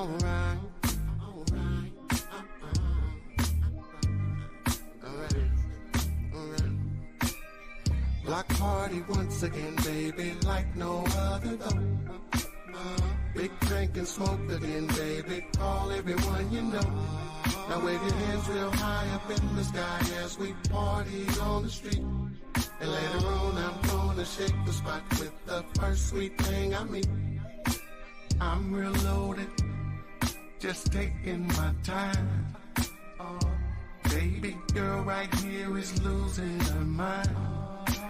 Alright. Block party once again, baby, like no other though. Big drink and smoke again, baby. Call everyone you know. Now wave your hands real high up in the sky as we party on the street. And later on, I'm gonna shake the spot with the first sweet thing I meet. I'm real loaded, just taking my time. Baby girl right here is losing her mind.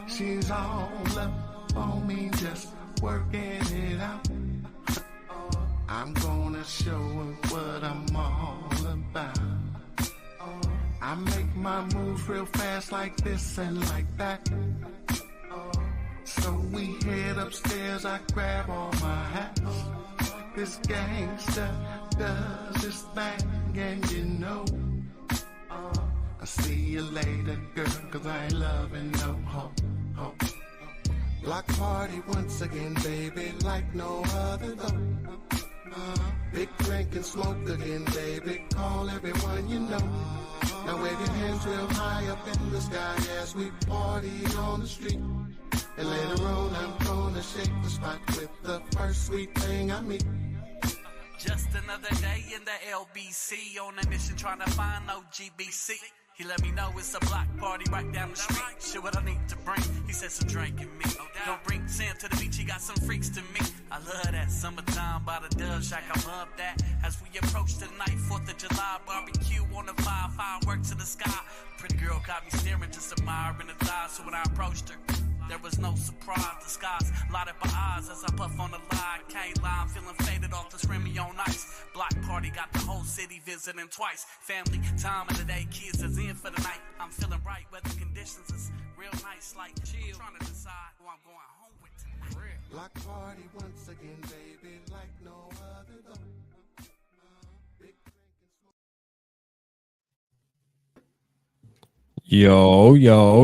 She's all up on me, just working it out. I'm gonna show her what I'm all about. I make my moves real fast like this and like that. So we head upstairs, I grab all my hats. This gangster does this thing and you know. I'll see you later, girl, cause I ain't loving no hoe. Block party once again, baby, like no other though. Big drink and smoke again, baby, call everyone you know. Now wave your hands real high up in the sky as we party on the street. And later on I'm gonna shake the spot with the first sweet thing I meet. Just another day in the LBC, on a mission trying to find OGBC. He let me know it's a block party right down the street. Shit, what I need to bring? He said some drink and me. Don't bring sand to the beach, he got some freaks to me. I love that summertime by the Dove Shack, I love that. As we approach the night, 4th of July, barbecue on the fire, fireworks in the sky. Pretty girl caught me staring, just admiring the thighs. So when I approached her, there was no surprise. The skies lighted by eyes as I puff on the line. Can't lie, I'm feeling faded off this Remy on ice. Block party got the whole city visiting twice. Family time of the day, kids is in for the night. I'm feeling right, weather conditions is real nice. Like chill, trying to decide who I'm going home with tonight. Block party once again, baby, like no other though. Big drink and smoke.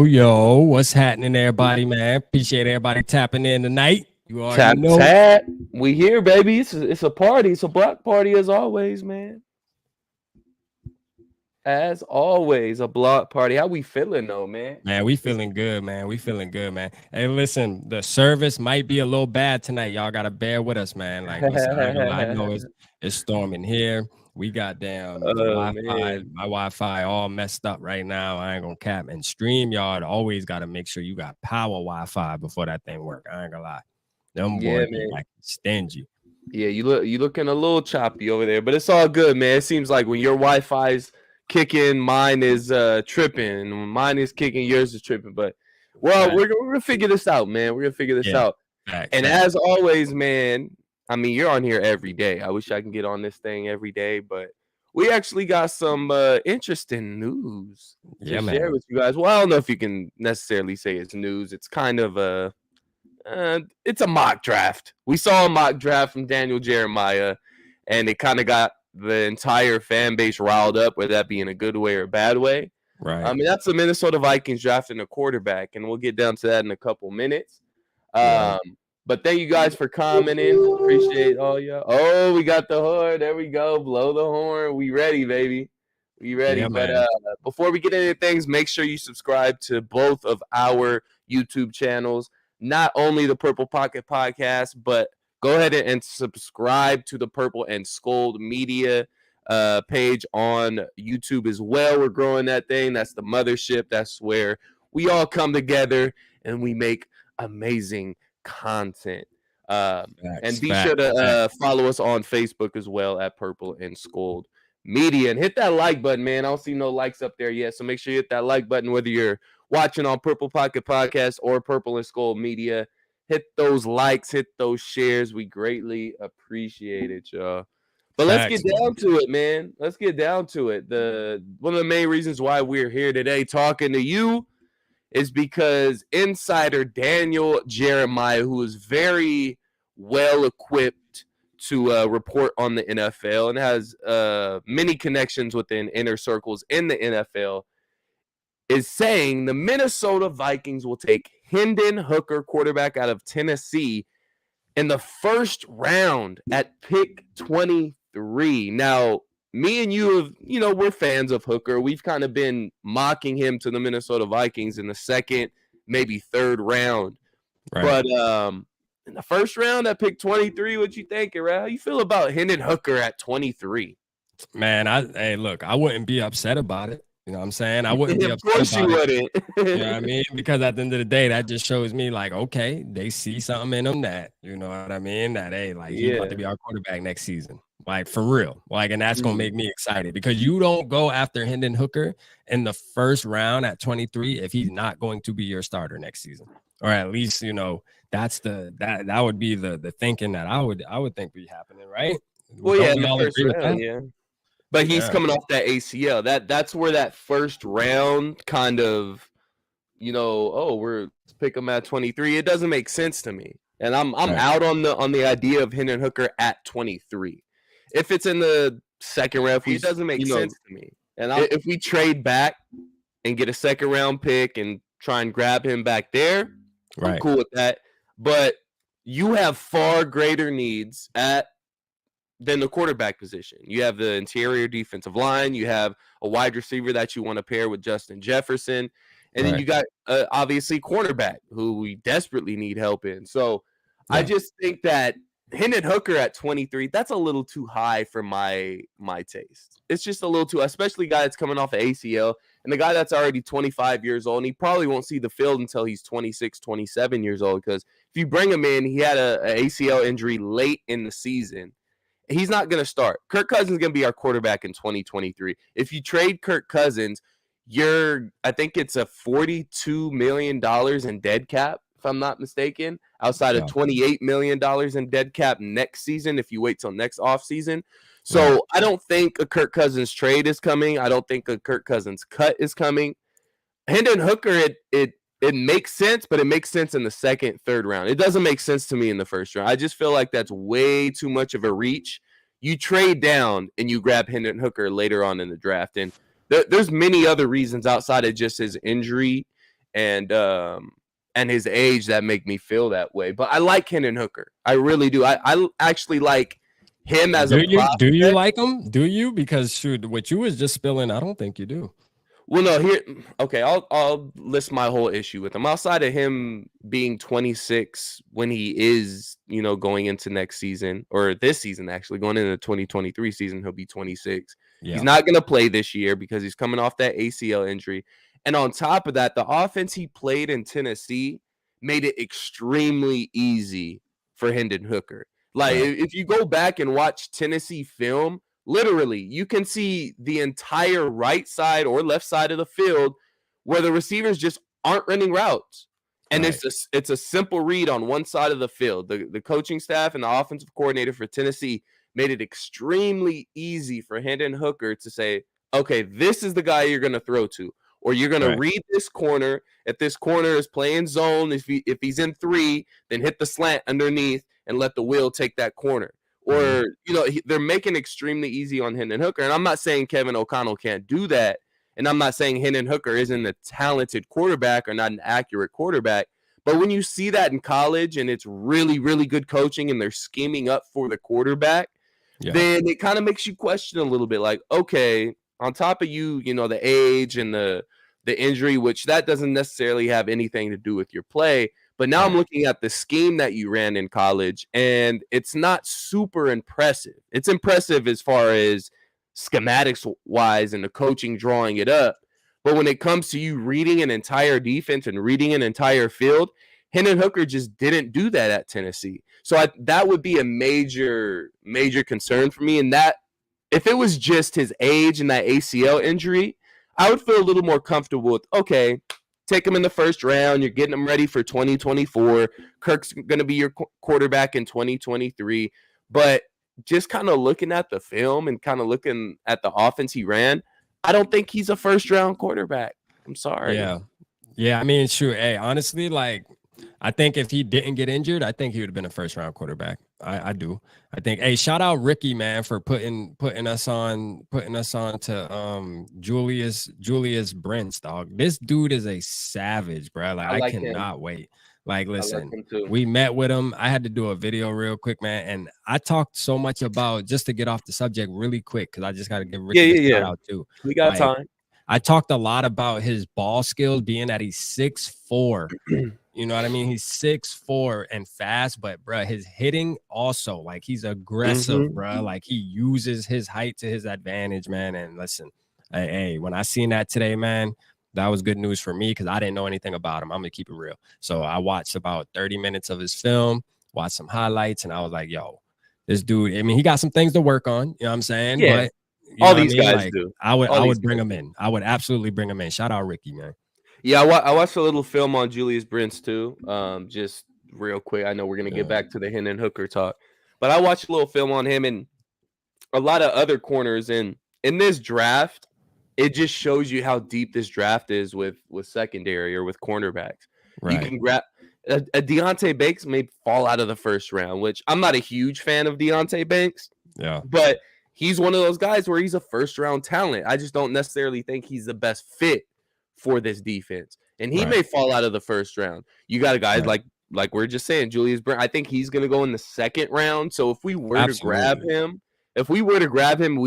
Yo, what's happening, everybody, man? Appreciate everybody tapping in tonight. You already know. Tap. We here, baby. It's a party. It's a block party as always, man. As always, a block party. How we feeling, though, man? Man, we feeling good, man. Hey, listen, the service might be a little bad tonight. Y'all got to bear with us, man. Like, listen, I know it's storming here. We got down Wi-Fi. My Wi-Fi all messed up right now. I ain't gonna cap. And StreamYard always got to make sure you got power Wi-Fi before that thing work. I ain't gonna lie. Them boys be like stingy. Yeah, you looking a little choppy over there, but it's all good, man. It seems like when your Wi-Fi's kicking, mine is tripping, and when mine is kicking, yours is tripping. But we're gonna figure this out, man. We're gonna figure this out. And as always, man, I mean, you're on here every day. I wish I can get on this thing every day, but we actually got some interesting news to share with you guys. Well, I don't know if you can necessarily say it's news. It's kind of it's a mock draft. We saw a mock draft from Daniel Jeremiah, and it kind of got the entire fan base riled up, whether that be in a good way or a bad way. Right. I mean, that's the Minnesota Vikings drafting a quarterback, and we'll get down to that in a couple minutes. But thank you guys for commenting. Appreciate all y'all. Oh, we got the horn. There we go. Blow the horn. We ready, baby. We ready. Yeah, but before we get into things, make sure you subscribe to both of our YouTube channels. Not only the Purple Pocket Podcast, but go ahead and subscribe to the Purple and SKOL'd Media page on YouTube as well. We're growing that thing. That's the mothership. That's where we all come together and we make amazing content. And be sure to follow us on Facebook as well at Purple and SKOL'd Media, and hit that like button, man. I don't see no likes up there yet, so make sure you hit that like button, whether you're watching on Purple Pocket Podcast or Purple and SKOL'd Media. Hit those likes, hit those shares. We greatly appreciate it, y'all. But let's get down to it, man. Let's get down to it. One of the main reasons why we're here today talking to you is because insider Daniel Jeremiah, who is very well equipped to report on the NFL and has many connections within inner circles in the NFL, is saying the Minnesota Vikings will take Hendon Hooker, quarterback out of Tennessee, in the first round at pick 23. 23. Now, me and you have, we're fans of Hooker. We've kind of been mocking him to the Minnesota Vikings in the second, maybe third round. Right. But in the first round, at pick 23, what you thinking, right? How you feel about Hendon Hooker at 23? Man, hey, look, I wouldn't be upset about it. You know what I'm saying? I wouldn't be upset about it. Of course you wouldn't. You know what I mean? Because at the end of the day, that just shows me, like, okay, they see something in him that, you know what I mean? That, hey, like, he's about to be our quarterback next season. Like, for real. Like, and that's going to make me excited because you don't go after Hendon Hooker in the first round at 23 if he's not going to be your starter next season. Or at least, that's that would be the thinking that I would think be happening, right? Well, yeah, in the first round, yeah. But he's coming off that ACL. That's where that first round kind of, let's pick him at 23. It doesn't make sense to me. And I'm out on the idea of Hendon Hooker at 23. If it's in the second round, it doesn't make sense to me. And if we trade back and get a second round pick and try and grab him back there, I'm cool with that. But you have far greater needs than the quarterback position. You have the interior defensive line. You have a wide receiver that you want to pair with Justin Jefferson. And then you got, obviously, cornerback, who we desperately need help in. So I just think that Hendon Hooker at 23, that's a little too high for my taste. It's just a little too, especially a guy that's coming off of ACL and the guy that's already 25 years old, and he probably won't see the field until he's 26, 27 years old, because if you bring him in, he had a ACL injury late in the season. He's not going to start. Kirk Cousins is going to be our quarterback in 2023. If you trade Kirk Cousins, I think it's a $42 million in dead cap, if I'm not mistaken, outside of $28 million in dead cap next season if you wait till next offseason. So I don't think a Kirk Cousins trade is coming. I don't think a Kirk Cousins cut is coming. Hendon Hooker, it makes sense, but it makes sense in the second, third round. It doesn't make sense to me in the first round. I just feel like that's way too much of a reach. You trade down and you grab Hendon Hooker later on in the draft. And there's many other reasons outside of just his injury and his age that make me feel that way. But I like Hendon Hooker. I really do. I actually like him as a prospect. Do you like him? Do you? Because shoot, what you was just spilling, I don't think you do. Well, no, I'll list my whole issue with him. Outside of him being 26 when he is, going into next season, or this season, actually, going into the 2023 season, he'll be 26. Yeah. He's not going to play this year because he's coming off that ACL injury. And on top of that, the offense he played in Tennessee made it extremely easy for Hendon Hooker. Like, if you go back and watch Tennessee film, literally, you can see the entire right side or left side of the field where the receivers just aren't running routes. And it's a simple read on one side of the field. The coaching staff and the offensive coordinator for Tennessee made it extremely easy for Hendon Hooker to say, okay, this is the guy you're going to throw to. Or you're going to read this corner. If this corner is playing zone, if he's in 3, then hit the slant underneath and let the wheel take that corner. Or, they're making it extremely easy on Hendon Hooker. And I'm not saying Kevin O'Connell can't do that. And I'm not saying Hendon Hooker isn't a talented quarterback or not an accurate quarterback. But when you see that in college and it's really, really good coaching and they're scheming up for the quarterback, then it kind of makes you question a little bit. Like, okay, on top of the age and the injury, which that doesn't necessarily have anything to do with your play. But now I'm looking at the scheme that you ran in college, and it's not super impressive. It's impressive as far as schematics-wise and the coaching drawing it up. But when it comes to you reading an entire defense and reading an entire field, Hendon Hooker just didn't do that at Tennessee. So that would be a major, major concern for me. And that if it was just his age and that ACL injury, I would feel a little more comfortable with, okay, take him in the first round. You're getting him ready for 2024. Kirk's going to be your quarterback in 2023. But just kind of looking at the film and kind of looking at the offense he ran, I don't think he's a first-round quarterback. I'm sorry. Yeah. I mean, sure. Hey, honestly, like, I think if he didn't get injured, I think he would have been a first-round quarterback. I do. I think. Hey, shout out Ricky, man, for putting us on to Julius Brents, dog. This dude is a savage, bro. Like I cannot wait. Like, I like listen, him too. we met with him. I had to do a video real quick, man. And I talked so much about, just to get off the subject really quick, because I just got to give Ricky a shout out too. We got Like, time. I talked a lot about his ball skills, being that he's 6'4". You know what I mean? He's 6'4" and fast, but bro, his hitting also, like, he's aggressive, bro. Like, he uses his height to his advantage, man. And listen, hey, when I seen that today, man, that was good news for me because I didn't know anything about him. I'm gonna keep it real. So I watched about 30 minutes of his film, watched some highlights, and I was like, yo, this dude, I mean, he got some things to work on, you know what I'm saying? Yeah. But all these guys do. I would bring him in. I would absolutely bring him in. Shout out Ricky, man. Yeah, I watched a little film on Julius Brents too. Just real quick. I know we're gonna get back to the Hendon Hooker talk, but I watched a little film on him and a lot of other corners. And in this draft, it just shows you how deep this draft is with secondary or with cornerbacks. Right. You can grab a Deonte Banks may fall out of the first round, which I'm not a huge fan of Deonte Banks. Yeah, but he's one of those guys where he's a first round talent. I just don't necessarily think he's the best fit for this defense, and he may fall out of the first round. You got a guy like we're just saying, Julius Brent. I think he's going to go in the second round. So if we were to grab him, we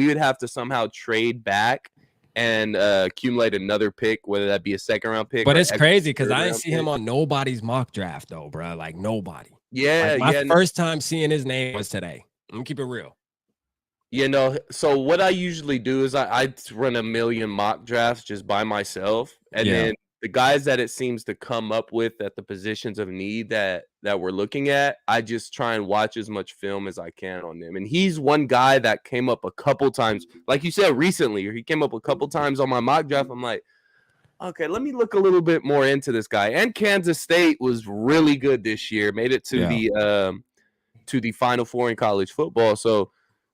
would have to somehow trade back and accumulate another pick, whether that be a second round pick. But it's crazy because I didn't see him on nobody's mock draft though, bro. Like nobody. Yeah, like, my first time seeing his name was today. I'm gonna keep it real. You know, so what I usually do is I run a million mock drafts just by myself, and then the guys that it seems to come up with at the positions of need that we're looking at, I just try and watch as much film as I can on them. And he's one guy that came up a couple times, like you said recently, or he came up a couple times on my mock draft. I'm like, okay, let me look a little bit more into this guy. And Kansas State was really good this year, made it to the Final Four in college football. So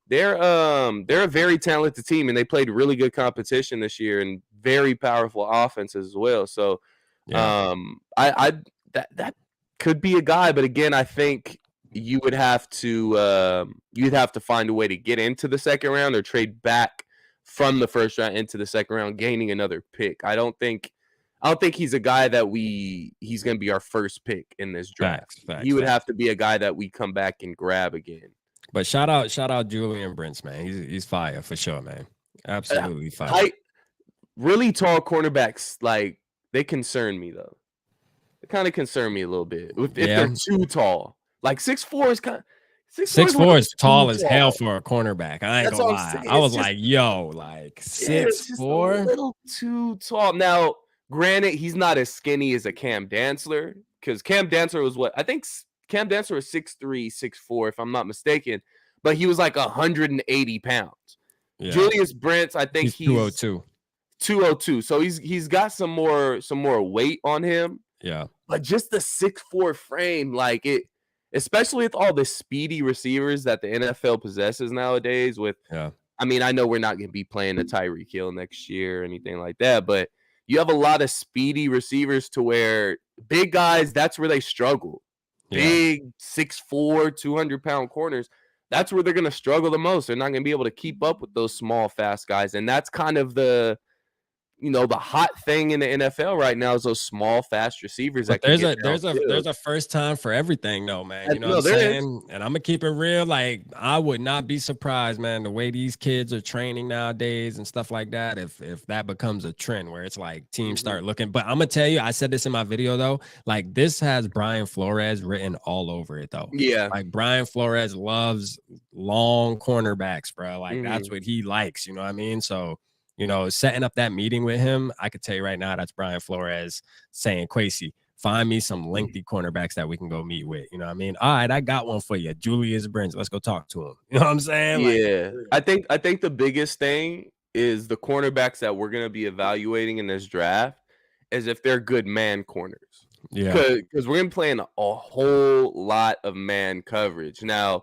they're a very talented team, and they played really good competition this year and very powerful offense as well. So that could be a guy, but again, I think you would have to find a way to get into the second round or trade back from the first round into the second round, gaining another pick. I don't think he's a guy that he's going to be our first pick in this draft. He would have to be a guy that we come back and grab again. But shout out Julian Brents, man. He's fire for sure, man. Absolutely fire. Really tall cornerbacks, like, they concern me though. They kind of concern me a little bit if they're too tall. Like 6'4" is kind of 6'4" is tall as hell for a cornerback. I ain't gonna lie. I was like, yo, like 6'4", a little too tall. Now, granted, he's not as skinny as a Cam Dantzler, because Cam Dantzler was what I think. Cam Dantzler was 6'3", 6'4", if I'm not mistaken, but he was like 180 pounds. Yeah. Julius Brents, I think he's 202. 202. So he's got some more weight on him. Yeah. But just the 6'4" frame, like it, especially with all the speedy receivers that the NFL possesses nowadays. I mean, I know we're not going to be playing a Tyreek Hill next year or anything like that, but you have a lot of speedy receivers to where big guys, that's where they struggle. Big 6'4", 200-pound corners, that's where they're going to struggle the most. They're not going to be able to keep up with those small, fast guys. And that's kind of the hot thing in the NFL right now is those small, fast receivers. But there's a first time for everything, though, man. You know what I'm saying? And I'm gonna keep it real. Like, I would not be surprised, man, the way these kids are training nowadays and stuff like that. If that becomes a trend where it's like teams start looking. But I'm gonna tell you, I said this in my video though. Like, this has Brian Flores written all over it though. Yeah. Like, Brian Flores loves long cornerbacks, bro. Like, that's what he likes. You know what I mean? So, you know, setting up that meeting with him, I could tell you right now, that's Brian Flores saying, Kwesi, find me some lengthy cornerbacks that we can go meet with. You know what I mean? All right, I got one for you. Julius Brents. Let's go talk to him. You know what I'm saying? Yeah. Like, I think the biggest thing is the cornerbacks that we're going to be evaluating in this draft is if they're good man corners. Yeah. Because we're going to be playing a whole lot of man coverage. Now,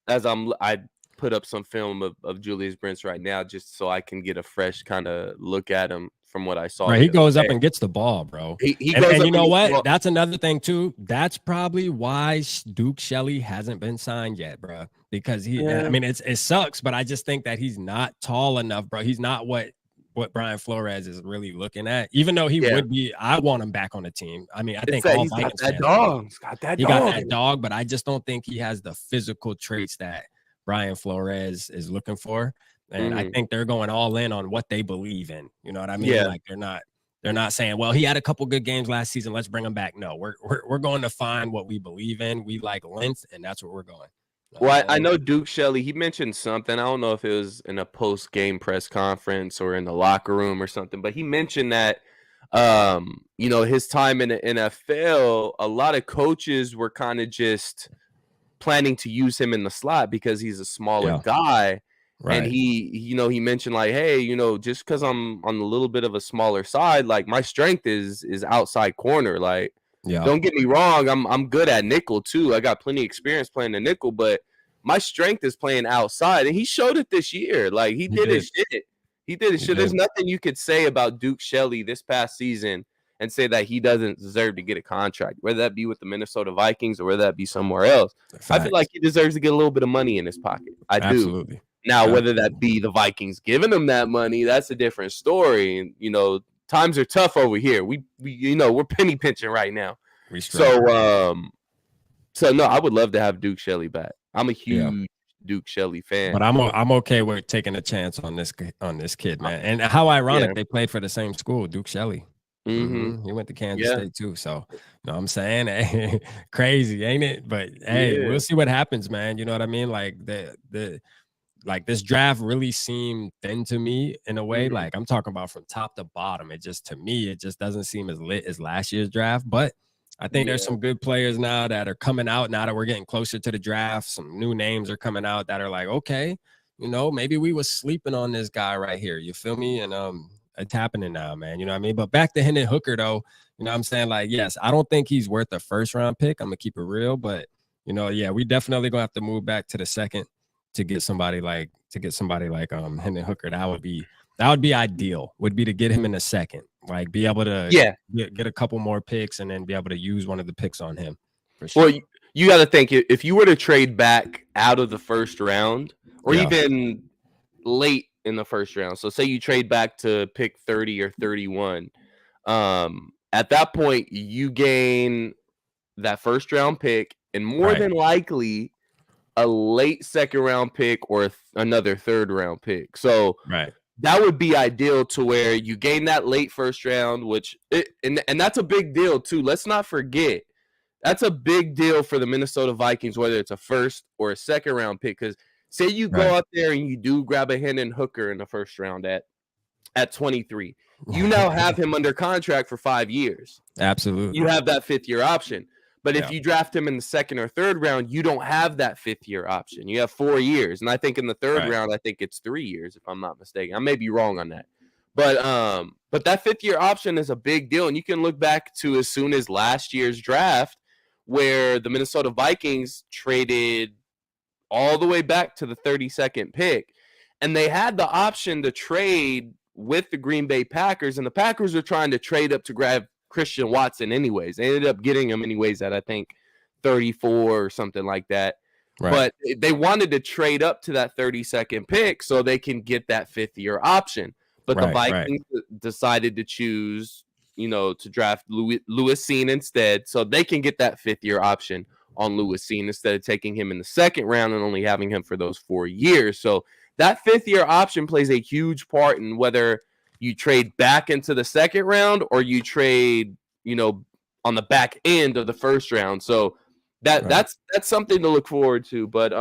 as I put up some film of Julius Brents right now just so I can get a fresh kind of look at him from what I saw. Right, he goes up and gets the ball, bro. He and, goes and up you know what? Well, that's another thing too. That's probably why Duke Shelley hasn't been signed yet, bro. Because I mean, it sucks, but I just think that he's not tall enough, bro. He's not what what Brian Flores is really looking at. Even though he would be, I want him back on the team. I mean, I think all Vikings fans, he got that dog, but I just don't think he has the physical traits that Brian Flores is looking for. And I think they're going all in on what they believe in. You know what I mean? Yeah. Like they're not saying, well, he had a couple good games last season, let's bring him back. No, we're going to find what we believe in. We like length, and that's where we're going. Well, I know Duke Shelley, he mentioned something. I don't know if it was in a post-game press conference or in the locker room or something, but he mentioned that, you know, his time in the NFL, a lot of coaches were kind of just planning to use him in the slot because he's a smaller guy. Right. And he mentioned like, hey, you know, just because I'm on a little bit of a smaller side, like my strength is outside corner. Like, don't get me wrong, I'm good at nickel too. I got plenty of experience playing the nickel, but my strength is playing outside, and he showed it this year. Like he did his shit. He did his shit. There's nothing you could say about Duke Shelley this past season and say that he doesn't deserve to get a contract, whether that be with the Minnesota Vikings or whether that be somewhere else. Facts. I feel like he deserves to get a little bit of money in his pocket. Absolutely. Do. Now, whether that be the Vikings giving him that money, that's a different story. And, you know, times are tough over here. We you know, we're penny pinching right now. So no, I would love to have Duke Shelley back. I'm a huge Duke Shelley fan. But I'm okay with taking a chance on this kid, man. And how ironic they played for the same school, Duke Shelley. He went to Kansas State too. So, you know what I'm saying? Crazy, ain't it? But hey, we'll see what happens, man. You know what I mean? Like like this draft really seemed thin to me in a way. Like I'm talking about from top to bottom. It just doesn't seem as lit as last year's draft. But I think there's some good players now that are coming out now that we're getting closer to the draft. Some new names are coming out that are like, okay, you know, maybe we was sleeping on this guy right here. You feel me? And it's happening now, man. You know what I mean? But back to Hendon Hooker though, you know what I'm saying? Like, yes, I don't think he's worth a first round pick. I'm gonna keep it real, but you know, we definitely gonna have to move back to the second to get somebody like Hendon Hooker. That would be ideal. Would be to get him in the second, like be able to get a couple more picks and then be able to use one of the picks on him. For sure. Well, you got to think if you were to trade back out of the first round or even late in the first round. So say you trade back to pick 30 or 31. At that point, you gain that first round pick and more than likely a late second round pick or another third round pick. So that would be ideal to where you gain that late first round, and that's a big deal too. Let's not forget that's a big deal for the Minnesota Vikings, whether it's a first or a second round pick. Because say you go out there and you do grab a Hendon Hooker in the first round at 23, you now have him under contract for 5 years. Absolutely, you have that 5th year option. But if you draft him in the second or third round, you don't have that 5th year option. You have 4 years. And I think in the third round, I think it's 3 years, if I'm not mistaken. I may be wrong on that. But that 5th year option is a big deal. And you can look back to as soon as last year's draft where the Minnesota Vikings traded all the way back to the 32nd pick. And they had the option to trade with the Green Bay Packers. And the Packers were trying to trade up to grab Christian Watson anyways. They ended up getting him anyways at I think 34 or something like that. But they wanted to trade up to that 32nd pick so they can get that 5th year option. But the Vikings decided to choose, you know, to draft Lewis Cine instead so they can get that 5th year option on Lewis Cine instead of taking him in the second round and only having him for those 4 years. So that 5th year option plays a huge part in whether you trade back into the second round or you trade, you know, on the back end of the first round. So that's something to look forward to. But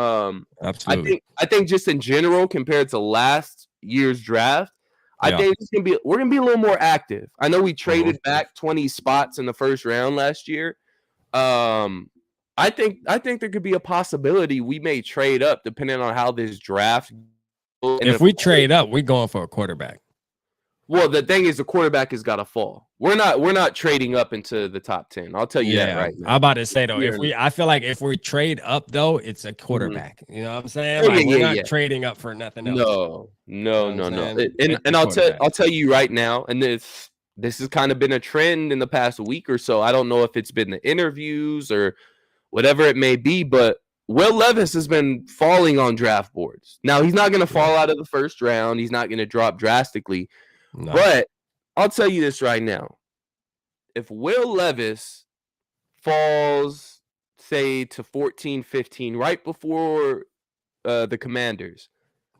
absolutely. I think just in general, compared to last year's draft, I think we're gonna be a little more active. I know we traded back 20 spots in the first round last year. I think there could be a possibility we may trade up depending on how this draft goes. If we trade up, we're going for a quarterback. Well, the thing is, the quarterback has got to fall. We're not trading up into the top 10. I'll tell you that right now. I'm about to say though, I feel like if we trade up though, it's a quarterback. You know what I'm saying? Like, we're not trading up for nothing else. No. And I'll tell you right now, and this has kind of been a trend in the past week or so. I don't know if it's been the interviews or whatever it may be, but Will Levis has been falling on draft boards. Now he's not going to fall out of the first round. He's not going to drop drastically. No. But I'll tell you this right now. If Will Levis falls, say, to 14, 15, right before the Commanders,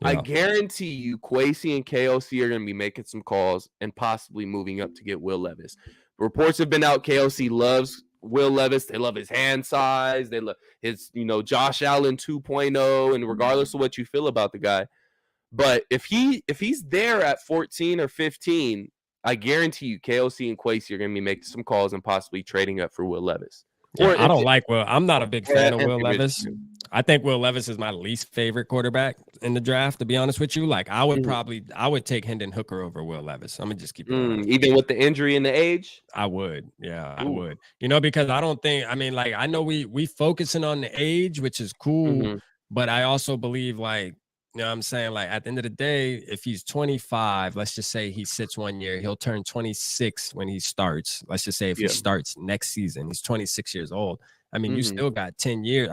I guarantee you Kwesi and KOC are going to be making some calls and possibly moving up to get Will Levis. Reports have been out. KOC loves Will Levis. They love his hand size. They love his, Josh Allen 2.0. And regardless of what you feel about the guy, but if he's there at 14 or 15, I guarantee you KOC and Kwesi are going to be making some calls and possibly trading up for Will Levis. Yeah, I don't like Will. I'm not a big fan of Will Levis. I think Will Levis is my least favorite quarterback in the draft, to be honest with you. Like, I would take Hendon Hooker over Will Levis. I'm gonna just keep it honest. Even with the injury and the age? I would. Yeah, I would. Because I don't think, I know we focusing on the age, which is cool, but I also believe, like, you know what I'm saying? Like, at the end of the day, if he's 25, let's just say he sits 1 year, he'll turn 26 when he starts. Let's just say if he starts next season, he's 26 years old. You still got 10 years.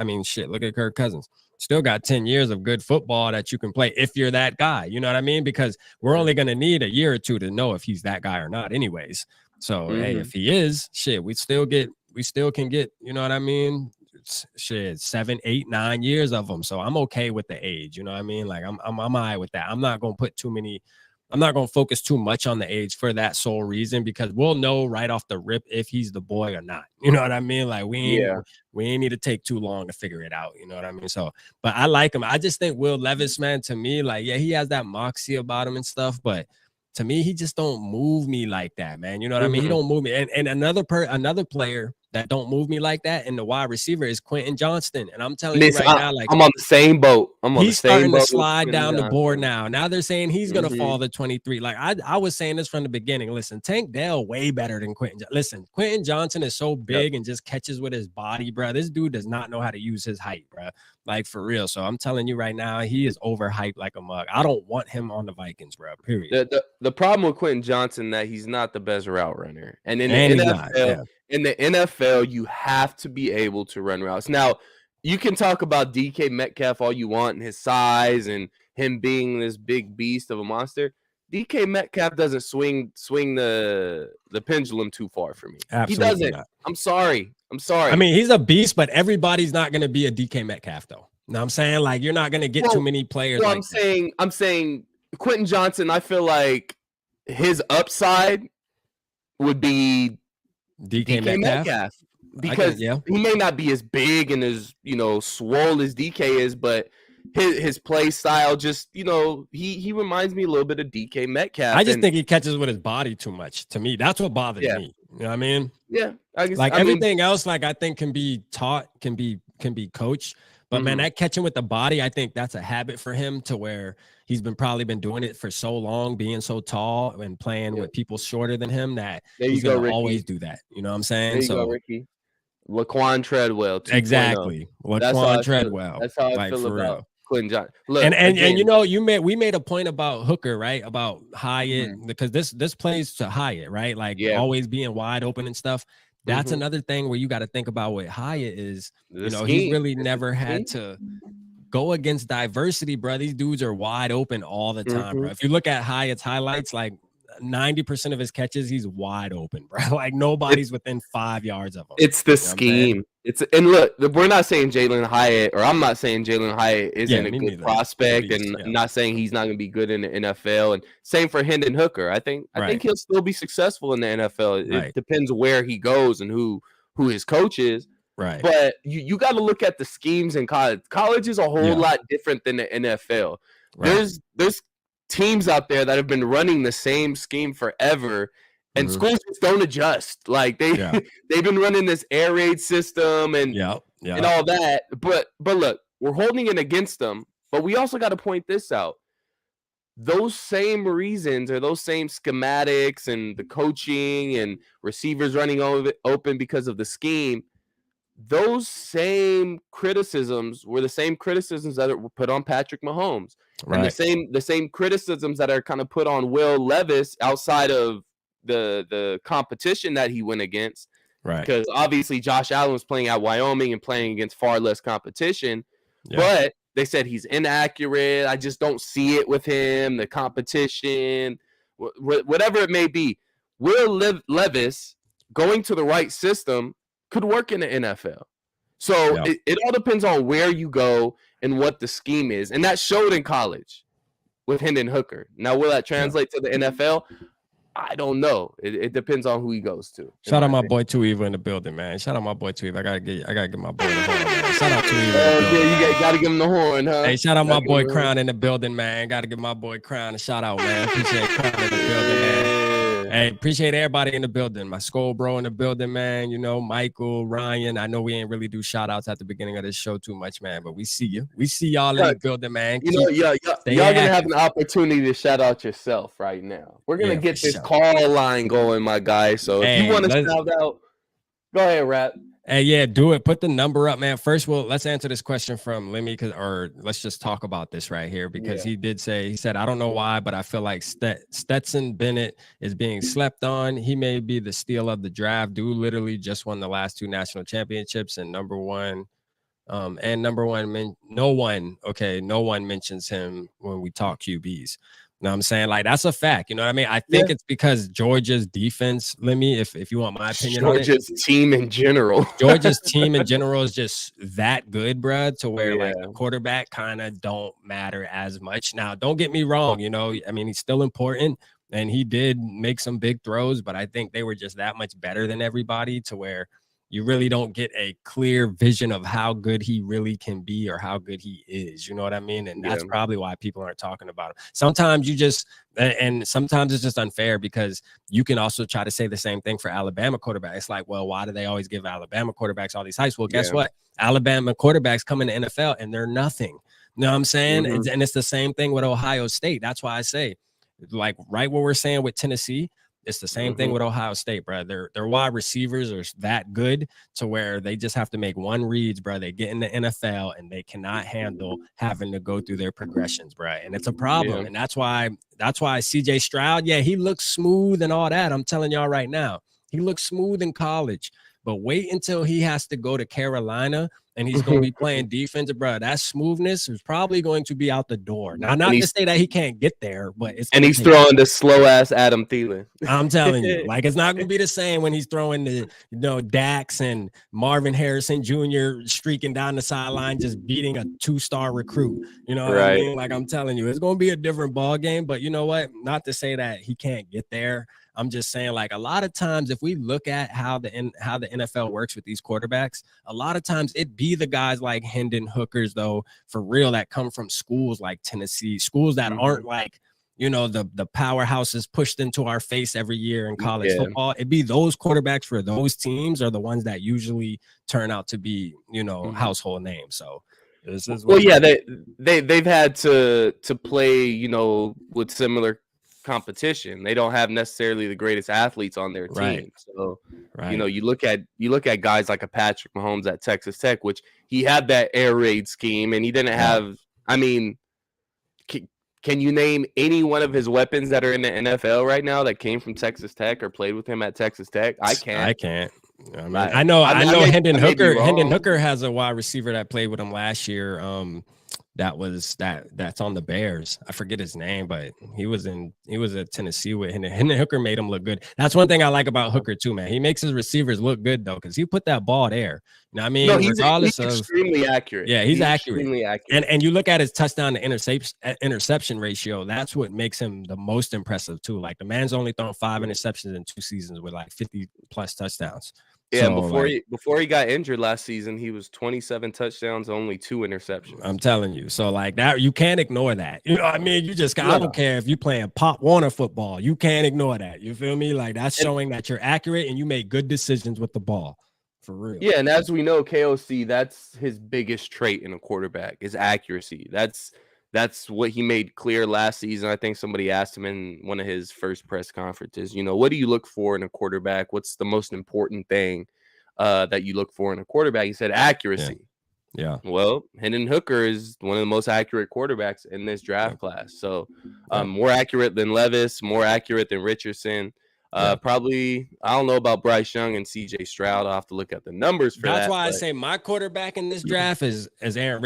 Look at Kirk Cousins. Still got 10 years of good football that you can play if you're that guy. You know what I mean? Because we're only going to need a year or two to know if he's that guy or not anyways. So, hey, if he is, we still can get, you know what I mean? 7, 8, 9 years of them. So I'm okay with the age. You know what I mean? Like I'm all right with that. I'm not going to focus too much on the age for that sole reason, because we'll know right off the rip if he's the boy or not. You know what I mean? Like we ain't need to take too long to figure it out. You know what I mean? So, but I like him. I just think Will Levis, man, to me, like, yeah, he has that moxie about him and stuff, but to me, he just don't move me like that, man. You know what I mean? He don't move me. And another player that don't move me like that in the wide receiver is Quentin Johnston. And I'm telling you right now, like, I'm on the same boat. He's starting to slide down the board now. Now they're saying he's going to fall to 23. Like I was saying this from the beginning. Listen, Tank Dell way better than Quentin. Listen, Quentin Johnson is so big and just catches with his body, bro. This dude does not know how to use his height, bro. Like, for real. So I'm telling you right now, he is overhyped like a mug. I don't want him on the Vikings, bro. Period. The problem with Quentin Johnson that he's not the best route runner. And in the NFL, you have to be able to run routes. Now, you can talk about DK Metcalf all you want and his size and him being this big beast of a monster. DK Metcalf doesn't swing the pendulum too far for me. Absolutely he doesn't. Not. I'm sorry. He's a beast, but everybody's not going to be a DK Metcalf, though. You know what I'm saying? Like, you're not going to get too many players. Well, like I'm saying Quentin Johnson, I feel like his upside would be DK Metcalf. Because he may not be as big and as, swole as DK is, but his play style just, he reminds me a little bit of DK Metcalf. I just think he catches with his body too much. To me, that's what bothers me. You know what I mean? Yeah. Everything else, like, I think can be taught, can be coached. But man, that catching with the body, I think that's a habit for him, to where he's probably been doing it for so long, being so tall and playing with people shorter than him, that he's going to always do that. You know what I'm saying? There you go, Ricky. Laquan Treadwell. 2.0. Exactly. Laquan Treadwell. That's how I feel about Quentin Johnson. Look, and we made a point about Hooker, right? About Hyatt, because this plays to Hyatt, right? Like, always being wide open and stuff. That's another thing where you got to think about what Hyatt is. He's really never had to go against diversity, bro. These dudes are wide open all the time, bro. If you look at Hyatt's highlights, like 90% of his catches, he's wide open, bro. Like, nobody's within 5 yards of him. It's the scheme. And look, we're not saying Jalen Hyatt, or I'm not saying Jalen Hyatt isn't a good prospect, and not saying he's not going to be good in the NFL. And same for Hendon Hooker. I think he'll still be successful in the NFL. It depends where he goes and who his coach is. Right. But you got to look at the schemes in college. College is a whole lot different than the NFL. Right. There's teams out there that have been running the same scheme forever, and schools just don't adjust. Like they've been running this air raid system and all that. But look, we're holding it against them. But we also got to point this out. Those same reasons, or those same schematics and the coaching and receivers running open because of the scheme, those same criticisms were the same criticisms that were put on Patrick Mahomes. And the same criticisms that are kind of put on Will Levis outside of the competition that he went against. Right. Because obviously Josh Allen was playing at Wyoming and playing against far less competition. Yeah. But they said he's inaccurate. I just don't see it with him, the competition. whatever it may be. Will Levis going to the right system could work in the NFL. So it all depends on where you go and what the scheme is. And that showed in college with Hendon Hooker. Now, will that translate to the NFL? I don't know. It depends on who he goes to. Shout out my boy Tuiva in the building, man. Shout out my boy Tuiva. I gotta get my boy the horn, man. Shout out Tuiva. Yeah, you gotta give him the horn, huh? Hey, shout out my boy Crown in the building, man. Gotta give my boy Crown a shout out, man. Appreciate Crown in the building, man. Hey, appreciate everybody in the building. My SKOL'd bro in the building, man. You know, Michael, Ryan. I know we ain't really do shout outs at the beginning of this show too much, man, but we see you. We see y'all in the building, man. Y'all gonna have an opportunity to shout out yourself right now. We're gonna get this call line going, my guy. So if you want to shout out, go ahead, Rap. Hey, yeah, do it. Put the number up, man. First, let's answer this question from Lemmy, or let's just talk about this right here, because he said, I don't know why, but I feel like Stetson Bennett is being slept on. He may be the steal of the draft. Dude literally just won the last 2 national championships, and no one mentions him when we talk QBs. You know what I'm saying? Like, that's a fact. You know what I mean? I think it's because Georgia's defense, Lemmy, if you want my opinion Georgia's team in general. Georgia's team in general is just that good, bro, to where like the quarterback kind of don't matter as much. Now, don't get me wrong. You know, I mean, he's still important and he did make some big throws, but I think they were just that much better than everybody to where you really don't get a clear vision of how good he really can be or how good he is. You know what I mean? And that's probably why people aren't talking about him. Sometimes sometimes it's just unfair because you can also try to say the same thing for Alabama quarterbacks. It's like, well, why do they always give Alabama quarterbacks all these hypes? Well, guess what? Alabama quarterbacks come in the NFL and they're nothing. You know what I'm saying? And it's the same thing with Ohio State. That's why I say, like, right what we're saying with Tennessee, it's the same thing with Ohio State, bro. Their wide receivers are that good to where they just have to make one reads, bro. They get in the NFL and they cannot handle having to go through their progressions, bro. And it's a problem. And that's why CJ Stroud, he looks smooth and all that. I'm telling y'all right now, he looks smooth in college. But wait until he has to go to Carolina and he's going to be playing defense, bro. That smoothness is probably going to be out the door. Now, not to say that he can't get there, but it's and he's throwing the slow ass Adam Thielen. I'm telling you, like, it's not going to be the same when he's throwing the Dax and Marvin Harrison Jr. streaking down the sideline, just beating a 2-star recruit. You know what I mean? Like, I'm telling you, it's going to be a different ball game. But you know what? Not to say that he can't get there. I'm just saying, like, a lot of times if we look at how the NFL works with these quarterbacks, a lot of times it be the guys like Hendon Hookers, though, for real, that come from schools like Tennessee, schools that aren't like, you know, the powerhouses pushed into our face every year in college football. It'd be those quarterbacks for those teams are the ones that usually turn out to be, you know, household names. So this is they've had to play, you know, with similar competition. They don't have necessarily the greatest athletes on their team. So you know, you look at guys like a Patrick Mahomes at Texas Tech, which he had that air raid scheme and he didn't have, I mean, can you name any one of his weapons that are in the NFL right now that came from Texas Tech or played with him at Texas Tech? I can't. I mean, I know Hendon Hooker. Hendon Hooker has a wide receiver that played with him last year. That's on the Bears. I forget his name, but he was at Tennessee with him. Hendon Hooker made him look good. That's one thing I like about Hooker too, man. He makes his receivers look good though, because he put that ball there. You know what I mean? No, he's extremely accurate. Yeah, he's accurate. Extremely accurate. And you look at his touchdown to interception ratio. That's what makes him the most impressive too. Like, the man's only thrown 5 interceptions in 2 seasons with like 50 plus touchdowns. Yeah, so, before he got injured last season, he was 27 touchdowns, only 2 interceptions. I'm telling you. So, like, that, you can't ignore that. You know what I mean? You just I don't care if you're playing Pop Warner football. You can't ignore that. You feel me? Like, that's showing that you're accurate and you make good decisions with the ball. For real. Yeah, and as we know, KOC, that's his biggest trait in a quarterback is accuracy. That's what he made clear last season. I think somebody asked him in one of his first press conferences, you know, what do you look for in a quarterback? What's the most important thing that you look for in a quarterback? He said accuracy. Yeah. Well, Hendon Hooker is one of the most accurate quarterbacks in this draft class. So more accurate than Levis, more accurate than Richardson. Probably, I don't know about Bryce Young and CJ Stroud. I'll have to look at the numbers for that. That's why I say my quarterback in this draft is Anthony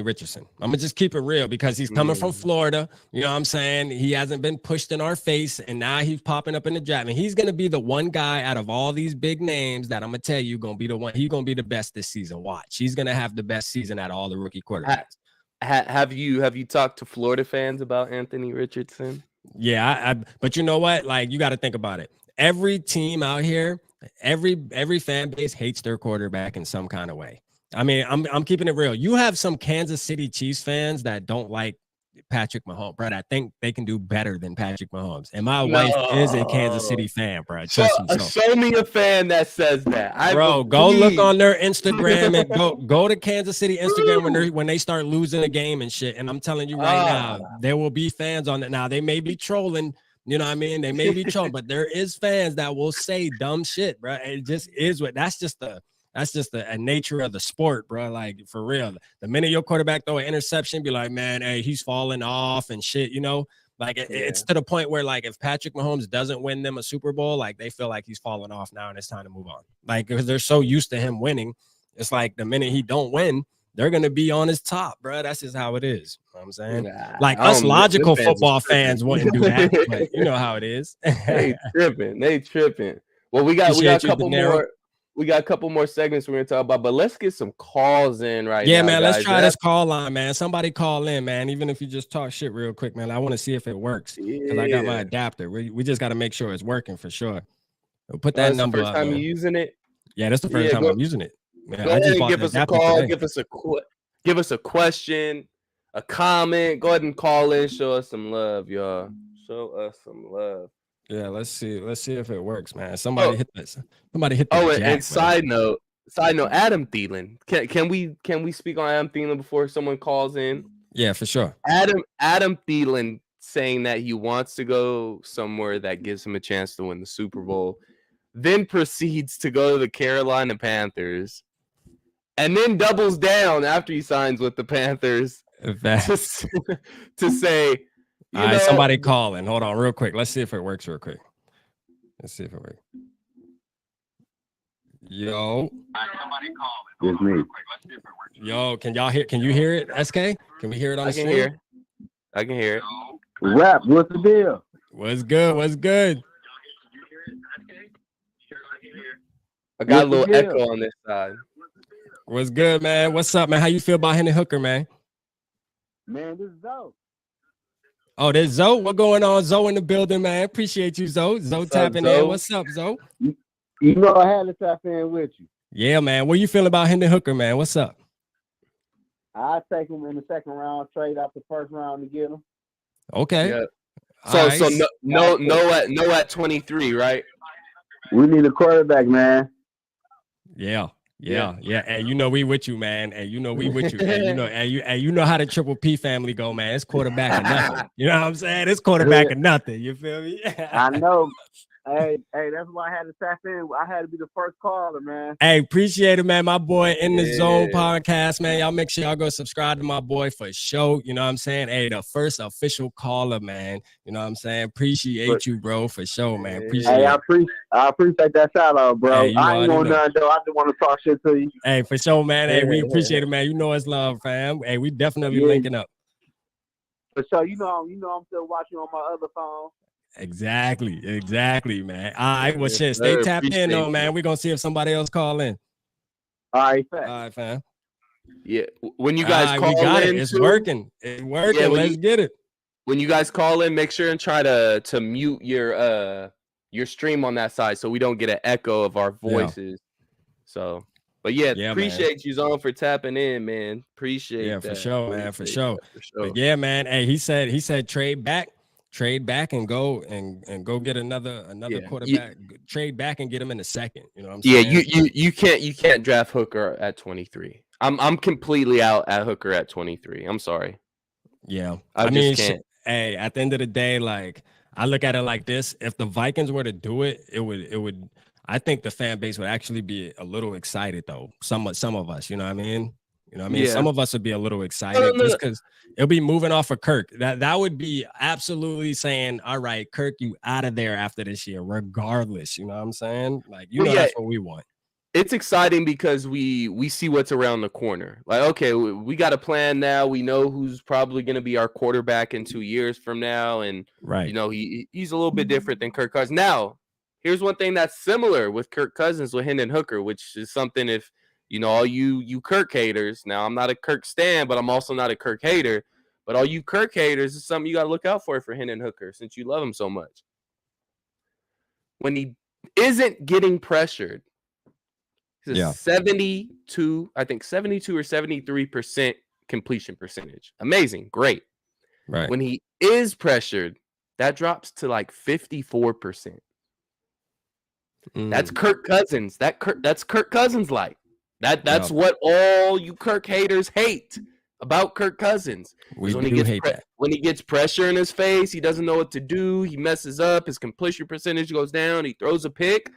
Richardson. I'm gonna just keep it real because he's coming from Florida. You know what I'm saying? He hasn't been pushed in our face, and now he's popping up in the draft. And he's gonna be the one guy out of all these big names that I'm gonna tell you gonna be the one. He's gonna be the best this season. Watch, he's gonna have the best season out of all the rookie quarterbacks. Have you talked to Florida fans about Anthony Richardson? Yeah, but you know what? Like, you got to think about it. Every team out here, every fan base hates their quarterback in some kind of way. I mean, I'm keeping it real. You have some Kansas City Chiefs fans that don't like Patrick Mahomes, bro. I think they can do better than Patrick Mahomes. And my wife is a Kansas City fan, bro. Trust me. Show me a fan that says that. Go look on their Instagram and go to Kansas City Instagram when they start losing a game and shit. And I'm telling you right now, there will be fans on it. Now they may be trolling, you know what I mean? They may be trolling, but there is fans that will say dumb shit, bro. It just is that's just a nature of the sport, bro. Like, for real. The minute your quarterback throw an interception, be like, man, hey, he's falling off and shit, you know? Like, it's to the point where, like, if Patrick Mahomes doesn't win them a Super Bowl, like, they feel like he's falling off now and it's time to move on. Like, because they're so used to him winning, it's like the minute he don't win, they're going to be on his top, bro. That's just how it is. You know what I'm saying? Like, us logical football fans wouldn't do that, but you know how it is. They tripping. Well, we got a couple more. We got a couple more segments we're going to talk about, but let's get some calls in now. Yeah, man, guys. Let's try this call line, man. Somebody call in, man. Even if you just talk shit real quick, man. I want to see if it works because I got my adapter. We just got to make sure it's working for sure. We'll put that number up. First time you're using it? Yeah, that's the first time I'm using it. Man, go ahead and give us a call. Give us a question, a comment. Go ahead and call in. Show us some love, y'all. Show us some love. Yeah, let's see if it works, man. Somebody hit this. Somebody hit. And side note, Adam Thielen. Can we speak on Adam Thielen before someone calls in? Yeah, for sure. Adam Thielen saying that he wants to go somewhere that gives him a chance to win the Super Bowl, then proceeds to go to the Carolina Panthers, and then doubles down after he signs with the Panthers to say. All right, somebody calling. Hold on real quick. Let's see if it works real quick. Let's see if it works. Yo. Somebody calling. It's me. Real quick. Let's see if it works. Yo, can y'all hear? Can you hear it, SK? Can we hear it on the screen? I can hear it. Rap, what's the deal? What's good? I got a little echo on this side. What's good, man? What's up, man? How you feel about Hendon Hooker, man? Man, this is dope. Oh, there's Zoe. What going on, Zoe, in the building, man? Appreciate you, Zoe. Zoe tapping in. What's up, Zoe? You know I had to tap in with you. Yeah, man. What you feeling about Hendon Hooker, man? What's up? I take him in the second round, trade out the first round to get him. Okay. Yeah. So no at 23, right? We need a quarterback, man. Yeah. And you know we with you, man. And you know we with you. And you know how the Triple P family go, man. It's quarterback or nothing. You know what I'm saying? It's quarterback or nothing. You feel me? I know. Hey, that's why I had to tap in. I had to be the first caller, man. Hey, appreciate it, man. My boy In the Zone podcast, man. Y'all make sure y'all go subscribe to my boy for sure. You know what I'm saying? Hey, the first official caller, man. You know what I'm saying? Appreciate you, bro, for sure, man. I appreciate that shout out, bro. Hey, I ain't gonna nothing, though. I just want to talk shit to you. Hey, for sure, man. Hey, we appreciate it, man. You know it's love, fam. Hey, we definitely linking up. For sure. You know I'm still watching on my other phone. Exactly, man. All right, well, shit, stay tapped in, though, man. We're gonna see if somebody else call in. All right, fam. Yeah, when you guys call we got in, it's working. Yeah, let's get it. When you guys call in, make sure and try to mute your stream on that side so we don't get an echo of our voices. Yeah. So, but appreciate you, Zone, for tapping in, man. Appreciate that. For sure, man. For sure. But yeah, man. Hey, he said trade back and go get another quarterback. Trade back and get him in the second. You know what I'm saying? Yeah, you can't draft Hooker at 23. I'm completely out at Hooker at 23. I'm sorry. Yeah, I mean, can't. Hey, at the end of the day, like, I look at it like this: if the Vikings were to do it, it would. I think the fan base would actually be a little excited, though. Some of us, you know what I mean? You know what I mean? Some of us would be a little excited just because it'll be moving off of Kirk. That would be absolutely saying, all right, Kirk, you out of there after this year, regardless. You know what I'm saying? Like, that's what we want. It's exciting because we see what's around the corner. Like, okay, we got a plan now. We know who's probably going to be our quarterback in 2 years from now. And, right, he's a little bit different than Kirk Cousins. Now, here's one thing that's similar with Kirk Cousins with Hendon Hooker, which is something if, all you Kirk haters. Now, I'm not a Kirk stan, but I'm also not a Kirk hater. But all you Kirk haters, is something you got to look out for Hendon Hooker since you love him so much. When he isn't getting pressured, he's a 72 or 73% completion percentage. Amazing. Great. Right. When he is pressured, that drops to like 54%. That's Kirk Cousins. That's Kirk Cousins like. That's what all you Kirk haters hate about Kirk Cousins. When he gets pressure in his face, he doesn't know what to do. He messes up. His completion percentage goes down. He throws a pick.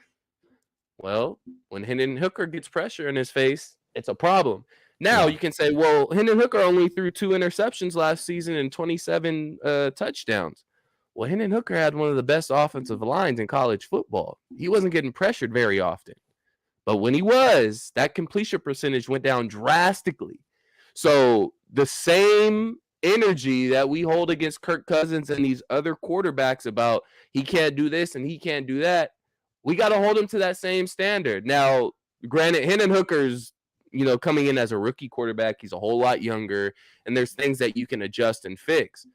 Well, when Hendon Hooker gets pressure in his face, it's a problem. Now you can say, well, Hendon Hooker only threw 2 interceptions last season and 27 touchdowns. Well, Hendon Hooker had one of the best offensive lines in college football. He wasn't getting pressured very often. But when he was, that completion percentage went down drastically. So the same energy that we hold against Kirk Cousins and these other quarterbacks about he can't do this and he can't do that, we got to hold him to that same standard. Now, granted, Hendon Hooker's, coming in as a rookie quarterback. He's a whole lot younger, and there's things that you can adjust and fix.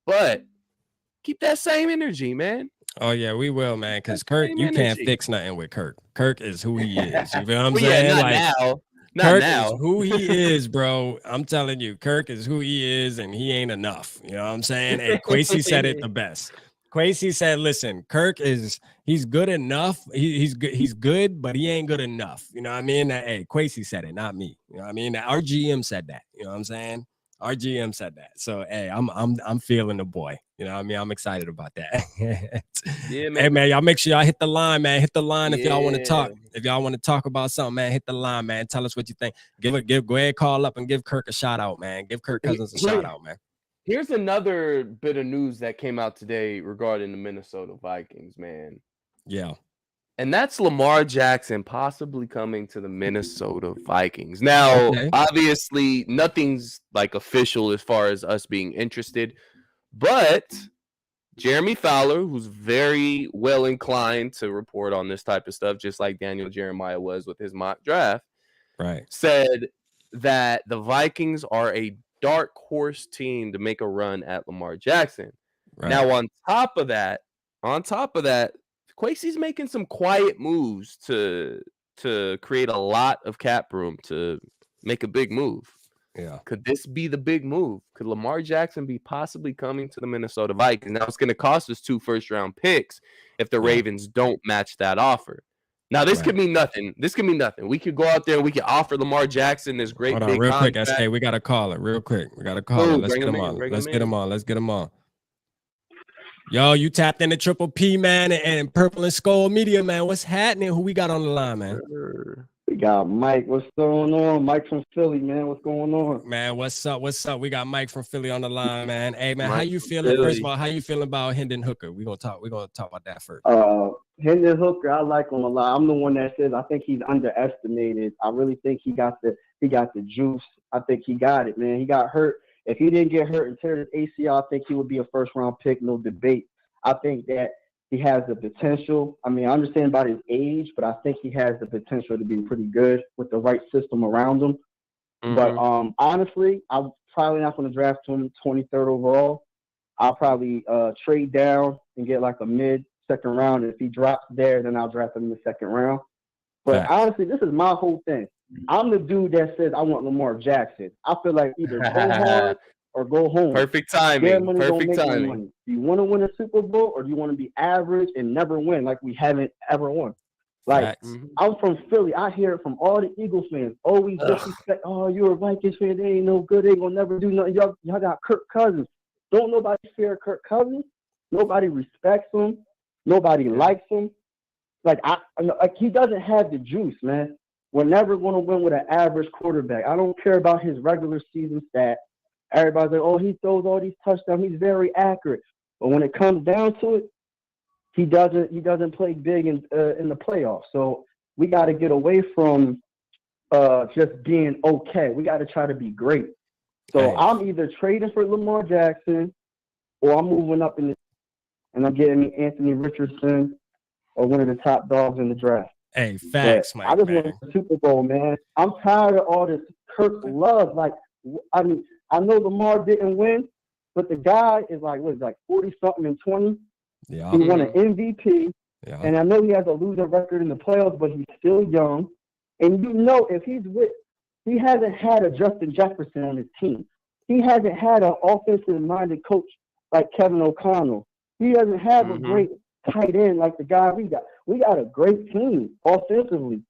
But keep that same energy, man. Oh, yeah, we will, man, because Kirk, you can't fix nothing with Kirk. Kirk is who he is. You feel what I'm saying? Kirk is who he is, bro. I'm telling you, Kirk is who he is, and he ain't enough. You know what I'm saying? And Kwesi said it the best. Kwesi said, listen, Kirk he's good enough. He's good, but he ain't good enough. You know what I mean? Hey, Kwesi said it, not me. You know what I mean? Our GM said that. You know what I'm saying? Our GM said that. So, hey, I'm feeling the boy. You know what I mean? I'm excited about that. Yeah, man. Hey, man, y'all make sure y'all hit the line, man. Hit the line if y'all want to talk. If y'all want to talk about something, man, hit the line, man. Tell us what you think. Go ahead, call up and give Kirk a shout out, man. Give Kirk Cousins a shout out, man. Here's another bit of news that came out today regarding the Minnesota Vikings, man. Yeah. And that's Lamar Jackson possibly coming to the Minnesota Vikings. Now, obviously, nothing's like official as far as us being interested, but Jeremy Fowler, who's very well inclined to report on this type of stuff, just like Daniel Jeremiah was with his mock draft, right, said that the Vikings are a dark horse team to make a run at Lamar Jackson. Right. Now, on top of that, Kwesi's making some quiet moves to create a lot of cap room to make a big move. Yeah. Could this be the big move? Could Lamar Jackson be possibly coming to the Minnesota Vikings? Now, it's going to cost us 2 first-round picks if the Ravens don't match that offer. Now, this could mean nothing. We could go out there and we could offer Lamar Jackson this great big real contract. Quick, SK, we got to call it real quick. Let's get him on. Yo, you tapped into Triple P, man, and Purple and SKOL'd Media, man. What's happening? Who we got on the line, man? We got Mike. What's going on? Mike from Philly, man. What's going on? Man, what's up? We got Mike from Philly on the line, man. Hey, man, how you feeling? First of all, how you feeling about Hendon Hooker? We're gonna talk about that first. Hendon Hooker, I like him a lot. I'm the one that says I think he's underestimated. I really think he got the juice. I think he got it, man. He got hurt. If he didn't get hurt and tear his ACL, I think he would be a first-round pick, no debate. I think that he has the potential. I mean, I understand about his age, but I think he has the potential to be pretty good with the right system around him. Mm-hmm. But honestly, I'm probably not going to draft him 23rd overall. I'll probably trade down and get like a mid-second round. And if he drops there, then I'll draft him in the second round. But honestly, this is my whole thing. I'm the dude that says I want Lamar Jackson. I feel like either go hard or go home. Perfect timing. Do you want to win a Super Bowl or do you want to be average and never win like we haven't ever won? Like, I'm from Philly. I hear it from all the Eagles fans. Always disrespect. Oh, you're a Vikings fan. They ain't no good. They ain't going to never do nothing. Y'all got Kirk Cousins. Don't nobody fear Kirk Cousins. Nobody respects him. Nobody likes him. Like he doesn't have the juice, man. we're never going to win with an average quarterback. I don't care about his regular season stats. Everybody's like, oh, he throws all these touchdowns. He's very accurate. But when it comes down to it, he doesn't play big in the playoffs. So we got to get away from just being okay. We got to try to be great. So I'm either trading for Lamar Jackson or I'm moving up and I'm getting me Anthony Richardson or one of the top dogs in the draft. Hey, facts, Mike. I just want the Super Bowl, man. I'm tired of all this Kirk love. Like, I mean, I know Lamar didn't win, but the guy is like 40-something and 20. Yeah. He won an MVP. Yeah. And I know he has a losing record in the playoffs, but he's still young. And you know, if he hasn't had a Justin Jefferson on his team. He hasn't had an offensive-minded coach like Kevin O'Connell. He doesn't have a great tight end like the guy we got. We got a great team offensively.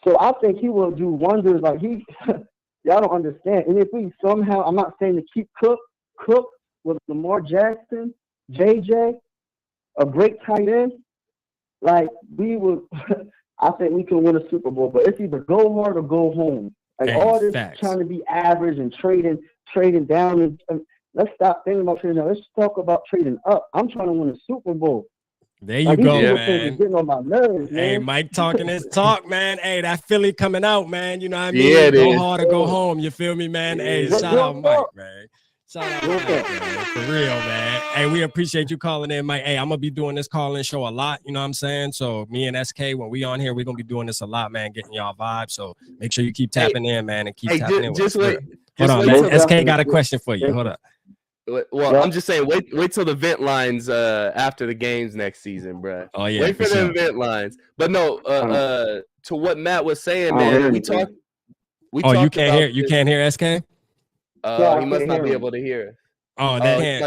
So I think he will do wonders. Like y'all don't understand. And if we somehow, I'm not saying to keep Cook with Lamar Jackson, JJ, a great tight end, like we would, I think we can win a Super Bowl. But it's either go hard or go home. Like all this trying to be average and trading down. And let's stop thinking about trading down. Let's talk about trading up. I'm trying to win a Super Bowl. There you go, man. Getting on my nerves, man. Hey, Mike talking his talk, man. Hey, that Philly coming out, man. You know what I mean? Yeah, go hard or go home. You feel me, man? Hey, shout out Mike, man. Shout out Mike, man. For real, man. Hey, we appreciate you calling in, Mike. Hey, I'm going to be doing this call-in show a lot, you know what I'm saying? So me and SK, when we on here, we're going to be doing this a lot, man, getting y'all vibes. So make sure you keep tapping in, man, and keep tapping in. Hold on, man. SK got a question for you. Hold up. Well, I'm just saying, wait till the vent lines after the games next season, bro. Oh yeah, wait for the vent lines. But no, to what Matt was saying, man, we talked. You can't hear. You can't hear SK. He must not be able to hear. Oh,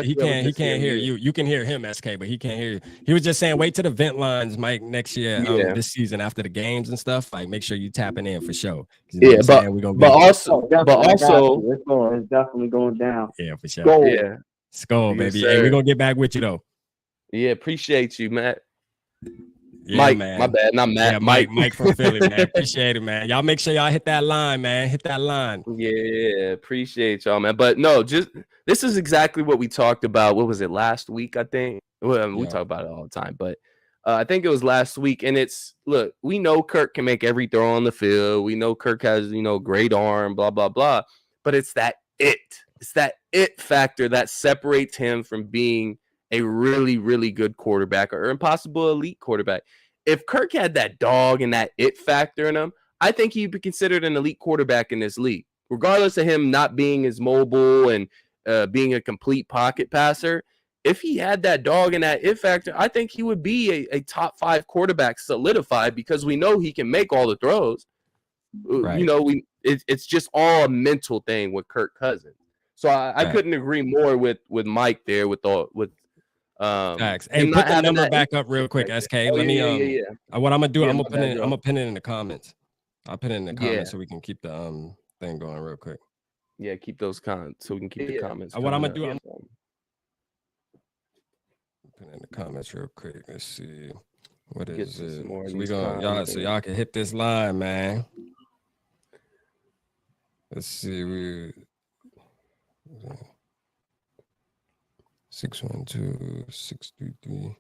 he can't hear you. You can hear him, SK, but he can't hear you. He was just saying, wait till the vent lines, Mike, next year, this season after the games and stuff. Like, make sure you tapping in for sure. Yeah, but also, it's definitely going down. Yeah, for sure. SKOL'd. Yeah, SKOL'd, baby. Hey, we're gonna get back with you though. Yeah, appreciate you, Matt. Yeah, Mike, man. My bad, not Matt. Yeah, Mike from Philly, man. Appreciate it, man. Y'all make sure y'all hit that line, man. Hit that line. Yeah, appreciate y'all, man. But no, this is exactly what we talked about. What was it, last week? I think we talk about it all the time, but I think it was last week. And look, we know Kirk can make every throw on the field. We know Kirk has great arm, blah blah blah. But it's that it factor that separates him from being a really, really good quarterback or impossible elite quarterback. If Kirk had that dog and that it factor in him, I think he'd be considered an elite quarterback in this league, regardless of him not being as mobile and being a complete pocket passer. If he had that dog and that it factor, I think he would be a top 5 quarterback solidified because we know he can make all the throws. Right. It's just all a mental thing with Kirk Cousins. So I couldn't agree more with Mike there Facts. Hey, put the number back up real quick, SK. Let me what I'm gonna do, I'm gonna pin it in the comments. I'll put it in the comments so we can keep the thing going real quick. Yeah, keep those comments so we can keep the comments. What I'm gonna do, I'm put it in the comments real quick. Let's see. What is it? So we gonna y'all can hit this line, man. Let's see. 612-633.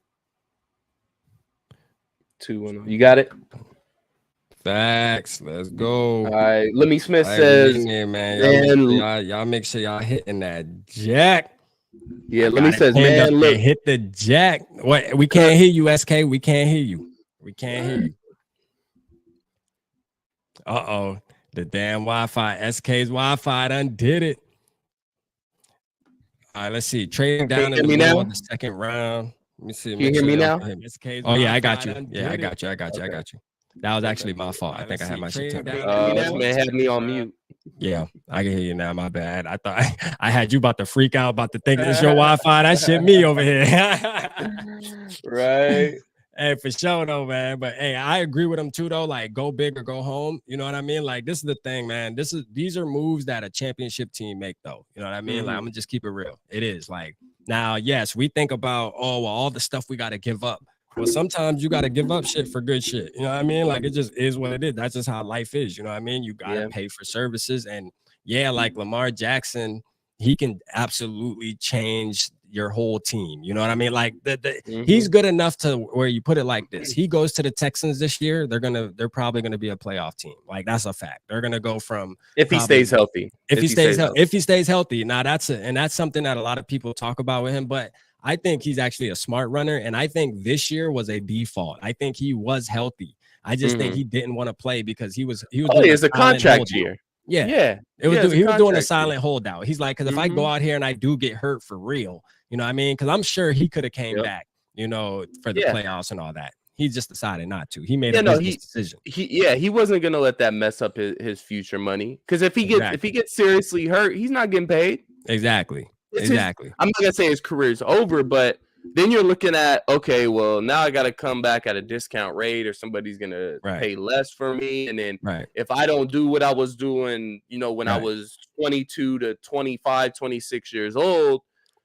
210. You got it? Facts. Let's go. All right. Lemmy Smith says, man, y'all make sure y'all hitting that jack. Yeah, Lemmy says, man, look. Hit the jack. What? We can't hear you, SK. We can't hear you. We can't hear you. Uh-oh. The damn Wi-Fi. SK's Wi-Fi done did it. All right, let's see. Trading down in the middle of the second round. Let me see. Can you hear me now? Oh, yeah, I got you. Yeah, I got you. That was actually my fault. I think I had my shit turned down. This man had me on mute. Yeah, I can hear you now. My bad. I thought I had you about to freak out, about to think it's your Wi-Fi. That shit me over here. Right. Hey, for sure though, man. But hey, I agree with him too, though. Like, go big or go home. You know what I mean? Like, this is the thing, man. These are moves that a championship team make, though. You know what I mean? Like, I'm gonna just keep it real. It is like, now, yes, we think about all the stuff we got to give up Well, sometimes you got to give up shit for good shit. You know what I mean? Like, it just is what it is. That's just how life is. You know what I mean? You got to pay for services. And yeah, like Lamar Jackson, he can absolutely change your whole team. You know what I mean? Like he's good enough to where you put it like this. He goes to the Texans this year. They're probably going to be a playoff team. Like, that's a fact. They're going to go from if he stays healthy. If he stays healthy. Now that's something that a lot of people talk about with him, but I think he's actually a smart runner, and I think this year was a default. I think he was healthy. I just think he didn't want to play because he was doing a contract year. Yeah. He was doing a silent holdout. He's like, because if I go out here and I do get hurt for real, you know what I mean? Because I'm sure he could have came back, you know, for the playoffs and all that. He just decided not to. He made a business decision. He wasn't gonna let that mess up his future money. Because if he gets seriously hurt, he's not getting paid. Exactly. I'm not gonna say his career's over, but then you're looking at, okay, well, now I got to come back at a discount rate, or somebody's gonna pay less for me, and then if I don't do what I was doing, you know, when I was 22 to 25, 26 years old,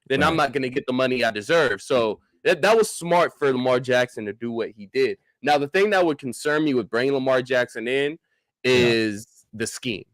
then I'm not gonna get the money I deserve. So that was smart for Lamar Jackson to do what he did. Now, the thing that would concern me with bringing Lamar Jackson in is the scheme.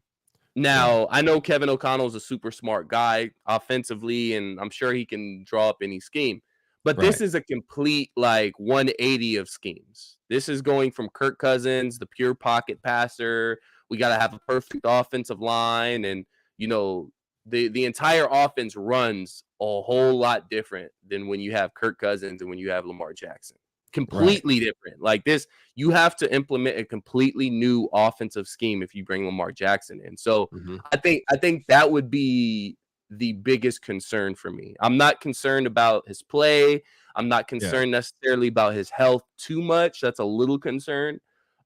Now, I know Kevin O'Connell's a super smart guy offensively, and I'm sure he can draw up any scheme. But this is a complete, like, 180 of schemes. This is going from Kirk Cousins, the pure pocket passer. We got to have a perfect offensive line. And, you know, the entire offense runs a whole lot different than when you have Kirk Cousins and when you have Lamar Jackson. Completely different. Like this, you have to implement a completely new offensive scheme if you bring Lamar Jackson in. So I think that would be the biggest concern for me. I'm not concerned about his play. I'm not concerned necessarily about his health too much. That's a little concern.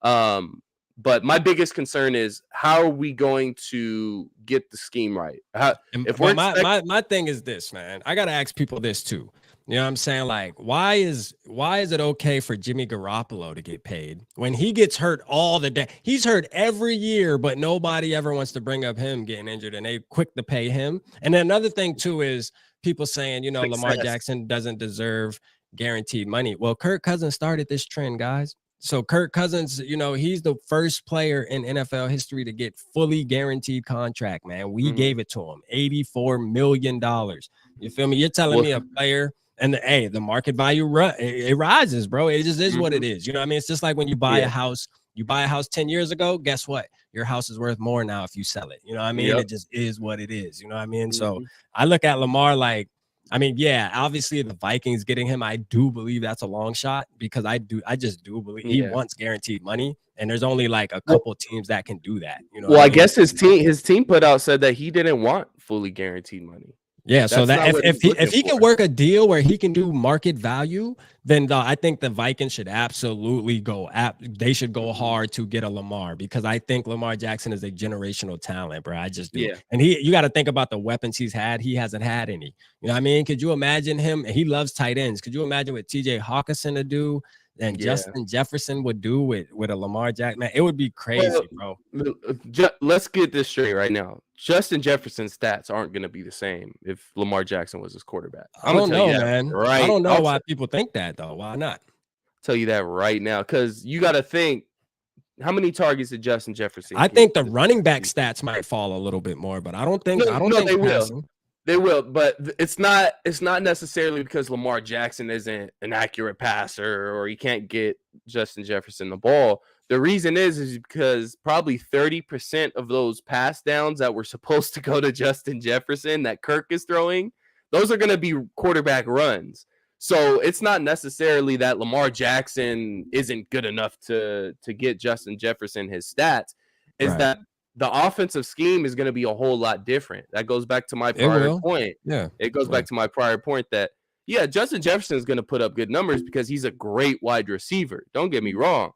But my biggest concern is, how are we going to get the scheme right? My thing is this, man. I gotta ask people this too. You know what I'm saying? Like, why is it okay for Jimmy Garoppolo to get paid when he gets hurt all the day? He's hurt every year, but nobody ever wants to bring up him getting injured, and they quick to pay him. And then another thing too is people saying, you know, Lamar Jackson doesn't deserve guaranteed money. Well, Kirk Cousins started this trend, guys. So Kirk Cousins, you know, he's the first player in NFL history to get fully guaranteed contract, man. We gave it to him, $84 million. You feel me? You're telling me a player, and the market value it rises, bro. It just is what it is. You know what I mean? It's just like when you buy a house. You buy a house 10 years ago, guess what? Your house is worth more now if you sell it. You know what I mean? It just is what it is. You know what I mean? So I look at Lamar like, I mean, yeah, obviously the Vikings getting him, I do believe that's a long shot, because I just do believe he wants guaranteed money, and there's only like a couple teams that can do that. You know. Well, I guess his team said that he didn't want fully guaranteed money. Yeah, so that if he can work a deal where he can do market value, then I think the Vikings should absolutely they should go hard to get a Lamar, because I think Lamar Jackson is a generational talent, bro. I just do. Yeah. And you got to think about the weapons he's had. He hasn't had any. You know what I mean? Could you imagine him? He loves tight ends. Could you imagine what TJ Hawkinson to do and Justin Jefferson would do with a Lamar Jackson? Man, it would be crazy, bro. Let's get this straight right now. Justin Jefferson's stats aren't going to be the same if Lamar Jackson was his quarterback. I don't know, man. Right? I don't know why people think that, though. Why not? Tell you that right now, because you got to think, how many targets did Justin Jefferson? I think the running back stats might fall a little bit more, but I don't think they will. They will, but it's not necessarily because Lamar Jackson isn't an accurate passer or he can't get Justin Jefferson the ball. The reason is because probably 30% of those pass downs that were supposed to go to Justin Jefferson that Kirk is throwing, those are going to be quarterback runs. So it's not necessarily that Lamar Jackson isn't good enough to get Justin Jefferson his stats. It's that the offensive scheme is going to be a whole lot different. That goes back to my prior point. Yeah, it goes back to my prior point that, Justin Jefferson is going to put up good numbers because he's a great wide receiver. Don't get me wrong.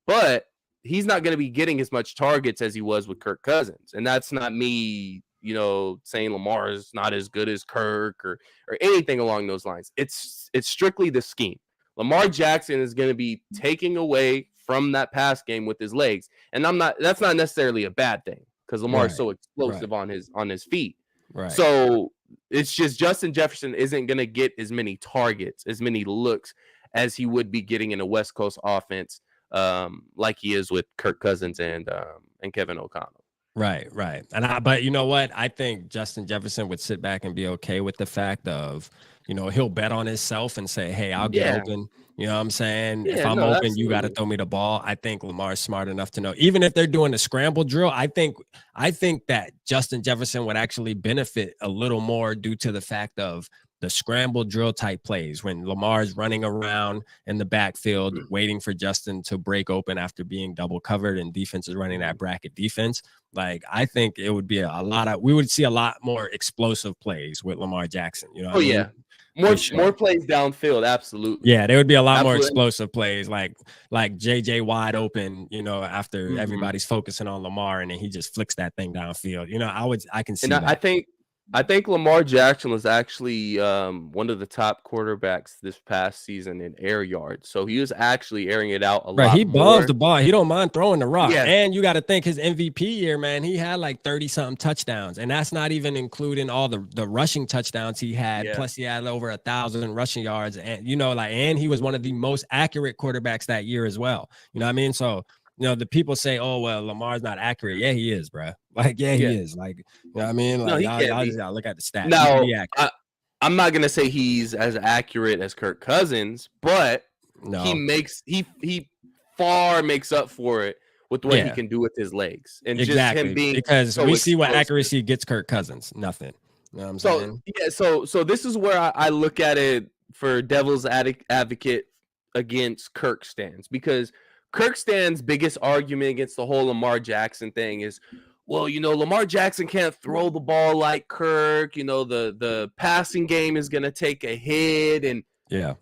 But he's not going to be getting as much targets as he was with Kirk Cousins. And that's not me, saying Lamar is not as good as Kirk or anything along those lines. It's strictly the scheme. Lamar Jackson is going to be taking away from that pass game with his legs. And that's not necessarily a bad thing, because Lamar is so explosive on his feet. Right. So it's just Justin Jefferson isn't going to get as many targets, as many looks as he would be getting in a West Coast offense, like he is with Kirk Cousins and Kevin O'Connell. Right. But you know what? I think Justin Jefferson would sit back and be okay with the fact of, he'll bet on himself and say, hey, I'll get open. You know what I'm saying? If I'm open, absolutely. You got to throw me the ball. I think Lamar's smart enough to know, even if they're doing the scramble drill, I think that Justin Jefferson would actually benefit a little more due to the fact of the scramble drill type plays when Lamar's running around in the backfield, waiting for Justin to break open after being double covered and defense is running that bracket defense. Like, I think it would be we would see a lot more explosive plays with Lamar Jackson. You know what I mean? Yeah. More plays downfield, absolutely. Yeah, there would be a lot more explosive plays, like JJ wide open, after everybody's focusing on Lamar and then he just flicks that thing downfield. I can see that. I think Lamar Jackson was actually one of the top quarterbacks this past season in air yards. So he was actually airing it out a lot. He bombs the ball. He don't mind throwing the rock. Yeah. And you got to think his MVP year, man, he had like 30-something touchdowns. And that's not even including all the rushing touchdowns he had. Yeah. Plus he had over 1,000 rushing yards. And, and he was one of the most accurate quarterbacks that year as well. You know what I mean? So, the people say, oh, well, Lamar's not accurate. Yeah, he is, bro. Like, he is. Like, you know what I mean? Like, y'all just gotta look at the stats. Now, I'm not going to say he's as accurate as Kirk Cousins, but he far makes up for it with what he can do with his legs. And just him being because we see what accuracy gets Kirk Cousins. Nothing. You know what I'm saying? Yeah, so this is where I look at it for devil's advocate against Kirk stands, because Kirk Stan's biggest argument against the whole Lamar Jackson thing is, well, Lamar Jackson can't throw the ball like Kirk. The passing game is going to take a hit. And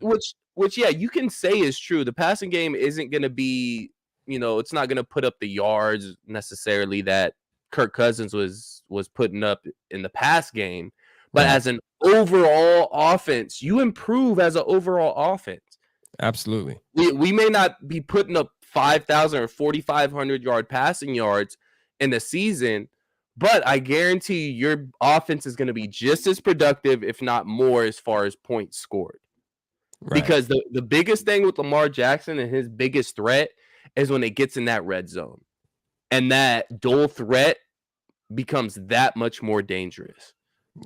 which, you can say is true. The passing game isn't going to be, it's not going to put up the yards necessarily that Kirk Cousins was putting up in the pass game. But as an overall offense, you improve as an overall offense. Absolutely. We may not be putting up 5,000 or 4,500 yard passing yards in the season, but I guarantee your offense is going to be just as productive, if not more, as far as points scored. Right. Because the biggest thing with Lamar Jackson and his biggest threat is when it gets in that red zone. And that dual threat becomes that much more dangerous.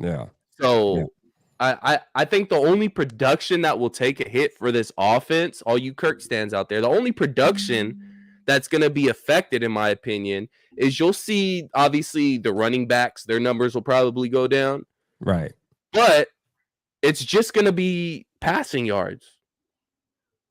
Yeah. So I think the only production that will take a hit for this offense, all you Kirk stands out there, the only production that's going to be affected, in my opinion, is you'll see, obviously, the running backs, their numbers will probably go down. Right. But it's just going to be passing yards.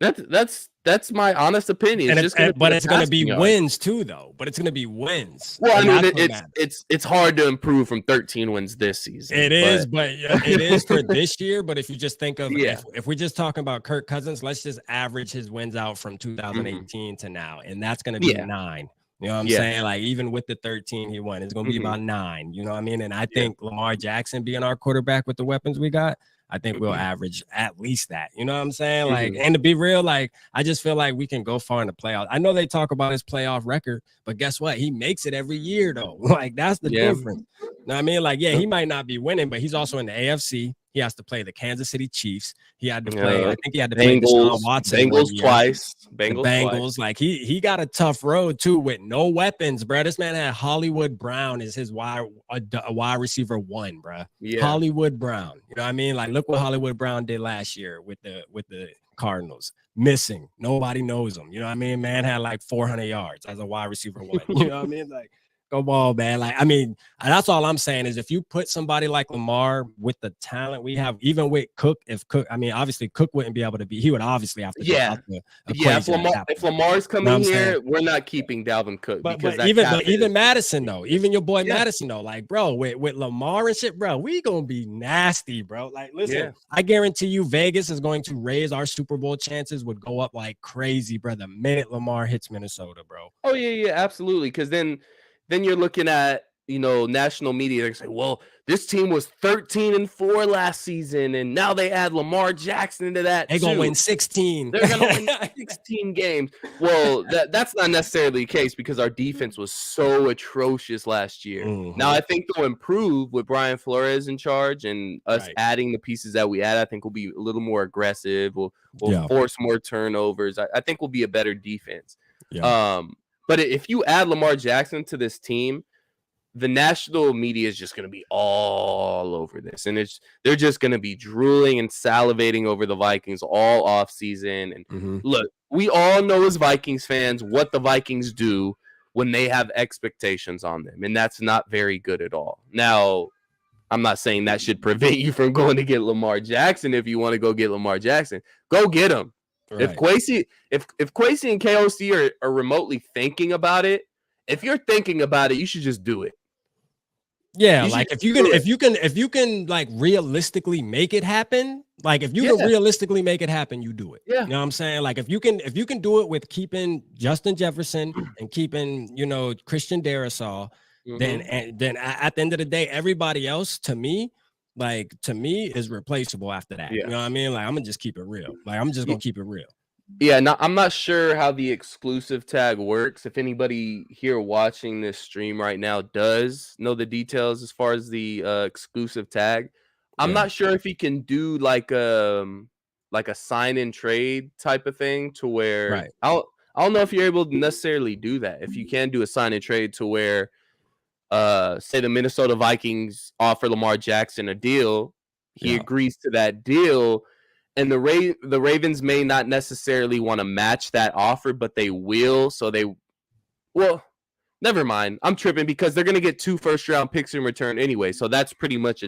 That's my honest opinion. It's going to be wins too, though. But it's going to be wins. Well, I mean, it's hard to improve from 13 wins this season. It is for this year. But if you just think of if we're just talking about Kirk Cousins, let's just average his wins out from 2018 to now, and that's going to be 9. You know what I'm saying? Like, even with the 13 he won, it's going to be about 9. You know what I mean? And I think Lamar Jackson being our quarterback with the weapons we got, I think we'll average at least that. You know what I'm saying? Like, and to be real, like, I just feel like we can go far in the playoffs. I know they talk about his playoff record, but guess what? He makes it every year, though. Like, that's the difference. You know what I mean? Like, he might not be winning, but he's also in the AFC. He has to play the Kansas City Chiefs. He had to play, I think he had to play Deshaun Watson. Bengals twice. Bengals. Like, he got a tough road, too, with no weapons, bro. This man had Hollywood Brown as his wide receiver 1, bro. Yeah. Hollywood Brown. You know what I mean? Like, look what Hollywood Brown did last year with the Cardinals. Missing. Nobody knows him. You know what I mean? Man had like 400 yards as a wide receiver 1. You know what I mean? Like, come on, man. Like, I mean, that's all I'm saying is if you put somebody like Lamar with the talent we have, even with Cook, obviously Cook wouldn't be able to be, he would obviously have to. Yeah. If Lamar's coming here, we're not keeping Dalvin Cook. But even Madison, though, even your boy Madison, though, like, bro, with Lamar and shit, bro, we going to be nasty, bro. Like, listen, I guarantee you Vegas is going to raise our Super Bowl chances, would go up like crazy, bro, the minute Lamar hits Minnesota, bro. Oh, yeah, absolutely. Because then you're looking at national media, they say, well, this team was 13-4 last season, and now they add Lamar Jackson into that. They're gonna win 16. They're gonna win 16 games. Well, that's not necessarily the case because our defense was so atrocious last year. Mm-hmm. Now I think they'll improve with Brian Flores in charge and us adding the pieces that we add. I think we'll be a little more aggressive. We'll force more turnovers. I think we'll be a better defense. Yeah. But if you add Lamar Jackson to this team, the national media is just going to be all over this, and they're just going to be drooling and salivating over the Vikings all off season. And look, we all know as Vikings fans what the Vikings do when they have expectations on them, and that's not very good at all. Now, I'm not saying that should prevent you from going to get Lamar Jackson. If you want to go get Lamar Jackson, go get him. Right. If Kwesi and KOC are remotely thinking about it, if you're thinking about it, you should just do it. Yeah, like if you can like realistically make it happen, like if you can realistically make it happen, you do it. Yeah. You know what I'm saying? Like if you can do it with keeping Justin Jefferson and keeping, Christian Darrisaw, then at the end of the day, everybody else to me is replaceable after that. Yeah. You know what I mean? Like I'm gonna just keep it real. Like I'm just gonna keep it real. Yeah, I'm not sure how the exclusive tag works. If anybody here watching this stream right now does know the details as far as the exclusive tag, I'm not sure if he can do like a sign and trade type of thing to where I don't know if you're able to necessarily do that. If you can do a sign and trade to where say the Minnesota Vikings offer Lamar Jackson a deal, he agrees to that deal. And the Ravens may not necessarily want to match that offer, but they will. So never mind. I'm tripping because they're going to get 2 first-round picks in return anyway. So that's pretty much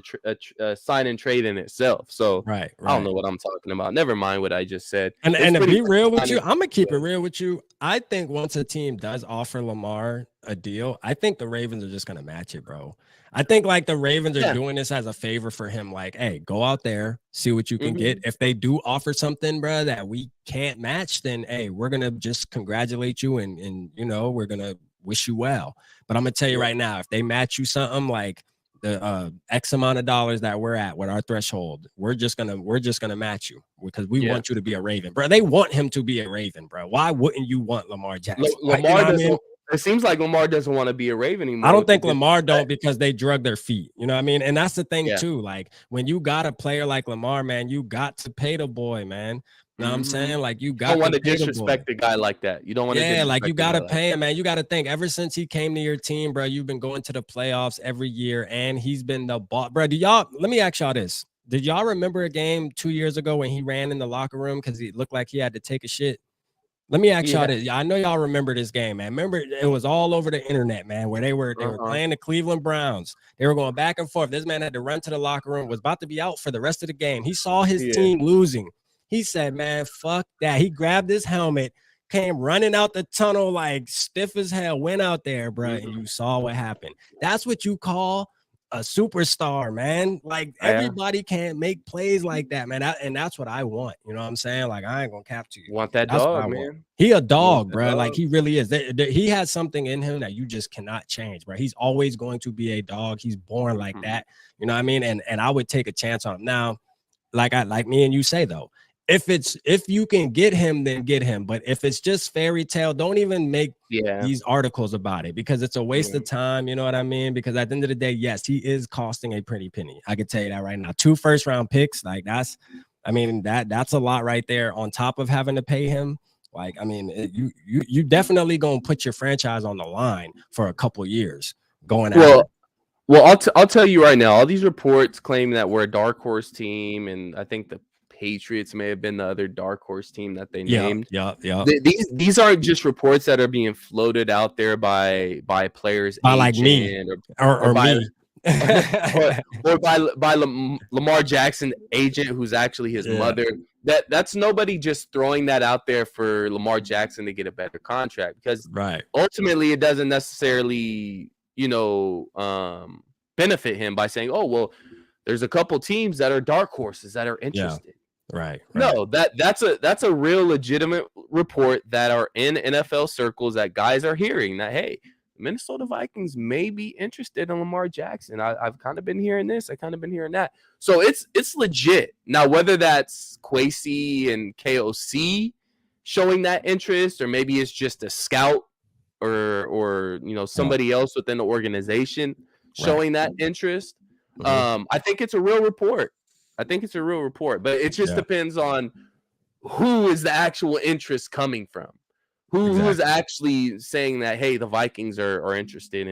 a sign and trade in itself. So I don't know what I'm talking about. Never mind what I just said. And to be real with you, I'm going to keep it real with you. I think once a team does offer Lamar a deal, I think the Ravens are just going to match it, bro. I think like the Ravens are doing this as a favor for him. Like, hey, go out there, see what you can get. If they do offer something, bro, that we can't match, then hey, we're gonna just congratulate you and we're gonna wish you well. But I'm gonna tell you right now, if they match you something like the X amount of dollars that we're at with our threshold, we're just gonna match you because we want you to be a Raven, bro. They want him to be a Raven, bro. Why wouldn't you want Lamar Jackson? Lamar doesn't. It seems like Lamar doesn't want to be a Raven anymore. I don't think Lamar don't because they drug their feet. You know what I mean? And that's the thing too. Like when you got a player like Lamar, man, you got to pay the boy, man. You know what I'm saying? Like you got to want to disrespect a guy like that. You don't want to. Yeah, like you got to pay him, man. You got to think. Ever since he came to your team, bro, you've been going to the playoffs every year, and he's been the boss, bro. Let me ask y'all this: did y'all remember a game 2 years ago when he ran in the locker room because he looked like he had to take a shit? Let me ask y'all this. I know y'all remember this game, man. Remember, it was all over the internet, man, where they were playing the Cleveland Browns. They were going back and forth. This man had to run to the locker room, was about to be out for the rest of the game. He saw his team losing. He said, man, fuck that. He grabbed his helmet, came running out the tunnel like stiff as hell, went out there, bro, and you saw what happened. That's what you call a superstar, man. Like everybody can't make plays like that, man. And that's what I want. You know what I'm saying? Like I ain't gonna cap to you. Want that dog, man? He a dog, bro. Like he really is. He has something in him that you just cannot change, bro. He's always going to be a dog. He's born like that. You know what I mean? And I would take a chance on him. Now, like me and you say though, if you can get him, then get him. But if it's just fairy tale, don't even make these articles about it because it's a waste of time. You know what I mean? Because at the end of the day, yes, he is costing a pretty penny. I can tell you that right now. 2 first-round picks, like that's a lot right there. On top of having to pay him, like I mean, you definitely gonna put your franchise on the line for a couple years going out. Well, I'll tell you right now. All these reports claim that we're a dark horse team, and I think the Patriots may have been the other dark horse team that they named. Yeah. These aren't just reports that are being floated out there by players, by like me or by me, or by Lamar Jackson agent, who's actually his mother. That's nobody just throwing that out there for Lamar Jackson to get a better contract because ultimately it doesn't necessarily benefit him by saying, oh well, there's a couple teams that are dark horses that are interested. Right. No, that's a real legitimate report that are in NFL circles that guys are hearing that, hey, Minnesota Vikings may be interested in Lamar Jackson. I've kind of been hearing this. I kind of been hearing that. So it's legit. Now, whether that's Kwesi and KOC showing that interest, or maybe it's just a scout or somebody else within the organization showing that interest. I think it's a real report. But it just depends on who is the actual interest coming from. Who is actually saying that, hey, the Vikings are interested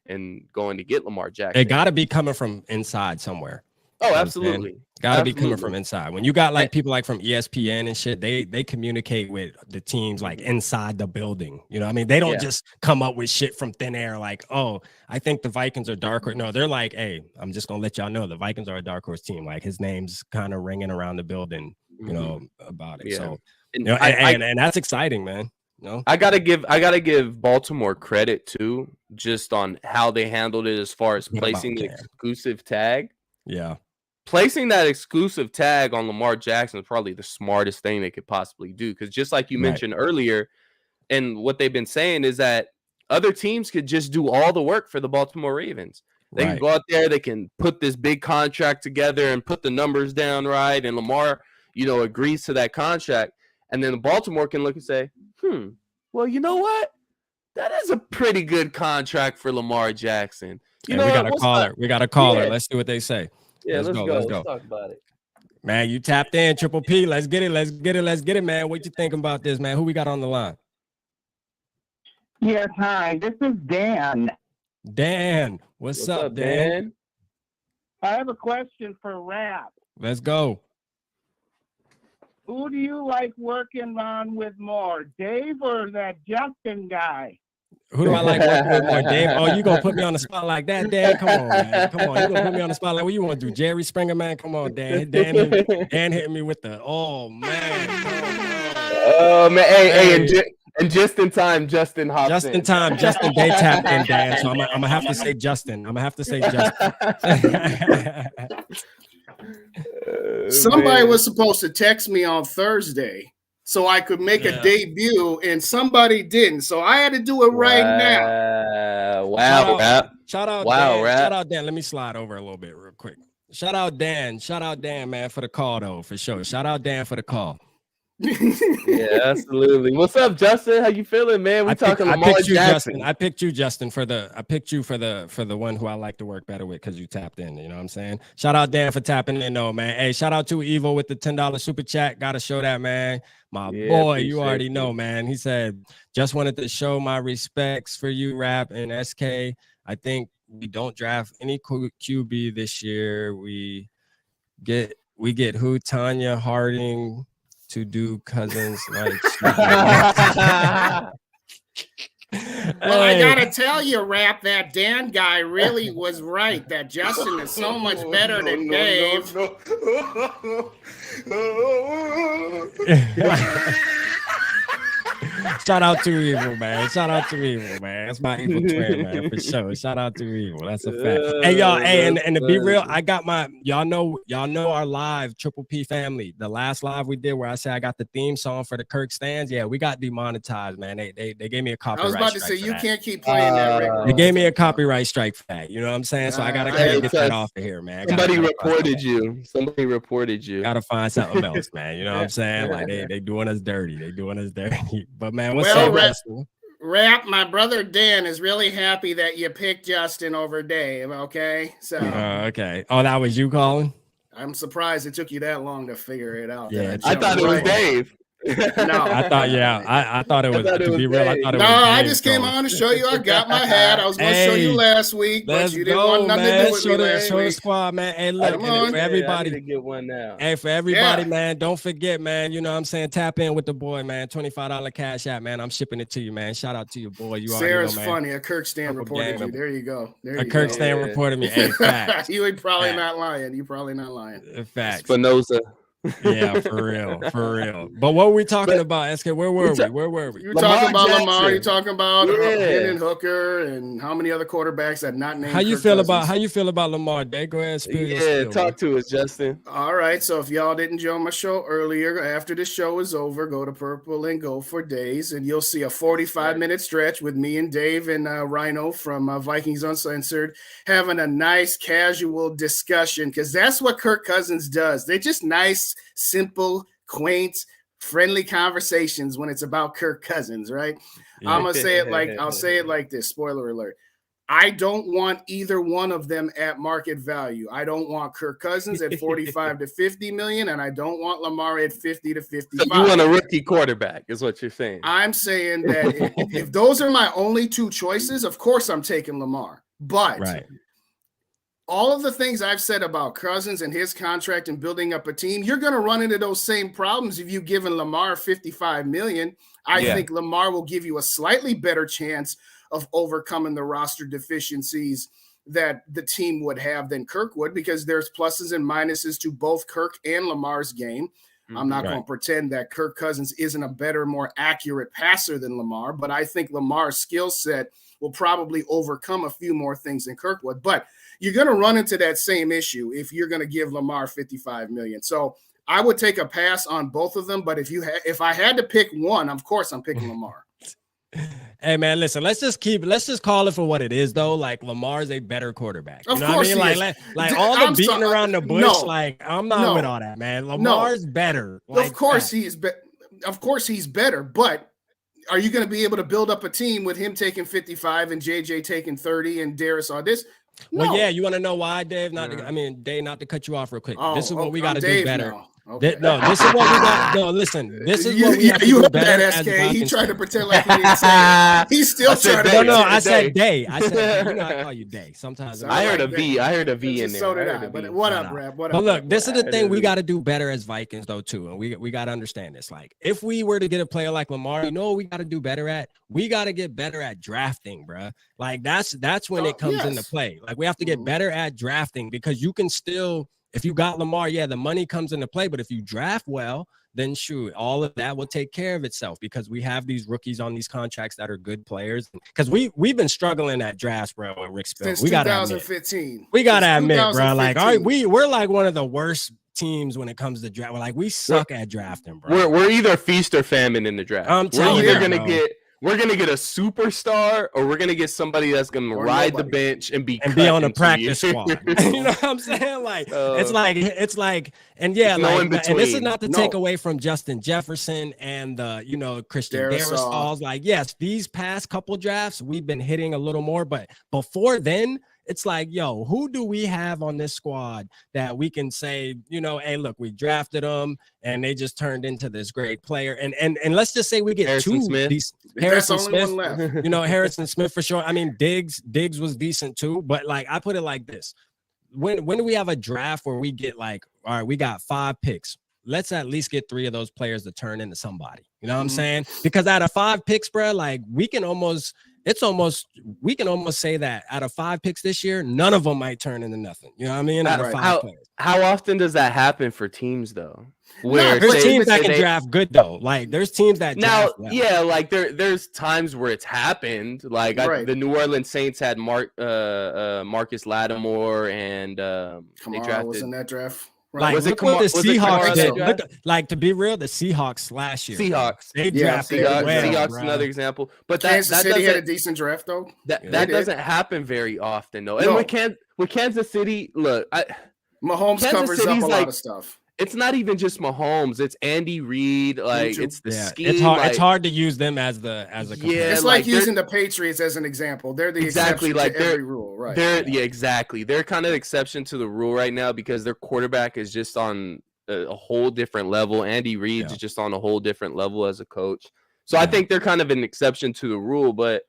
in going to get Lamar Jackson? It got to be coming from inside somewhere. Oh, absolutely. Got to be coming from inside. When you got like people like from ESPN and shit, they communicate with the teams like inside the building. You know what I mean? They don't just come up with shit from thin air like, oh, I think the Vikings are dark horse. No, they're like, hey, I'm just going to let y'all know the Vikings are a dark horse team. Like his name's kind of ringing around the building, about it. Yeah. So, and that's exciting, man. No, I gotta give Baltimore credit too, just on how they handled it as far as placing the exclusive tag. Yeah. Placing that exclusive tag on Lamar Jackson is probably the smartest thing they could possibly do. Because just like you mentioned earlier, and what they've been saying is that other teams could just do all the work for the Baltimore Ravens. They can go out there, they can put this big contract together and put the numbers down right, and Lamar, agrees to that contract. And then Baltimore can look and say, well, you know what? That is a pretty good contract for Lamar Jackson. We got a caller. We got a caller. Let's see what they say. Yeah, let's go. Let's talk about it. Man, you tapped in, Triple P. Let's get it, man. What you thinking about this, man? Who we got on the line? Yes, hi. This is Dan. Dan. What's up, Dan? I have a question for Rap. Let's go. Who do you like working on with more, Dave or that Justin guy? Who do I like working with more, Dave? Oh, you gonna put me on the spot like that, Dan? Come on, man. Come on, you gonna put me on the spot like what you want to do? Jerry Springer, man? Come on, Dan. Dan hit me with the man. Oh man, hey, and just in time, Justin hopped Just in time, Justin they tapped in, Dan. So I'm gonna have to say Justin. Somebody was supposed to text me on Thursday so I could make a debut, and somebody didn't. So I had to do it right now. Wow, Rap. Shout out, Dan. Rap. Shout out, Dan. Let me slide over a little bit real quick. Shout out, Dan, man, for the call, though, for sure. Shout out, Dan, for the call. Yeah, absolutely. What's up, Justin? How you feeling, man? We talking Lamar Jackson. I picked you, Justin, for the one who I like to work better with because you tapped in. You know what I'm saying? Shout out Dan for tapping in, though, man. Hey, shout out to Evo with the $10 super chat. Got to show that, man. My boy, you already know, man. He said, just wanted to show my respects for you, Rap and SK. I think we don't draft any QB this year. We get who? Tanya Harding to do Cousins like Well, I gotta tell you, Rap, that Dan guy really was right. That Justin is so much better than Dave. Shout out to Evil, man. That's my evil twin, man, for sure. Shout out to Evil. That's a fact. Hey, y'all. Hey, and to be real, I got y'all know our live Triple P family. The last live we did where I said I got the theme song for the Kirk stands. Yeah, we got demonetized, man. They gave me a copyright. I was about to say you can't keep playing that. Rick. They gave me a copyright strike for that. You know what I'm saying? So I gotta get that off of here, man. Somebody reported you. Gotta find something else, man. You know what I'm saying? Like they doing us dirty. But man, what's up, Rap, my brother Dan is really happy that you picked Justin over Dave. Okay, so okay. Oh, that was you calling? I'm surprised it took you that long to figure it out. Yeah, I thought it was Dave. No, I thought it was. To be real, I thought it was. No, I just came on to show you. I got my hat. I was going to show you last week, but you didn't want nothing to do with me last week. Show the squad, man. Hey, look, for everybody to get one now. Hey, for everybody, man, don't forget, man. You know what I'm saying? Tap in with the boy, man. $25 cash app, man. I'm shipping it to you, man. Shout out to your boy. You Sarah's already know, man. Funny. A Kirk Stan reported you. There you go. A Kirk Stan reported me. Hey, facts. You ain't probably not lying. You probably not lying. Facts. Spinoza. Yeah, for real. But what were we talking about, SK? Where were we? You're talking about Lamar. You're talking about Yeah. Hendon Hooker and how many other quarterbacks that not named. How you Kirk feel Cousins. about Lamar? Day, go ahead, spill your spiel, talk bro. to us, Justin. All right, so if y'all didn't join my show earlier, after the show is over, go to Purple and Go for Days, and you'll see a 45-minute stretch with me and Dave and Rhino from Vikings Uncensored having a nice, casual discussion, because that's what Kirk Cousins does. They're just nice, simple, quaint, friendly conversations when it's about Kirk Cousins, right? Yeah. I'm gonna say it like I'll say it like this. Spoiler alert. I don't want either one of them at market value. I don't want Kirk Cousins at 45 to 50 million, and I don't want Lamar at 50 to 55. So you want a rookie quarterback, is what you're saying. I'm saying that if those are my only two choices, of course I'm taking Lamar. But Right. all of the things I've said about Cousins and his contract and building up a team, you're going to run into those same problems if you've given Lamar 55 million. I think Lamar will give you a slightly better chance of overcoming the roster deficiencies that the team would have than Kirk would, because there's pluses and minuses to both Kirk and Lamar's game. I'm not going to pretend that Kirk Cousins isn't a better, more accurate passer than Lamar, but I think Lamar's skill set will probably overcome a few more things than Kirk would. But you're going to run into that same issue if you're going to give Lamar 55 million. So I would take a pass on both of them. But if I had to pick one, of course I'm picking Lamar. Hey man, listen, let's just call it for what it is though. Like Lamar's a better quarterback. You Of know course what I mean? he Like is. all the I'm beating sorry. around the bush, No. like I'm not No. with all that, man. Lamar's better. Of course he's better, but are you going to be able to build up a team with him taking 55 and JJ taking 30 and Darius on this? No. Well, yeah, you want to know why, Dave? Dave, not to cut you off real quick. This is what we got to do Dave better. now. Okay. This is what we got. No, listen. This is what we have to you do heard better. that, as SK. He Vikings tried to fans. pretend like he didn't say it. He's still trying to. No, I Day. said Day. I said, you know, I call you Day. Sometimes I heard a V. I heard a V in there. So did heard I. a But V. what up, Rap? What up? But look, this is the I thing we agree. got to do better as Vikings, though, too. And we got to understand this. Like, if we were to get a player like Lamar, you know what we got to do better at? We got to get better at drafting, bruh. Like, that's when it comes into play. Like, we have to get better at drafting, because you can still, if you got Lamar, the money comes into play. But if you draft well, then shoot, all of that will take care of itself, because we have these rookies on these contracts that are good players. Because we've been struggling at drafts, bro, with Rick Spill. Since We got to 2015. We got to admit, bro, like, all right, 2015. we're like one of the worst teams when it comes to draft. Like, we suck at drafting, bro. We're either feast or famine in the draft. I'm telling we're you, either bro. we're gonna get a superstar, or we're gonna get somebody that's gonna ride the bench and be on the cut practice in 2 squad. years. You know what I'm saying? Like, it's like, and There's no in and this is between. not to take away from Justin Jefferson and Christian Darrisaw. Like, yes, these past couple drafts we've been hitting a little more, but before then, it's like, yo, who do we have on this squad that we can say, hey, look, we drafted them and they just turned into this great player. And let's just say we get Harrison Smith. Harrison Smith. One left. Harrison Smith for sure. I mean, Diggs was decent too, but like, I put it like this. When do we have a draft where we get like, all right, we got 5 picks. Let's at least get 3 of those players to turn into somebody. You know what I'm saying? Because out of 5 picks, bro, like we can almost say that out of 5 picks this year, none of them might turn into nothing. You know what I mean? Out of 5 players. How often does that happen for teams though? There's teams that can draft good though. Like there's teams that now, draft well. like there's times where it's happened. Like the New Orleans Saints had Marcus Lattimore and they drafted. Was in that draft. Right. Like, look what the Seahawks did. Look, like, to be real, the Seahawks last year. They drafted Seahawks, another example. But Kansas City had a decent draft, though. That doesn't happen very often, though. And with Kansas City, look, Mahomes covers up a lot of stuff. It's not even just Mahomes. It's Andy Reid. Like it's the scheme. It's hard to use them as a it's like using the Patriots as an example. They're the exception to every rule, right? Exactly. They're kind of exception to the rule right now because their quarterback is just on a whole different level. Andy Reid is just on a whole different level as a coach. So I think they're kind of an exception to the rule. But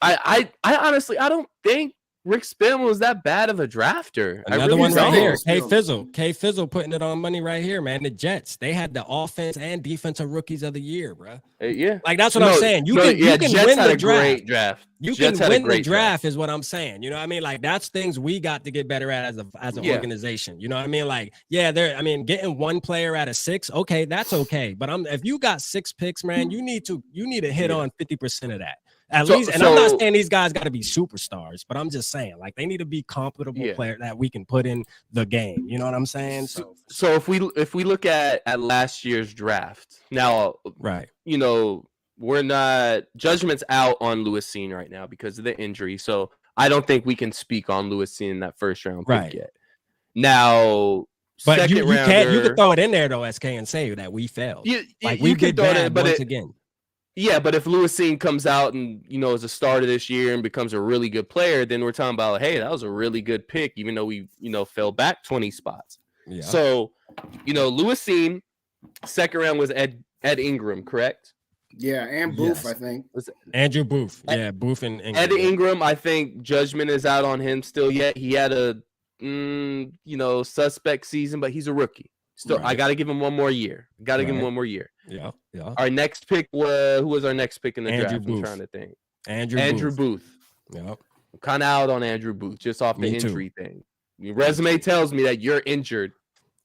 I honestly, I don't think Rick Spielman was that bad of a drafter. Another really one right don't. here. K Fizzle putting it on money right here, man. The Jets, they had the offense and defensive rookies of the year, bro. Yeah, like that's what I'm saying. You can Jets win had the a great draft. You Jets can had a win the great draft, is what I'm saying. You know what I mean? Like that's things we got to get better at as an organization. You know what I mean? Like, yeah, getting one player out of 6, okay, that's okay. But if you got 6 picks, man, you need to hit on 50% of that. At least, and I'm not saying these guys got to be superstars, but I'm just saying like they need to be comfortable players that we can put in the game. You know what I'm saying? So if we look at last year's draft now, right? You know, we're not judgment's out on Lewis Cine right now because of the injury. So I don't think we can speak on Lewis Cine in that first round pick yet. Now, but you can throw it in there though, SK, and say that we failed. We did bad once again. Yeah, but if Lewis Cine comes out and, you know, is a starter this year and becomes a really good player, then we're talking about, hey, that was a really good pick, even though we, you know, fell back 20 spots. Yeah. So, you know, Lewis Cine, second round was Ed Ingram, correct? Yeah, and Booth, I think. Andrew Booth. Yeah, Booth and Ingram. Ed Ingram, I think judgment is out on him still yet. He had a, you know, suspect season, but he's a rookie. Still, I got to give him one more year. Give him one more year. Yeah. Our next pick was who was our next pick in the draft? I'm trying to think. Andrew Booth. Yeah. I'm kind of out on Andrew Booth just off the injury thing. Your resume tells me that you're injured.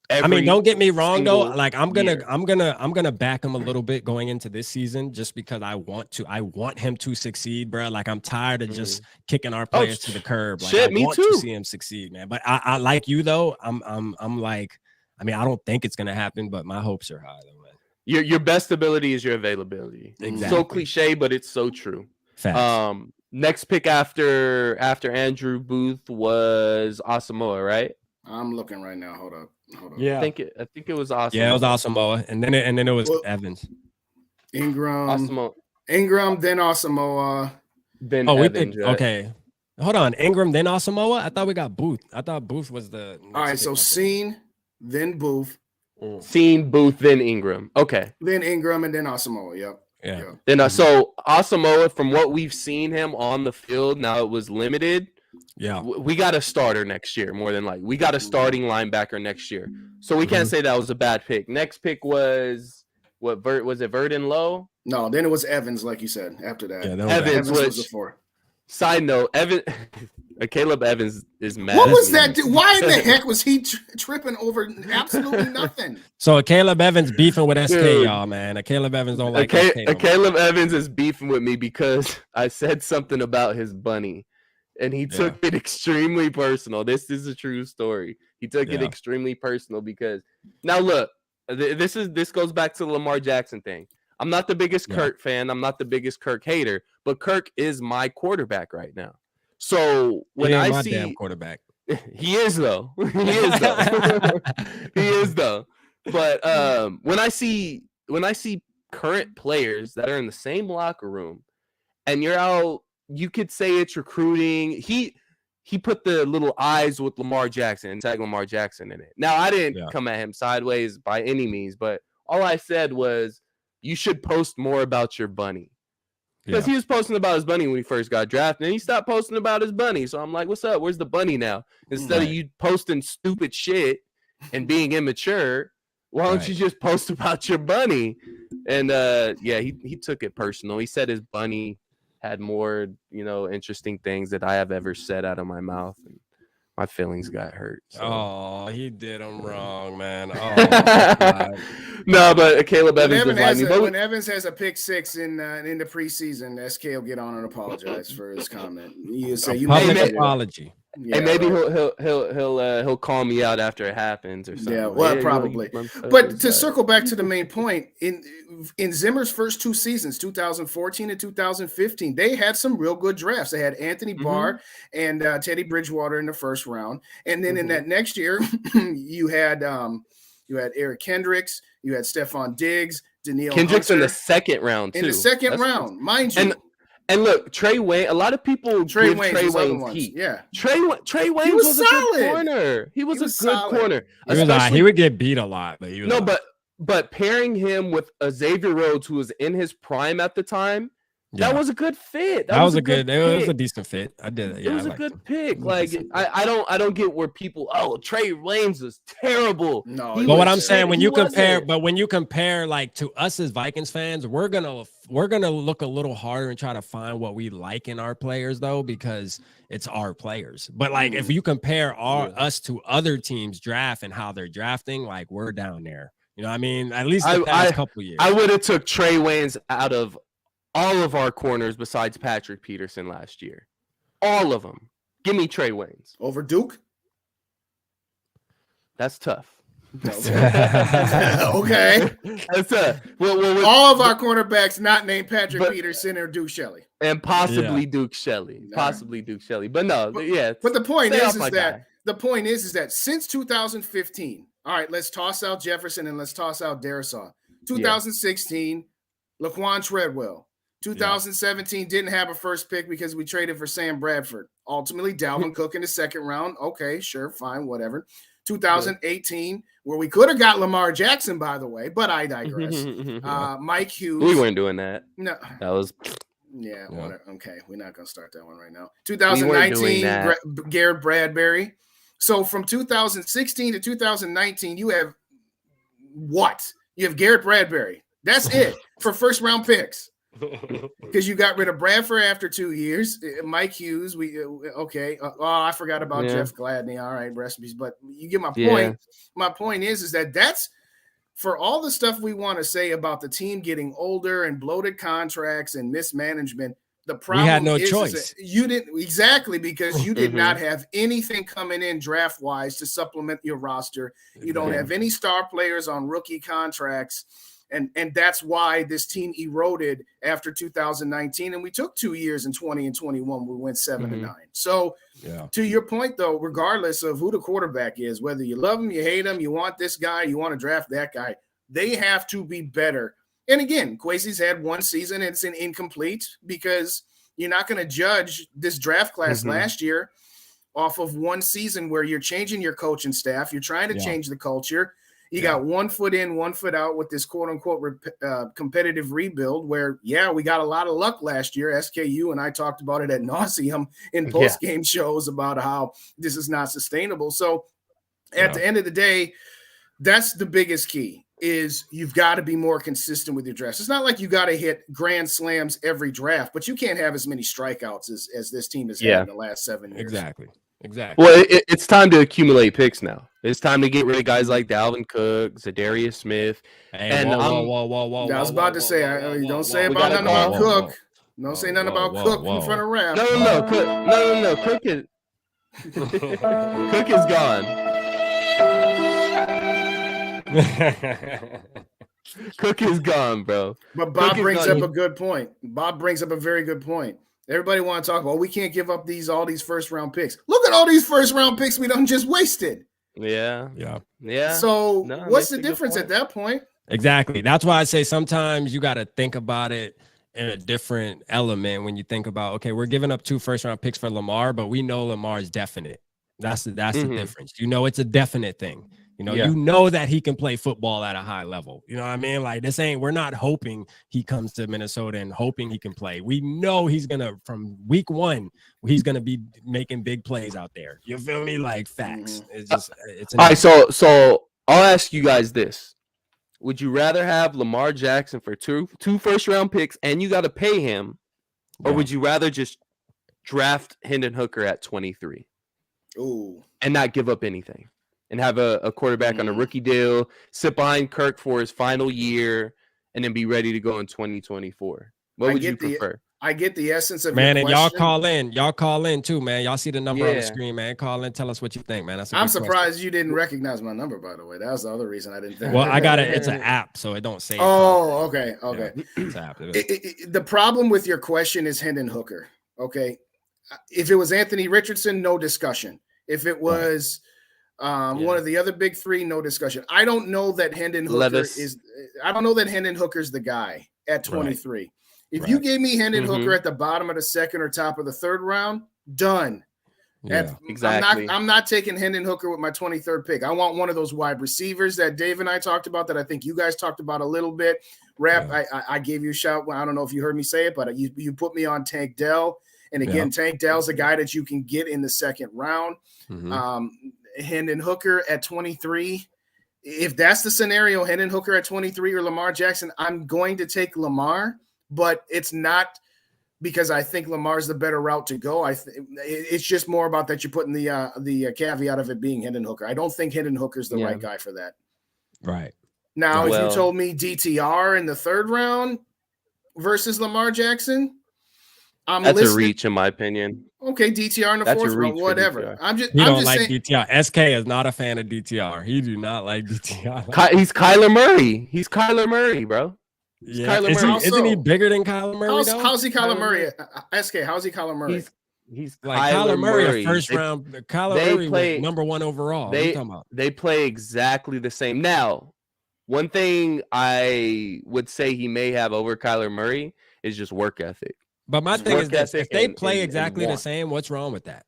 I mean, don't get me wrong though. Like I'm gonna back him a little bit going into this season just because I want him to succeed, bro. Like I'm tired of just kicking our players to the curb. Like, I want to see him succeed, man. But I like you though. I'm like, I mean, I don't think it's gonna happen, but my hopes are high though, man. Your best ability is your availability. Exactly. So cliche, but it's so true. Facts. Next pick after Andrew Booth was Asamoah, right? I'm looking right now. Hold up. Yeah, I think it was Asamoah. Yeah, it was Asamoah, and then it was Evans. Ingram, then Asamoah, then Evans. Okay. Hold on, Ingram, then Asamoah. I thought we got Booth. I thought Booth was the. All right, so Cine, then Booth. Cine, Booth, then Ingram. Okay. Then Ingram and then Asamoah. Yep. Yeah. Then so Asamoah, from what we've seen him on the field, now it was limited. Yeah. We got a starter next year, more than likely. We got a starting linebacker next year. So we can't say that was a bad pick. Next pick was was it Verdon Lowe? No, then it was Evans, like you said, after that. Yeah, Evans was the 4. Side note, Caleb Evans is mad. What was that? Why in the heck was he tripping over absolutely nothing? So Caleb Evans beefing with SK, y'all, man. Caleb Evans don't like SK. Caleb Evans is beefing with me because I said something about his bunny, and he took it extremely personal. This is a true story. He took it extremely personal because now look, this goes back to the Lamar Jackson thing. I'm not the biggest Kirk fan. I'm not the biggest Kirk hater, but Kirk is my quarterback right now. So when I see damn quarterback, he is though. He is though. But when I see current players that are in the same locker room, and you're out, you could say it's recruiting. He put the little eyes with Lamar Jackson and tagged Lamar Jackson in it. Now I didn't come at him sideways by any means, but all I said was, you should post more about your bunny. Because he was posting about his bunny when he first got drafted, and he stopped posting about his bunny. So I'm like, what's up? Where's the bunny now? Instead of you posting stupid shit and being immature, why don't you just post about your bunny? And he took it personal. He said his bunny had more, interesting things that I have ever said out of my mouth. And my feelings got hurt. So. Oh, he did him wrong, man. Oh, no, but Caleb Evans when Evans has a pick 6 in the preseason, SK will get on and apologize for his comment. You say you public apology. Yeah, and maybe he'll call me out after it happens or something. Yeah, well, probably. But to circle back to the main point, in Zimmer's first 2 seasons, 2014 and 2015, they had some real good drafts. They had Anthony Barr and Teddy Bridgewater in the first round, and then in that next year, you had Eric Kendricks, you had Stephon Diggs, Danielle Kendricks Hunter, in the second round too. In the second round, mind you. And look, Trey Wayne. A lot of people give Trey Wayne's heat. Yeah, Trey Wayne was a good corner. He was a good corner. He would get beat a lot, but but pairing him with Xavier Rhodes, who was in his prime at the time, That was a good fit. That was a good. It was a decent fit. I did it. Yeah, it was a good pick. Like I don't get where people. Oh, Trey Waynes was terrible. No, but what I'm saying when you compare, like to us as Vikings fans, we're gonna look a little harder and try to find what we like in our players though, because it's our players. But like if you compare us to other teams' draft and how they're drafting, like we're down there. You know what I mean? At least the past couple years. I would have took Trey Waynes out of all of our corners besides Patrick Peterson last year. All of them. Give me Trey Waynes. Over Duke? That's tough. Okay. That's tough. Well, all of our cornerbacks not named Patrick Peterson or Duke Shelley. And possibly Duke Shelley. Possibly Duke Shelley. But no, But the point is that since 2015, all right, let's toss out Jefferson and let's toss out Darisaw. 2016, Laquan Treadwell. 2017 didn't have a first pick because we traded for Sam Bradford. Ultimately, Dalvin Cook in the second round. Okay, sure, fine, whatever. 2018, where we could have got Lamar Jackson, by the way, but I digress. Mike Hughes. We weren't doing that. No. That was... Yeah, whatever. Okay, we're not going to start that one right now. 2019, Garrett Bradbury. So from 2016 to 2019, you have what? You have Garrett Bradbury. That's it for first-round picks. Because you got rid of Bradford after 2 years. Mike Hughes, I forgot about Jeff Gladney. All right, recipes, but you get my point. Yeah. My point is that that's for all the stuff we want to say about the team getting older and bloated contracts and mismanagement. The problem we had no choice. You didn't because you did not have anything coming in draft wise to supplement your roster. You don't have any star players on rookie contracts. And that's why this team eroded after 2019. And we took 2 years in 20 and 21. We went 7-9. So to your point, though, regardless of who the quarterback is, whether you love him, you hate him, you want this guy, you want to draft that guy, they have to be better. And again, Kwesi's had one season and it's an incomplete because you're not going to judge this draft class last year off of one season where you're changing your coaching staff. You're trying to change the culture. You got 1 foot in, 1 foot out with this quote unquote competitive rebuild where, we got a lot of luck last year. SKU and I talked about it ad nauseum in post-game shows about how this is not sustainable. So at the end of the day, that's the biggest key is you've got to be more consistent with your drafts. It's not like you got to hit grand slams every draft, but you can't have as many strikeouts as this team has had in the last 7 years. Exactly. Well, it's time to accumulate picks now. It's time to get rid of guys like Dalvin Cook, Zadarius Smith. And whoa. I was about to say, don't say about nothing about Cook. Don't say nothing about Cook in front of Rap. No. Cook is Cook is gone. Cook is gone, bro. But Bob brings up a good point. Bob brings up a very good point. Everybody want to talk about, we can't give up all these first-round picks. Look at all these first-round picks we done just wasted. Yeah. So what's the difference at that point? Exactly. That's why I say sometimes you got to think about it in a different element when you think about, okay, we're giving up 2 first-round picks for Lamar, but we know Lamar is definite. That's the difference. It's a definite thing. You know that he can play football at a high level. You know what I mean? Like we're not hoping he comes to Minnesota and hoping he can play. We know he's from week 1, he's gonna be making big plays out there. You feel me? Like facts. It's just all right. So I'll ask you guys this: would you rather have Lamar Jackson for two first-round picks and you got to pay him, or would you rather just draft Hendon Hooker at 23? Ooh, and not give up anything? And have a quarterback on a rookie deal, sit behind Kirk for his final year, and then be ready to go in 2024. What would you prefer? I get the essence of man, your and question. y'all call in too, man. Y'all see the number on the screen, man. Call in, tell us what you think, man. I'm surprised you didn't recognize my number, by the way. That was the other reason I didn't think. Well, I got it. It's an app, so it don't say. Oh, okay. Yeah, it's an app. The problem with your question is Hendon Hooker. Okay, if it was Anthony Richardson, no discussion. If it was one of the other big 3, no discussion. I don't know that Hendon Hooker I don't know that Hendon Hooker's the guy at 23. Right. If you gave me Hendon Hooker at the bottom of the 2nd or top of the 3rd round, done. Yeah, exactly. I'm not taking Hendon Hooker with my 23rd pick. I want one of those wide receivers that Dave and I talked about, that I think you guys talked about a little bit. Rap, yeah. I gave you a shout. Well, I don't know if you heard me say it, but you put me on Tank Dell. And again, Tank Dell's a guy that you can get in the second round. Hendon Hooker at 23. If that's the scenario, Hendon Hooker at 23 or Lamar Jackson, I'm going to take Lamar, but it's not because I think Lamar's the better route to go. It's just more about that you're putting the caveat of it being Hendon Hooker. I don't think Hendon Hooker's the right guy for that. Right. Now, if you told me DTR in the third round versus Lamar Jackson, that's a reach in my opinion. Okay, DTR in the fourth round, whatever. You don't like DTR. SK is not a fan of DTR. He do not like DTR. He's Kyler Murray. He's Kyler Murray, bro. Yeah. Isn't he bigger than Kyler Murray? How's he Kyler Murray? SK, how's he Kyler Murray? He's like Kyler Murray, first round. Kyler Murray number one overall. They play exactly the same. Now, one thing I would say he may have over Kyler Murray is just work ethic. But my thing is this: if they play exactly the same, what's wrong with that?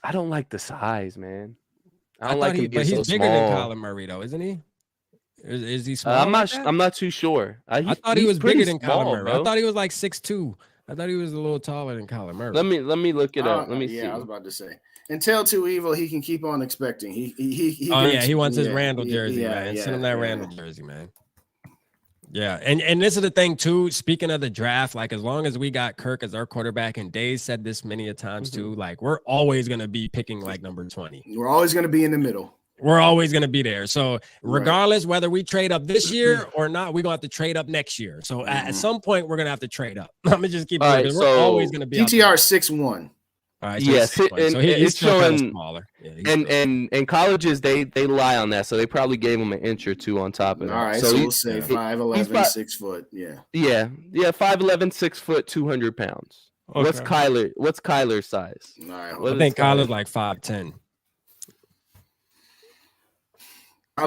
I don't like the size, man. I don't like him but he's so bigger small. than Kyler Murray, though, isn't he? Is he small? I'm not too sure. I thought he was bigger than Kyler Murray. Bro. I thought he was like 6'2". I thought he was a little taller than Kyler Murray. Let me look it up. Let me see. Yeah, I was about to say. Until too evil, he can keep on expecting. He wants his Randall jersey, man. Send him that Randall jersey, man. Yeah, and this is the thing too. Speaking of the draft, like as long as we got Kirk as our quarterback, and Dave said this many a times too, like we're always gonna be picking like number 20. We're always gonna be in the middle. We're always gonna be there. So regardless whether we trade up this year or not, we're gonna have to trade up next year. So at some point we're gonna have to trade up. I'm gonna just keep it. Right, we're always gonna be DTR 6'1". All right, so he's showing kind of smaller. And colleges they lie on that, so they probably gave him an inch or two on top of it. All right, so we'll say 5'11", 6 foot. Yeah, 5'11", 6 foot, 200 pounds. Okay. What's Kyler's size? All right, I think Kyler's like 5'10". I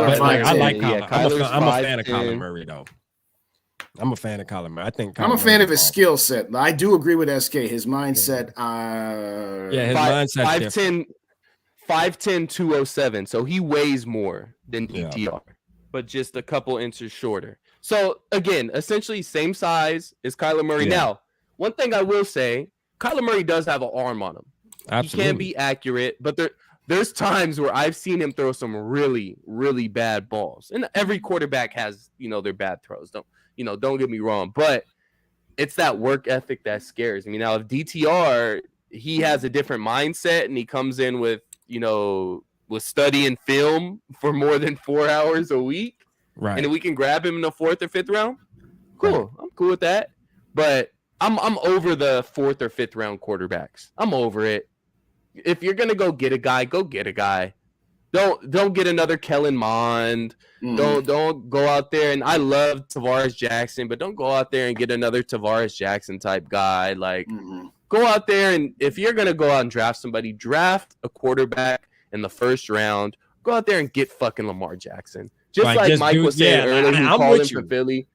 like Kyler. I'm a fan of Kyler Murray, though. I'm a fan of Kyler Murray. I think I'm a fan of his skill set. I do agree with SK. His mindset. His mindset. 5'10", 207. So he weighs more than DTR, but just a couple inches shorter. So again, essentially same size as Kyler Murray. Yeah. Now, one thing I will say, Kyler Murray does have an arm on him. Absolutely. He can be accurate, but there's times where I've seen him throw some really, really bad balls. And every quarterback has, their bad throws. Don't get me wrong, but it's that work ethic that scares me. Now, if DTR, he has a different mindset and he comes in with studying film for more than 4 hours a week, right? And if we can grab him in the 4th or 5th round, cool. Right. I'm cool with that. But I'm over the 4th or 5th round quarterbacks. I'm over it. If you're gonna go get a guy, go get a guy. Don't get another Kellen Mond. Don't go out there, and I love Tavares Jackson, but don't go out there and get another Tavares Jackson type guy. Like, go out there, and if you're gonna go out and draft somebody, draft a quarterback in the 1st round. Go out there and get fucking Lamar Jackson. Just like Mike was saying earlier, he called him for Philly.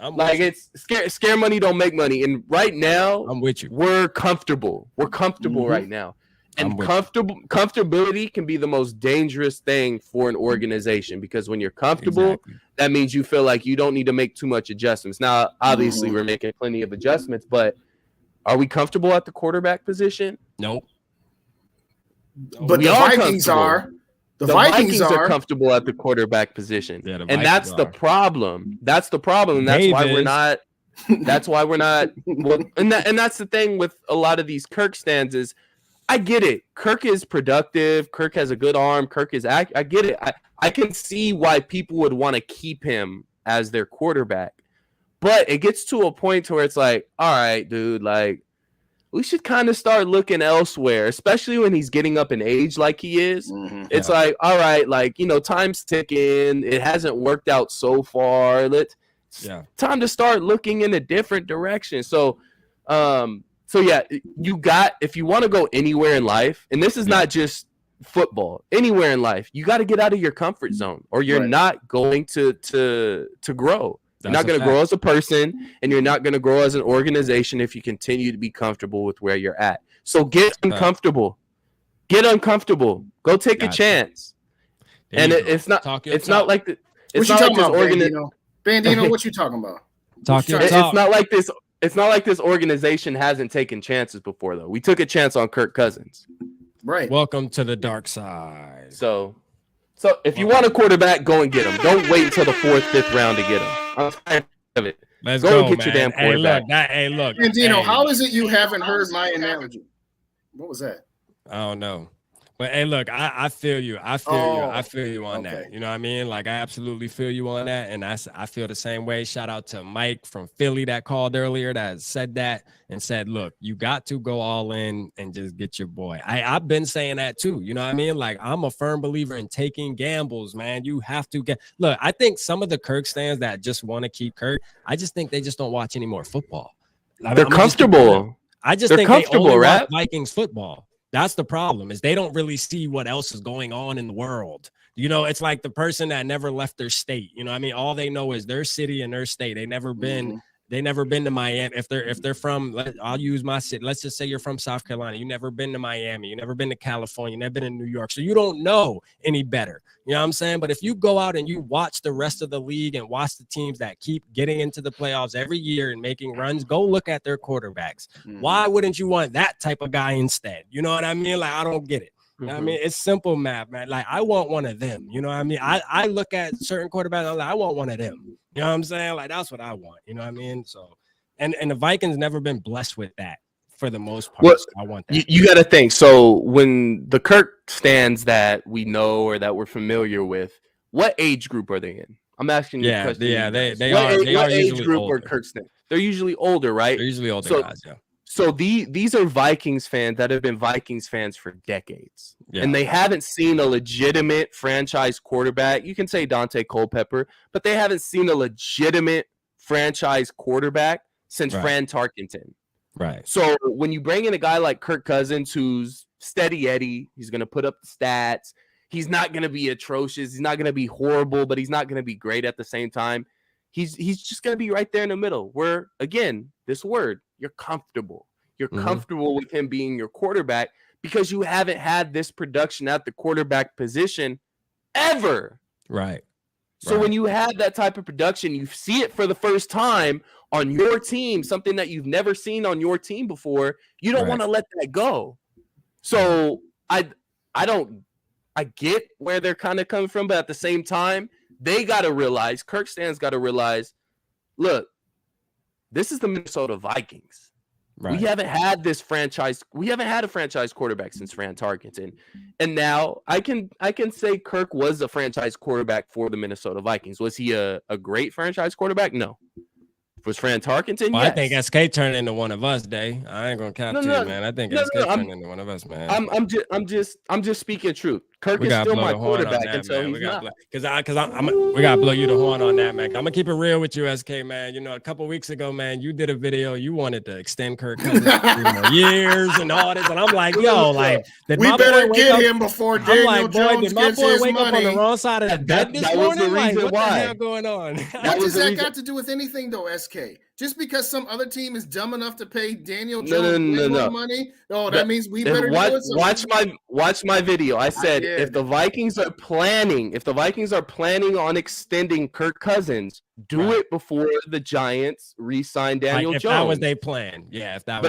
It's scare money don't make money, and right now I'm with you. We're comfortable. We're comfortable right now. And comfortability can be the most dangerous thing for an organization, because when you're comfortable, that means you feel like you don't need to make too much adjustments. Now, obviously, we're making plenty of adjustments, but are we comfortable at the quarterback position? Nope. But the Vikings are. The Vikings are comfortable at the quarterback position. Yeah, and that's the problem. That's the problem. And that's why we're not. That's why we're not. Well, and that's the thing with a lot of these Kirk stands is, I get it. Kirk is productive. Kirk has a good arm. Kirk is I get it. I can see why people would want to keep him as their quarterback. But it gets to a point to where it's like, all right, dude, like, we should kind of start looking elsewhere, especially when he's getting up in age like he is. It's like, all right, like, time's ticking. It hasn't worked out so far. Time to start looking in a different direction. So if you want to go anywhere in life, and this is not just football, anywhere in life, you got to get out of your comfort zone, or you're not going to grow. You're not going to grow as a person, and you're not going to grow as an organization if you continue to be comfortable with where you're at. So get uncomfortable. Get uncomfortable. Go take a chance. And it's not like this Bandino? Bandino, what you talking about? It's not like this. It's not like this organization hasn't taken chances before, though. We took a chance on Kirk Cousins. Right. Welcome to the dark side. So if you want a quarterback, go and get him. Don't wait until the 4th, 5th round to get him. I'm tired of it. Let's go and get your damn quarterback. Look. Bandino, how is it you haven't heard my analogy? What was that? I don't know. But hey, look, I feel you. I feel you on that. You know what I mean? Like, I absolutely feel you on that. And I feel the same way. Shout out to Mike from Philly that called earlier that said that and said, look, you got to go all in and just get your boy. I've been saying that too. You know what I mean? Like, I'm a firm believer in taking gambles, man. You have to look, I think some of the Kirk stands that just want to keep Kirk, I just think they just don't watch any more football. They're comfortable. I just think they only watch Vikings football. That's the problem, is they don't really see what else is going on in the world. You know, it's like the person that never left their state. You know what I mean? All they know is their city and their state. They never been to Miami. If they're from, I'll use my city. Let's just say you're from South Carolina. You never been to Miami. You never been to California. You never been in New York. So you don't know any better. You know what I'm saying? But if you go out and you watch the rest of the league and watch the teams that keep getting into the playoffs every year and making runs, go look at their quarterbacks. Why wouldn't you want that type of guy instead? You know what I mean? Like, I don't get it. You know what I mean? It's simple math, man. Like, I want one of them. You know what I mean? I look at certain quarterbacks, I'm like, I want one of them. You know what I'm saying? Like, that's what I want. You know what I mean? So, and the Vikings never been blessed with that for the most part. Well, so I want that. You got to think. So when the Kirk stands that we know or that we're familiar with, what age group are they in? I'm asking you a question. Yeah, they what are age usually group older. are Kirk stands? They're usually older, right? They're usually older guys, yeah. So these are Vikings fans that have been Vikings fans for decades. Yeah. And they haven't seen a legitimate franchise quarterback. You can say Dante Culpepper, but they haven't seen a legitimate franchise quarterback since Fran Tarkenton. Right. So when you bring in a guy like Kirk Cousins, who's steady Eddie, he's going to put up the stats. He's not going to be atrocious. He's not going to be horrible, but he's not going to be great at the same time. He's just going to be right there in the middle where, again, this word, you're comfortable. You're comfortable with him being your quarterback because you haven't had this production at the quarterback position ever. Right. So when you have that type of production, you see it for the first time on your team, something that you've never seen on your team before, you don't want to let that go. So I get where they're kind of coming from, but at the same time, they got to realize, Kirk Stan's got to realize, look, this is the Minnesota Vikings. Right. We haven't had a franchise quarterback since Fran Tarkenton. And now I can say Kirk was a franchise quarterback for the Minnesota Vikings. Was he a great franchise quarterback? No. Was Fran Tarkenton? Well, yes. I think SK turned into one of us, Day. I ain't gonna cap to you, man. I think SK turned into one of us, man. I'm just speaking truth. Kirk is still my quarterback until he's not. We gotta blow you the horn on that, man. I'm gonna keep it real with you, SK, man. You know, a couple weeks ago, man, you did a video. You wanted to extend Kirk Cousins years and all this, and I'm like, yo, like, we better get him before Daniel Jones gets his money. Did my boy wake up on the wrong side of the bed this morning? Like, what the hell going on? What does that got to do with anything, though, SK? Just because some other team is dumb enough to pay Daniel Jones more money? Oh, that means we better do it. Watch my video. I said if the Vikings are planning on extending Kirk Cousins, do it before the Giants re-sign Daniel Jones. If that was their plan, if that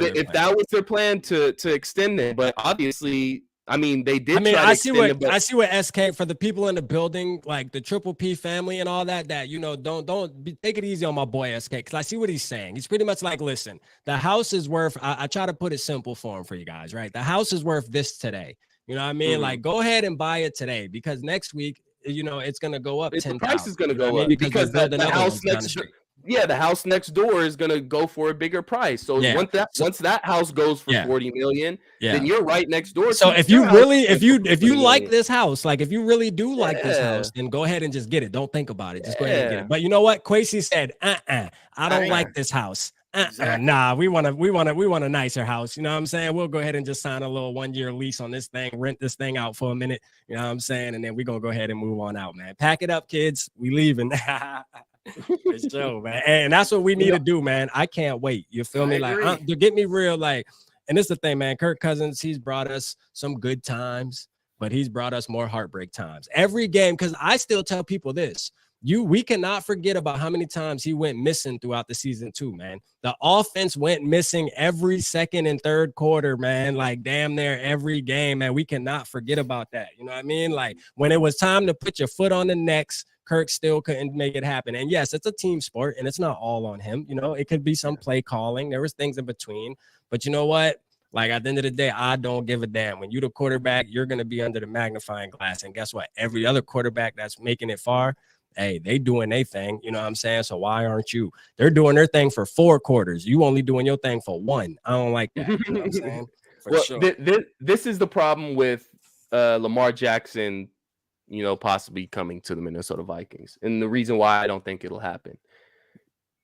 was their plan to extend it, but obviously. I mean, they did. I see what SK for the people in the building, like the Triple P family and all that. That, you know, take it easy on my boy SK, because I see what he's saying. He's pretty much like, listen, the house is worth. I try to put it simple for him for you guys, right? The house is worth this today. You know what I mean? Like, go ahead and buy it today, because next week, you know, it's gonna go up. The price is gonna go up because the house next. Yeah, the house next door is gonna go for a bigger price. So once that house goes for $40 million, then you're right next door. So if you like this house, like if you really do like this house, then go ahead and just get it. Don't think about it. Just go ahead and get it. But you know what? Quasi said, I don't like this house. Nah, we want a nicer house. You know what I'm saying? We'll go ahead and just sign a little 1-year lease on this thing, rent this thing out for a minute. You know what I'm saying? And then we're gonna go ahead and move on out, man. Pack it up, kids. We leaving. For sure, man. And that's what we need to do, man. I can't wait. You feel me? Like, to get me real, like, And it's the thing, man. Kirk Cousins, he's brought us some good times, but he's brought us more heartbreak times. Every game, because I still tell people this. We cannot forget about how many times he went missing throughout the season too, man. The offense went missing every second and third quarter, man. Like damn near every game, man. We cannot forget about that. You know what I mean? Like when it was time to put your foot on the necks, Kirk still couldn't make it happen. And yes, it's a team sport and it's not all on him. You know, it could be some play calling. There was things in between, but you know what? Like at the end of the day, I don't give a damn. When you're the quarterback, you're going to be under the magnifying glass. And guess what? Every other quarterback that's making it far, hey, they doing their thing. You know what I'm saying? So why aren't you? They're doing their thing for 4 quarters. You only doing your thing for 1. I don't like that. You know what I'm saying? For well, sure. This is the problem with Lamar Jackson, you know, possibly coming to the Minnesota Vikings. And the reason why I don't think it'll happen.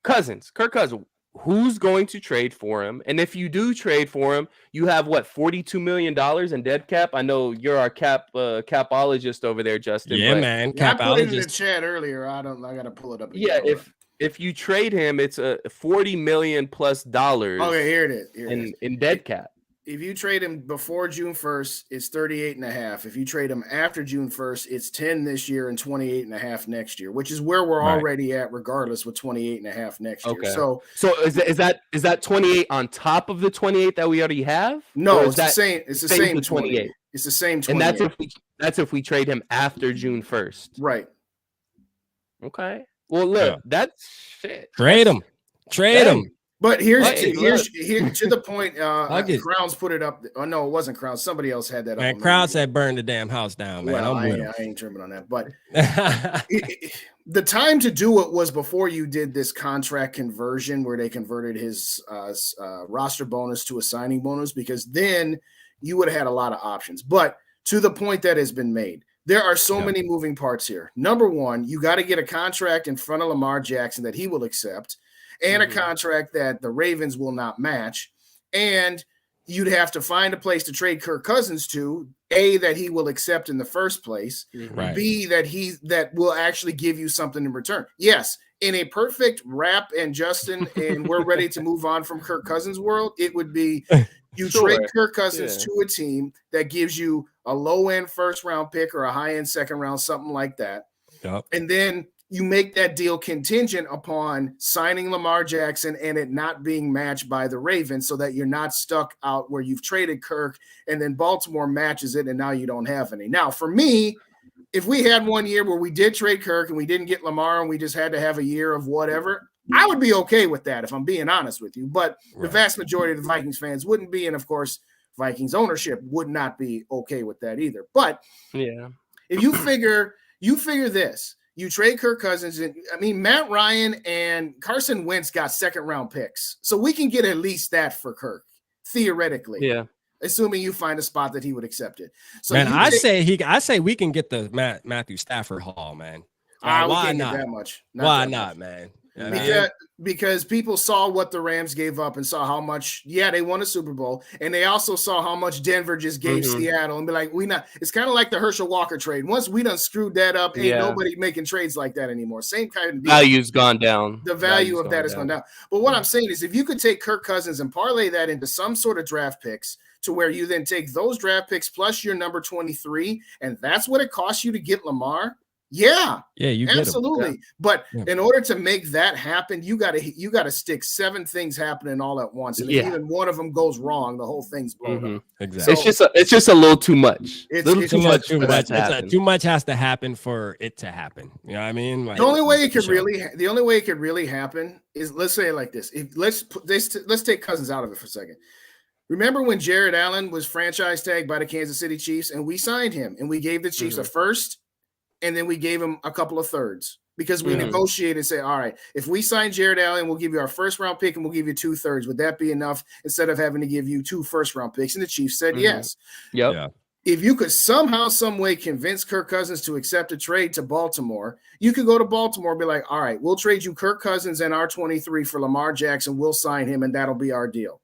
Kirk Cousins, who's going to trade for him? And if you do trade for him, you have what, $42 million in dead cap? I know you're our capologist over there, Justin. Yeah, man. I put it in the chat earlier. I gotta pull it up again. Yeah, if you trade him, it's a $40 million plus dollars. Okay, here it is. In dead cap. If you trade him before June 1st, it's 38.5. If you trade him after June 1st, it's 10 this year and 28.5 next year, which is where we're already at, regardless, with 28.5 next year. So is that 28 on top of the 28 that we already have? No, it's the same. It's the same 28. It's the same 28. And that's if we trade him after June 1st. Right. Okay. Well, look, that's shit. Trade him. But here's to the point. Crowns put it up. Oh no, it wasn't Crowns. Somebody else had that. Man, Crowns said burn the damn house down. Man, well, I ain't tripping on that. But the time to do it was before you did this contract conversion, where they converted his roster bonus to a signing bonus, because then you would have had a lot of options. But to the point that has been made, there are so many moving parts here. Number one, you got to get a contract in front of Lamar Jackson that he will accept, and a contract that the Ravens will not match. And you'd have to find a place to trade Kirk Cousins to, A, that he will accept in the first place, B, that will actually give you something in return. Yes, in a perfect wrap, and Justin, and we're ready to move on from Kirk Cousins' world, it would be you trade Kirk Cousins to a team that gives you a low-end first-round pick or a high-end second round, something like that. Yep. And then you make that deal contingent upon signing Lamar Jackson and it not being matched by the Ravens, so that you're not stuck out where you've traded Kirk and then Baltimore matches it and now you don't have any. Now, for me, if we had 1 year where we did trade Kirk and we didn't get Lamar and we just had to have a year of whatever, I would be okay with that, if I'm being honest with you. But the vast majority of the Vikings fans wouldn't be. And of course, Vikings ownership would not be okay with that either. But if you figure this, you trade Kirk Cousins. And I mean, Matt Ryan and Carson Wentz got second-round picks. So we can get at least that for Kirk, theoretically. Yeah. Assuming you find a spot that he would accept it. So man, I say we can get the Matthew Stafford haul, man. Why not that much? Why not, man? Because people saw what the Rams gave up and saw how much, they won a Super Bowl, and they also saw how much Denver just gave Seattle, and be like, it's kind of like the Herschel Walker trade. Once we done screwed that up, ain't nobody making trades like that anymore. Same kind of deal. Value's gone down. The value of that has gone down. But what I'm saying is, if you could take Kirk Cousins and parlay that into some sort of draft picks, to where you then take those draft picks plus your number 23, and that's what it costs you to get Lamar. Yeah, you absolutely. Yeah. But in order to make that happen, you gotta stick 7 things happening all at once, and if even one of them goes wrong, the whole thing's blown up. Exactly. So, it's just a little too much. It's too much. Too much has to happen for it to happen. You know what I mean? Like, the only way it could really happen is, let's say it like this. Let's take Cousins out of it for a second. Remember when Jared Allen was franchise tagged by the Kansas City Chiefs, and we signed him, and we gave the Chiefs a first, and then we gave him a couple of thirds, because we negotiated and say, all right, if we sign Jared Allen, we'll give you our first round pick and we'll give you 2/3. Would that be enough, instead of having to give you 2 first-round picks? And the Chiefs said yes. Yep. Yeah. If you could somehow, some way convince Kirk Cousins to accept a trade to Baltimore, you could go to Baltimore and be like, all right, we'll trade you Kirk Cousins and our 23 for Lamar Jackson. We'll sign him, and that'll be our deal.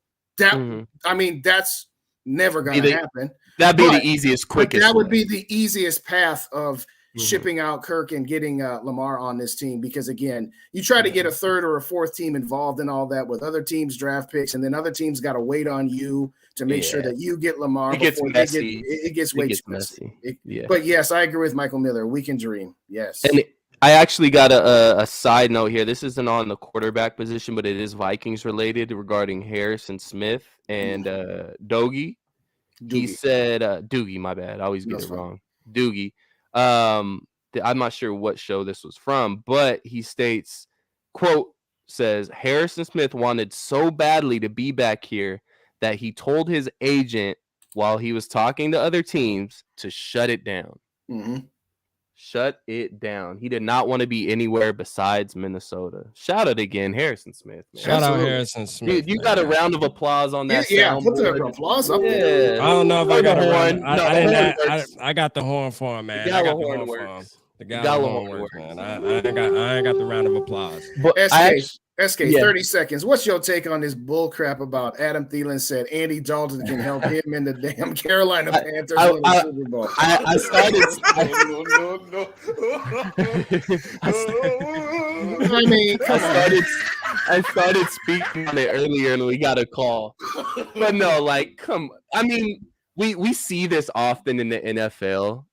I mean, that's never going to happen. That'd be the easiest, quickest. That would be the easiest path of shipping out Kirk and getting Lamar on this team, because again, you try to get a third or a fourth team involved in all that with other teams' draft picks, and then other teams got to wait on you to make sure that you get Lamar. It gets messy. It gets way too messy. But yes, I agree with Michael Miller. We can dream. Yes. And I actually got a side note here. This isn't on the quarterback position, but it is Vikings related regarding Harrison Smith and Doogie. He said Doogie, my bad. I always get it wrong. Doogie. I'm not sure what show this was from, but he states, quote, says, Harrison Smith wanted so badly to be back here that he told his agent while he was talking to other teams to shut it down. Shut it down. He did not want to be anywhere besides Minnesota. Shout out again, Harrison Smith. Man. Shout out Harrison Smith. Dude, you got a round of applause on that. Yeah, put the applause up there. I don't know if I got a horn. I got the horn for him, man. I got the horn for him. The Gallo works, man. I ain't got the round of applause. But SK, 30 seconds. What's your take on this bull crap about Adam Thielen said Andy Dalton can help him in the damn Carolina Panthers win the Super Bowl? I started. I started speaking on it earlier, and we got a call. But no, like, we see this often in the NFL.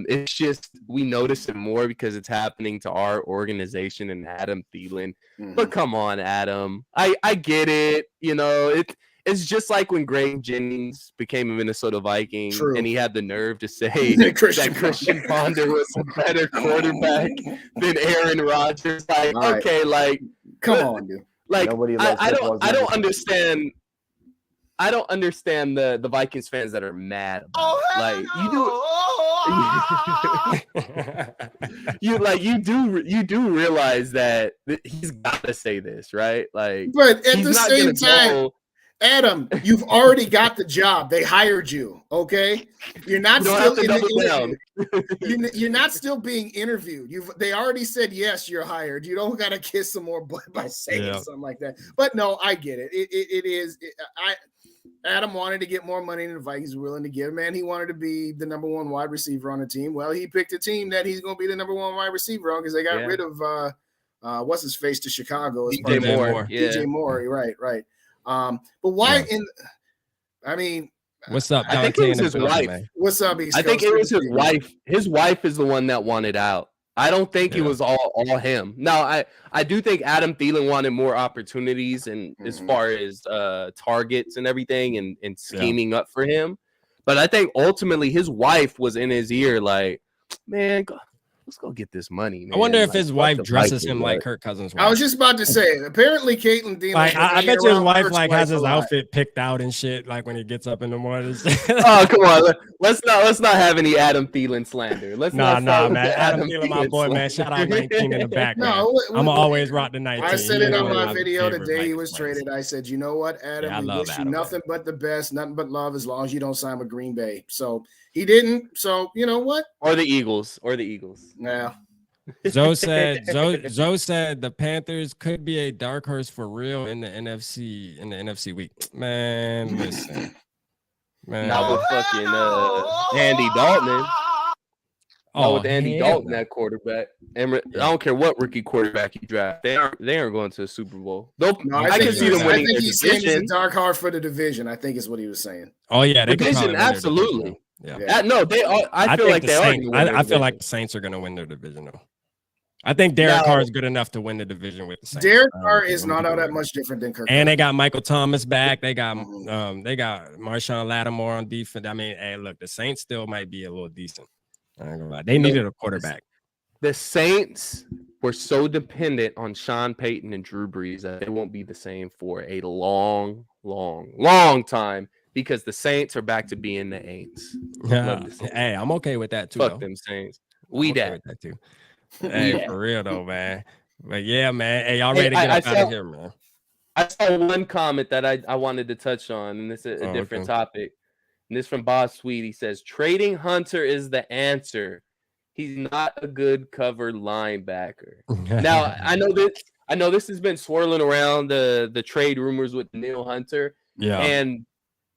It's just we notice it more because it's happening to our organization and Adam Thielen. But come on, Adam. I get it. You know, it's just like when Greg Jennings became a Minnesota Viking and he had the nerve to say that Christian Ponder was a better quarterback than Aaron Rodgers. Like, okay, like, come on, dude. Like, I don't understand. I don't understand the Vikings fans that are mad about it. Like, you do realize that he's got to say this, right? Like, but at the same time, Adam, you've already got the job. They hired you. Okay, you're not still in the interview. You're not still being interviewed. They already said yes, you're hired. You don't got to kiss some more butt by saying something like that. But no, I get it. It is. Adam wanted to get more money than the Vikings were willing to give, man. He wanted to be the number one wide receiver on the team. Well, he picked a team that he's going to be the number one wide receiver on because they got rid of what's his face to Chicago. DJ Moore. DJ Moore, right. But why what's up? I think it was his wife. Man. What's up, East I think it was his wife. His wife is the one that wanted out. I don't think it was all him. Now, I do think Adam Thielen wanted more opportunities and as far as targets and everything and scheming up for him. But I think ultimately his wife was in his ear like, man, let's go get this money, man. I wonder if his wife dresses him like Kirk Cousins' wife. I was just about to say, apparently Caitlin Thielen. Like, I bet your wife has his outfit picked out and shit. Like when he gets up in the morning. Oh, come on, let's not have any Adam Thielen slander. Nah, man. Adam Thielen, my boy, man. Shout out 19 in the back. I'm gonna always rock the 19. I said it on my video the day he was traded. I said, you know what, Adam, we wish you nothing but the best, nothing but love, as long as you don't sign with Green Bay. So he didn't. So you know what? Or the Eagles. Yeah. Zoe said the Panthers could be a dark horse for real in the NFC week. Man, listen. Man. Not with fucking Andy Dalton. With Andy Dalton at quarterback. And I don't care what rookie quarterback you draft. They aren't going to the Super Bowl. I can see them winning their division. It's a dark horse for the division, I think is what he was saying. Oh yeah, they division, absolutely. Yeah. No, they are. I feel like I feel like the Saints are going to win their division though. I think Derek Carr is good enough to win the division with the Saints. Derek Carr is not all that much different than Kirk. And they got Michael Thomas back. They got Marshawn Lattimore on defense. I mean, hey, look, the Saints still might be a little decent. I ain't gonna lie. They needed a quarterback. The Saints were so dependent on Sean Payton and Drew Brees that they won't be the same for a long, long, long time because the Saints are back to being the Aints. Hey, I'm okay with that too. Fuck them Saints. We that with that too. Hey, for real though, man. But yeah, man. Hey, y'all ready to get out of here, man? I saw one comment that I wanted to touch on, and this is a different topic. And this from Boss Sweet. He says, trading Hunter is the answer. He's not a good cover linebacker. Now, I know this has been swirling around the trade rumors with Danielle Hunter. Yeah. And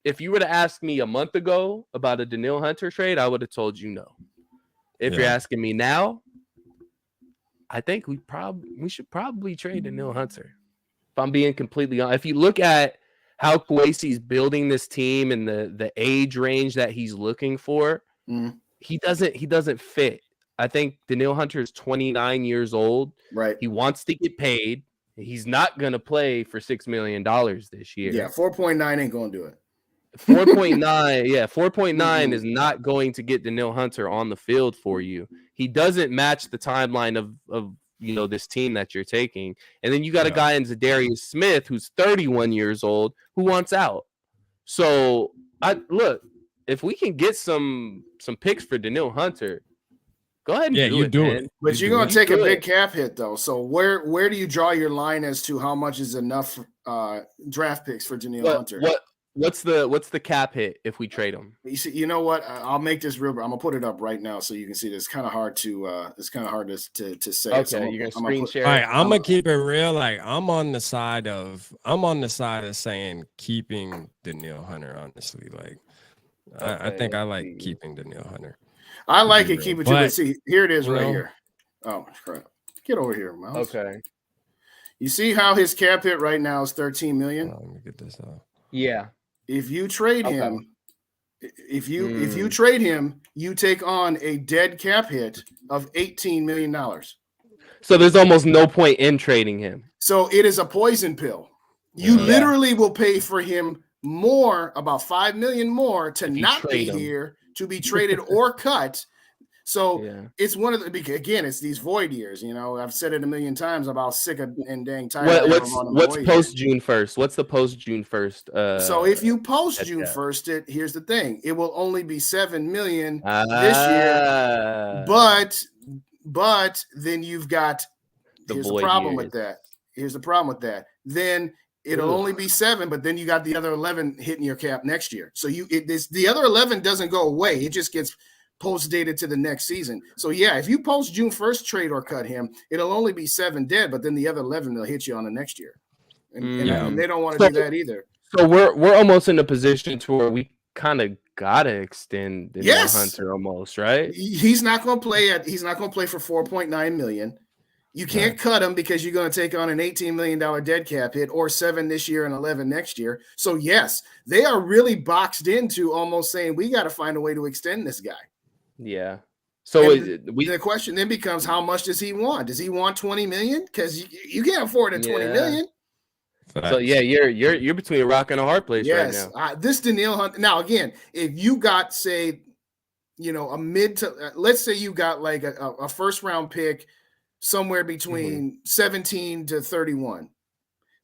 if you were to ask me a month ago about a Danielle Hunter trade, I would have told you no. If you're asking me now, I think we should probably trade Danielle Hunter. If I'm being completely honest, if you look at how Kwesi's building this team and the age range that he's looking for, he doesn't fit. I think Danielle Hunter is 29 years old. Right. He wants to get paid. He's not gonna play for $6 million this year. Yeah, 4.9 ain't gonna do it. 4.9, 4.9 is not going to get Danielle Hunter on the field for you. He doesn't match the timeline of this team that you're taking. And then you got a guy in Zadarius Smith who's 31 years old who wants out. So if we can get some picks for Danielle Hunter, go ahead and do it. But you're gonna take a big cap hit though. So where do you draw your line as to how much is enough draft picks for Danielle Hunter? What's the cap hit if we trade him? You know what? I'll make this real. I'm gonna put it up right now so you can see. It's kind of hard to say. Okay, so you're gonna screen share. All right, I'm gonna keep it real. Like I'm on the side of saying keeping Danielle Hunter. Honestly, like I think I like keeping Danielle Hunter. I like it. Keep it to see. Here it is right here. Oh crap! Get over here, Mouse. Okay. You see how his cap hit right now is $13 million. Let me get this out. Yeah. If you trade him, if you trade him, you take on a dead cap hit of $18 million. So there's almost no point in trading him. So it is a poison pill. You literally will pay for him more, about $5 million more, to not be here, to be traded or cut. So it's one of the, again, it's these void years. I've said it a million times about sick and dang tired. What's post June 1st? What's the post June 1st? So if you post June 1st, here's the thing: it will only be $7 million this year. But then you've got here's the problem with that. Here's the problem with that. Then it'll only be 7, but then you got the other 11 hitting your cap next year. So the other 11 doesn't go away. It just gets post dated to the next season. So if you post June 1st trade or cut him, it'll only be 7 dead, but then the other 11 will hit you on the next year. And they don't want to do that either. So we're almost in a position to where we kind of gotta extend Danielle Hunter almost, right? He's not going to play for $4.9 million. You can't cut him because you're going to take on an $18 million dead cap hit, or 7 this year and 11 next year. So yes, they are really boxed into almost saying we got to find a way to extend this guy. Yeah. So the question then becomes, how much does he want? Does he want $20 million? Because you can't afford $20 million. So you're between a rock and a hard place right now. This Danielle Hunter. Now again, if you got a mid to let's say you got like a first round pick somewhere between 17 to 31,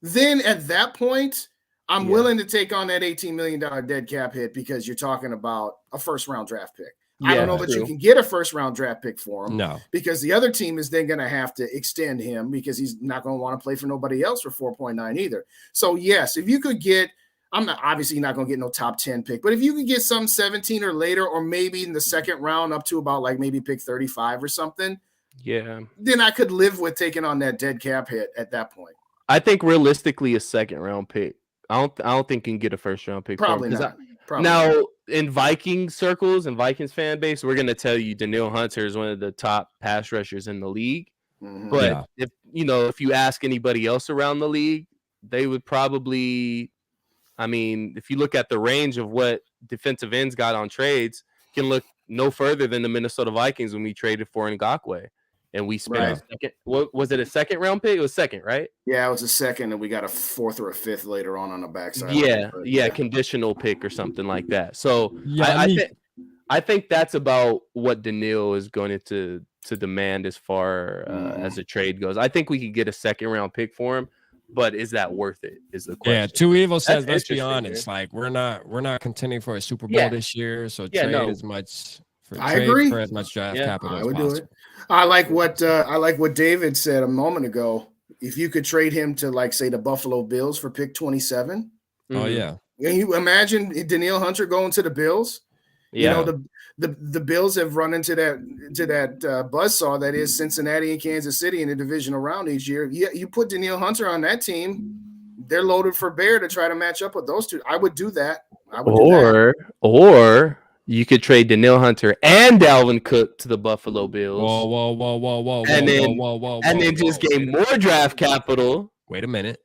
then at that point I'm willing to take on that $18 million dead cap hit, because you're talking about a first round draft pick. I don't know that you can get a first round draft pick for him. No, because the other team is then going to have to extend him, because he's not going to want to play for nobody else for 4.9 either. So yes, if you could get, I'm not obviously not going to get no top 10 pick, but if you could get some 17 or later, or maybe in the second round up to about like maybe pick 35 or something, then I could live with taking on that dead cap hit at that point. I think realistically a second round pick. I don't think you can get a first round pick. Probably not. Now, in Viking circles and Vikings fan base, we're going to tell you Danielle Hunter is one of the top pass rushers in the league. But if you ask anybody else around the league, they would probably, if you look at the range of what defensive ends got on trades, can look no further than the Minnesota Vikings when we traded for Ngakoue. And we spent a second. What was it, a second round pick? It was second, right? Yeah, it was a second, and we got a 4th or a 5th later on the backside. Conditional pick or something like that. So I think that's about what Danielle is going to demand as far as the trade goes. I think we could get a second round pick for him, but is that worth it? Is the question. Yeah, Too Evil says, let's be honest. Like we're not contending for a Super Bowl this year, so trade as much. I agree. For as much draft capital I as would possible. do it. I like what David said a moment ago. If you could trade him to, like, say, the Buffalo Bills for pick 27. Oh yeah. Can you imagine Danielle Hunter going to the Bills? Yeah. The Bills have run into that buzzsaw that is Cincinnati and Kansas City in the divisional round each year. Yeah, you put Danielle Hunter on that team, they're loaded for bear to try to match up with those two. I would do that. Or You could trade Danielle Hunter and Dalvin Cook to the Buffalo Bills. Whoa. And then just gain more draft capital. Wait a minute.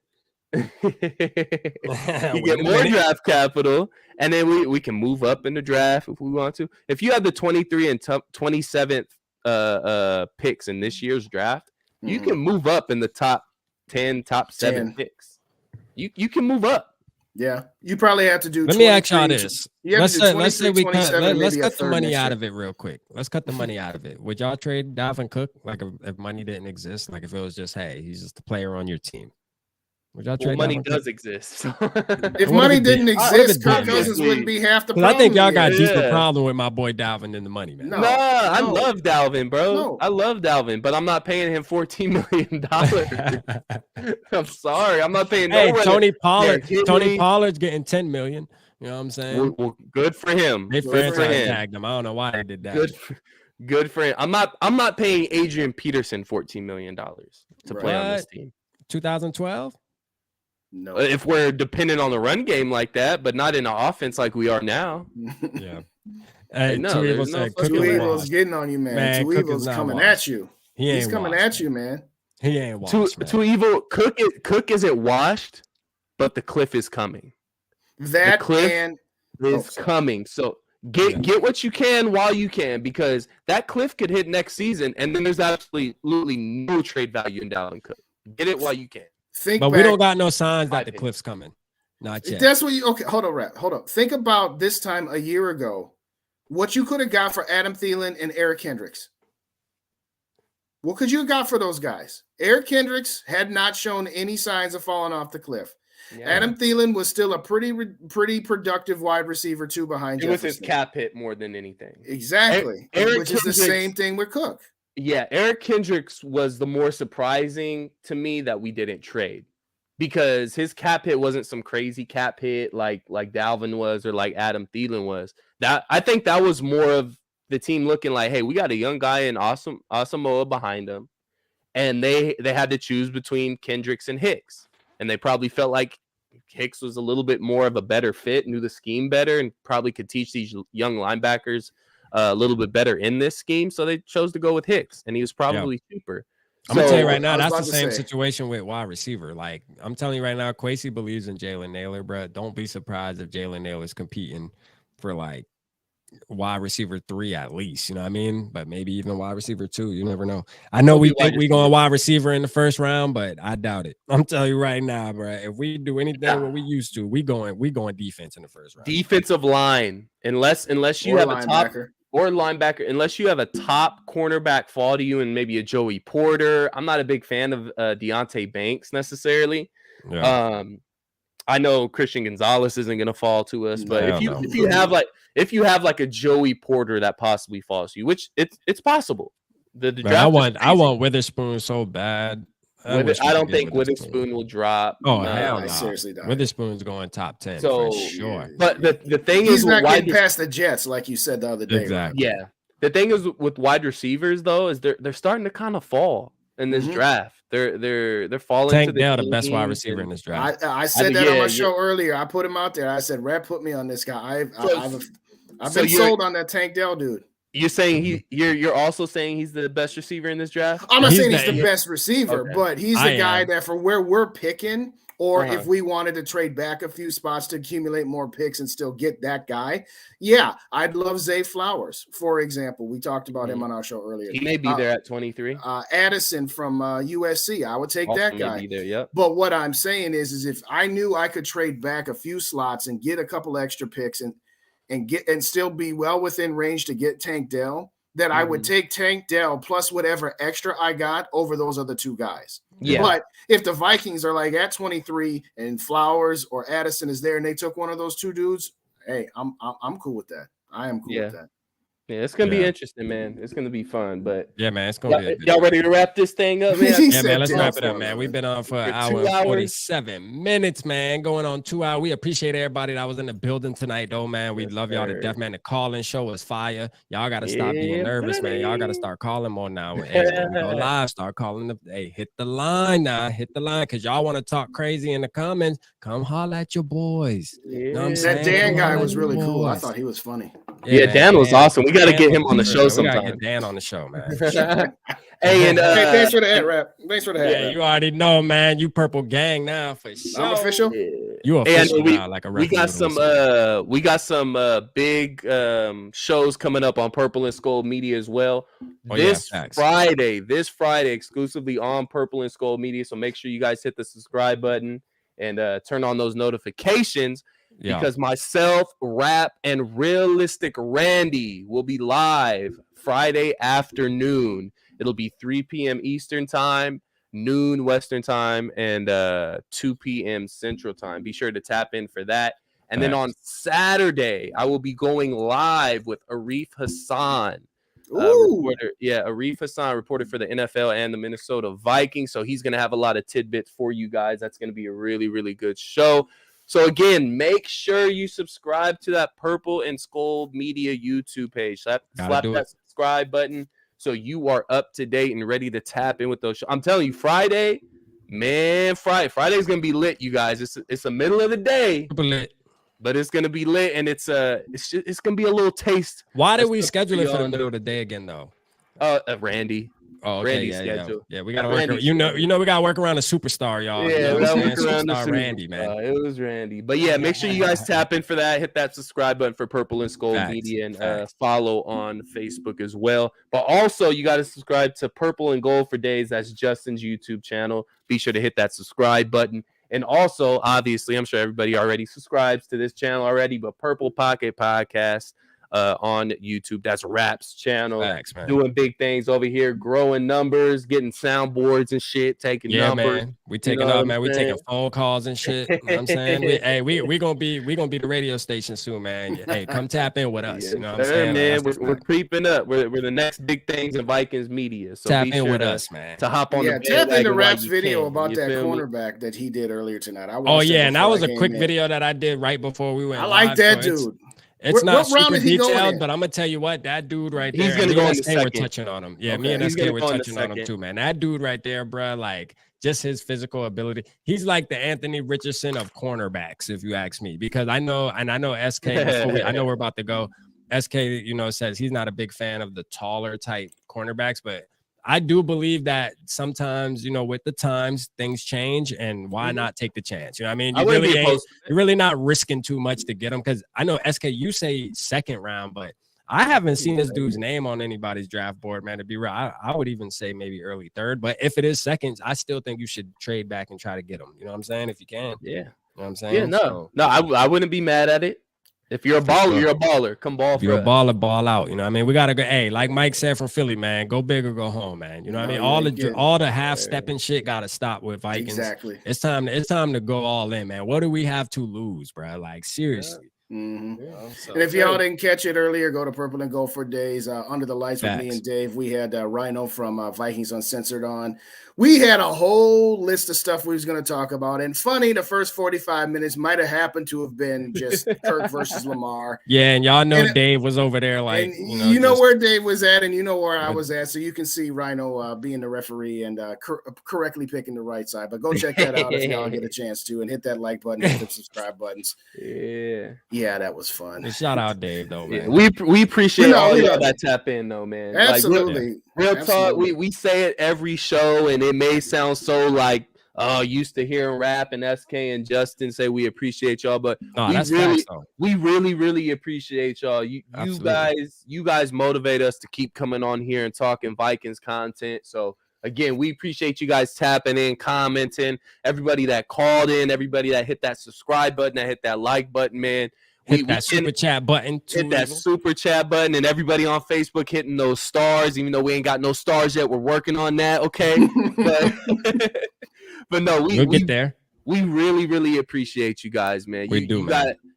You get more draft capital, and then we can move up in the draft if we want to. If you have the 23 and 27th picks in this year's draft, you can move up in the top 10, top 7 picks. You can move up. Yeah, you probably have to do. Let me ask y'all this. Let's say we let's cut the money out of it real quick. Let's cut the money out of it. Would y'all trade Dalvin Cook like if money didn't exist? Like if it was just, hey, he's just a player on your team. Would y'all trade? Money does exist. If money didn't exist, Kirk Cousins wouldn't be half the problem. I think y'all got a deeper problem with my boy Dalvin than the money, man. No, I love Dalvin, bro. No. I love Dalvin, but I'm not paying him $14 million. I'm sorry, I'm not paying. Hey, Tony Pollard. Tony Pollard's getting $10 million. You know what I'm saying? Well, good for him. They franchise tagged him. I don't know why they did that. Good for him. I'm not paying Adrian Peterson $14 million to play on this team. 2012. No, if we're dependent on the run game like that, but not in an offense like we are now. Yeah. Hey, no, Two Evil's getting on you, man. Two Evil's coming at you. He's coming at you, man. He ain't washed. Two Evil Cook isn't washed, but the cliff is coming. That the cliff is coming. So get what you can while you can, because that cliff could hit next season, and then there's absolutely no trade value in Dalvin Cook. Get it while you can. But we don't got no signs that the cliff's coming. Not yet. That's what you hold on, Rap. Hold up. Think about this time a year ago, what you could have got for Adam Thielen and Eric Kendricks. What could you have got for those guys? Eric Kendricks had not shown any signs of falling off the cliff. Yeah. Adam Thielen was still a pretty productive wide receiver too behind Jefferson. It was his cap hit more than anything. Exactly. Which is the same thing with Cook. Yeah, Eric Kendricks was the more surprising to me that we didn't trade, because his cap hit wasn't some crazy cap hit like Dalvin was or like Adam Thielen was. That I think that was more of the team looking like, hey, we got a young guy in Asamoah behind him, and they had to choose between Kendricks and Hicks, and they probably felt like Hicks was a little bit more of a better fit, knew the scheme better, and probably could teach these young linebackers a little bit better in this scheme, so they chose to go with Hicks, and he was probably cheaper. I'm gonna tell you right now, that's the same situation with wide receiver. Like I'm telling you right now, Kwesi believes in Jalen Nailor, bro. Don't be surprised if Jalen Nailor is competing for like wide receiver 3 at least. You know what I mean? But maybe even wide receiver 2. You never know. I know we think we going wide receiver in the first round, but I doubt it. I'm telling you right now, bro. If we do anything what we used to, we going defense in the first round. Defensive line, unless you have a top or linebacker, unless you have a top cornerback fall to you and maybe a Joey Porter. I'm not a big fan of Deonte Banks necessarily. Yeah. I know Christian Gonzalez isn't going to fall to us, but if you have like a Joey Porter that possibly falls to you, which it's possible. The draft I want Witherspoon so bad. I don't think Witherspoon will drop. Oh, hell no. Seriously, Witherspoon's going top 10 for sure. But the thing is, he's not getting past the Jets, like you said the other day. Exactly. Right? Yeah. The thing is with wide receivers though, is they're starting to kind of fall in this draft. They're falling. Tank Dell, the best wide receiver in this draft. I said that on my show earlier. I put him out there. I said, Rap put me on this guy. I've been sold on that Tank Dell dude. You're saying you're also saying he's the best receiver in this draft? I'm not saying he's the best receiver, but he's the guy that for where we're picking, or if we wanted to trade back a few spots to accumulate more picks and still get that guy. Yeah, I'd love Zay Flowers, for example. We talked about him on our show earlier. He may be there at 23. Addison from USC. I would take also that guy. Be there, yep. But what I'm saying is if I knew I could trade back a few slots and get a couple extra picks and still be well within range to get Tank Dell, that I would take Tank Dell plus whatever extra I got over those other two guys. Yeah. But if the Vikings are like at 23 and Flowers or Addison is there and they took one of those two dudes, hey, I'm cool with that. I am cool with that. Yeah, it's gonna be interesting, man. It's gonna be fun, but yeah, man, it's gonna be. Y'all ready to wrap this thing up, man? Yeah, man, let's wrap it up, man. We've been on for an hour and 47 minutes, man. Going on 2 hours. We appreciate everybody that was in the building tonight, though, man. We love y'all to death, man. The call-in show was fire. Y'all gotta stop being nervous, man. Y'all gotta start calling more now. Hey, we go live, start calling hit the line now, because y'all want to talk crazy in the comments. Come holler at your boys. You know what I'm saying? That Dan guy was really cool. I thought he was funny. Yeah, Dan was awesome. We got to get him on the show sometime. We got to get Dan on the show, man. Hey, and hey, thanks for the head wrap. Thanks for the head wrap. You already know, man. You Purple Gang now for sure. I'm official. Yeah. You official now, like a we got some big shows coming up on Purple and SKOL'd Media as well. This Friday, exclusively on Purple and SKOL'd Media. So make sure you guys hit the subscribe button and turn on those notifications. Because myself, Rap, and Realistic Randy will be live Friday afternoon. It'll be 3 p.m. Eastern time, noon Western time, and 2 p.m. Central time. Be sure to tap in for that. And then on Saturday, I will be going live with Arif Hassan. Reporter, Arif Hassan, reporter for the NFL and the Minnesota Vikings. So he's going to have a lot of tidbits for you guys. That's going to be a really, really good show. So again, make sure you subscribe to that Purple and SKOL'd Media YouTube page. Slap that subscribe button so you are up to date and ready to tap in with those shows. I'm telling you, Friday's gonna be lit, you guys. It's the middle of the day, but it's gonna be lit, and it's gonna be a little taste. Why did we schedule it for the middle of the day again, though? Randy. Oh, okay, yeah. We gotta work. We gotta work around a superstar, y'all. Yeah, you know what I'm superstar Randy, man. It was Randy, but yeah, make sure you guys tap in for that. Hit that subscribe button for Purple and SKOL'd Media, and follow on Facebook as well. But also, you got to subscribe to Purple and Gold for Days. That's Justin's YouTube channel. Be sure to hit that subscribe button. And also, obviously, I'm sure everybody already subscribes to this channel already, but Purple Pocket Podcast on YouTube. That's Rap's channel. Doing big things over here, growing numbers, getting soundboards and shit, taking numbers. Man. We taking up, man. We taking phone calls and shit. You know what I'm saying? We gonna be the radio station soon, man. Hey, come tap in with us. You know what I'm saying? Man, we're creeping up. We're the next big things in Vikings media. So tap in with us, man. To hop on tap into Rap's video about that cornerback that he did earlier tonight. And that was a quick video that I did right before we went. I like that dude. It's not super detailed, but I'm gonna tell you what, that dude right there. He's gonna go in the second. We're touching on him. Yeah, me and SK were touching on him too, man. That dude right there, bro, like just his physical ability. He's like the Anthony Richardson of cornerbacks, if you ask me. Because I know SK. I know we're about to go. SK, says he's not a big fan of the taller type cornerbacks, but I do believe that sometimes, with the times, things change, and why not take the chance? You know what I mean? You're really not risking too much to get him, because I know, SK, you say second round, but I haven't seen this dude's name on anybody's draft board, man, to be real. I would even say maybe early third, but if it is seconds, I still think you should trade back and try to get him. You know what I'm saying? If you can. Yeah. You know what I'm saying? Yeah, no, I wouldn't be mad at it. If you're a baller, you're a baller. Come ball for us. You're a baller, ball out. You know what I mean? We got to go. Hey, like Mike said from Philly, man, go big or go home, man. You know what I mean? All the half-stepping shit got to stop with Vikings. Exactly. It's time to go all in, man. What do we have to lose, bro? Like, seriously. Mm-hmm. And if y'all didn't catch it earlier, go to Purple and Gold for Days. Under the Lights with me and Dave. We had Rhino from Vikings Uncensored on. We had a whole list of stuff we was going to talk about. And funny, the first 45 minutes might have happened to have been just Kirk versus Lamar. Yeah, and y'all know Dave was over there. Like, you know where Dave was at, and you know where I was at. So you can see Rhino being the referee and correctly picking the right side. But go check that out if y'all get a chance to. And hit that like button, hit the subscribe buttons. Yeah, that was fun. Shout out Dave, though, man. We appreciate all y'all that tap in, though, man. Absolutely. Real talk, we say it every show, and it may sound so like used to hearing Rap and SK and Justin say we appreciate y'all, but we really appreciate y'all. You guys motivate us to keep coming on here and talking Vikings content. So again, we appreciate you guys tapping in, commenting, everybody that called in, everybody that hit that subscribe button, that hit that like button, man. Hit that super chat button too. Hit that super chat button, and everybody on Facebook hitting those stars. Even though we ain't got no stars yet, we're working on that. Okay, but no, we'll get there. We really appreciate you guys, man.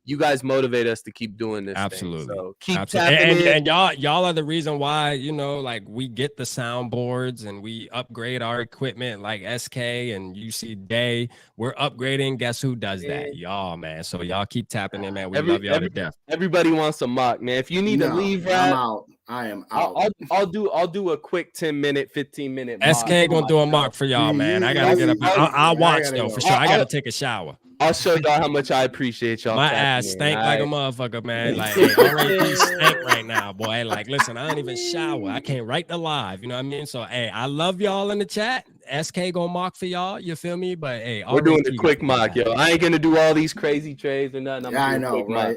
You guys motivate us to keep doing this. Absolutely. Thing. So keep tapping in. And y'all are the reason why, like we get the soundboards and we upgrade our equipment like SK and UC Day. We're upgrading. Guess who does that? Y'all, man. So y'all keep tapping in, man. We love y'all to death. Everybody wants a mock, man. If you need to leave, I'm out. I am out. I'll do a quick 10-minute, 15-minute mock. SK gonna do a mock for y'all, man. I gotta get up. I'll watch though for sure. I gotta take a shower. I'll show y'all how much I appreciate y'all. My ass stank like a motherfucker, man. Like, hey, already stank right now, boy. Like, listen, I don't even shower. I can't write the live. You know what I mean? So, hey, I love y'all in the chat. SK gonna mock for y'all. You feel me? But hey, we're doing a quick mock, yo. I ain't gonna do all these crazy trades or nothing. I know, right?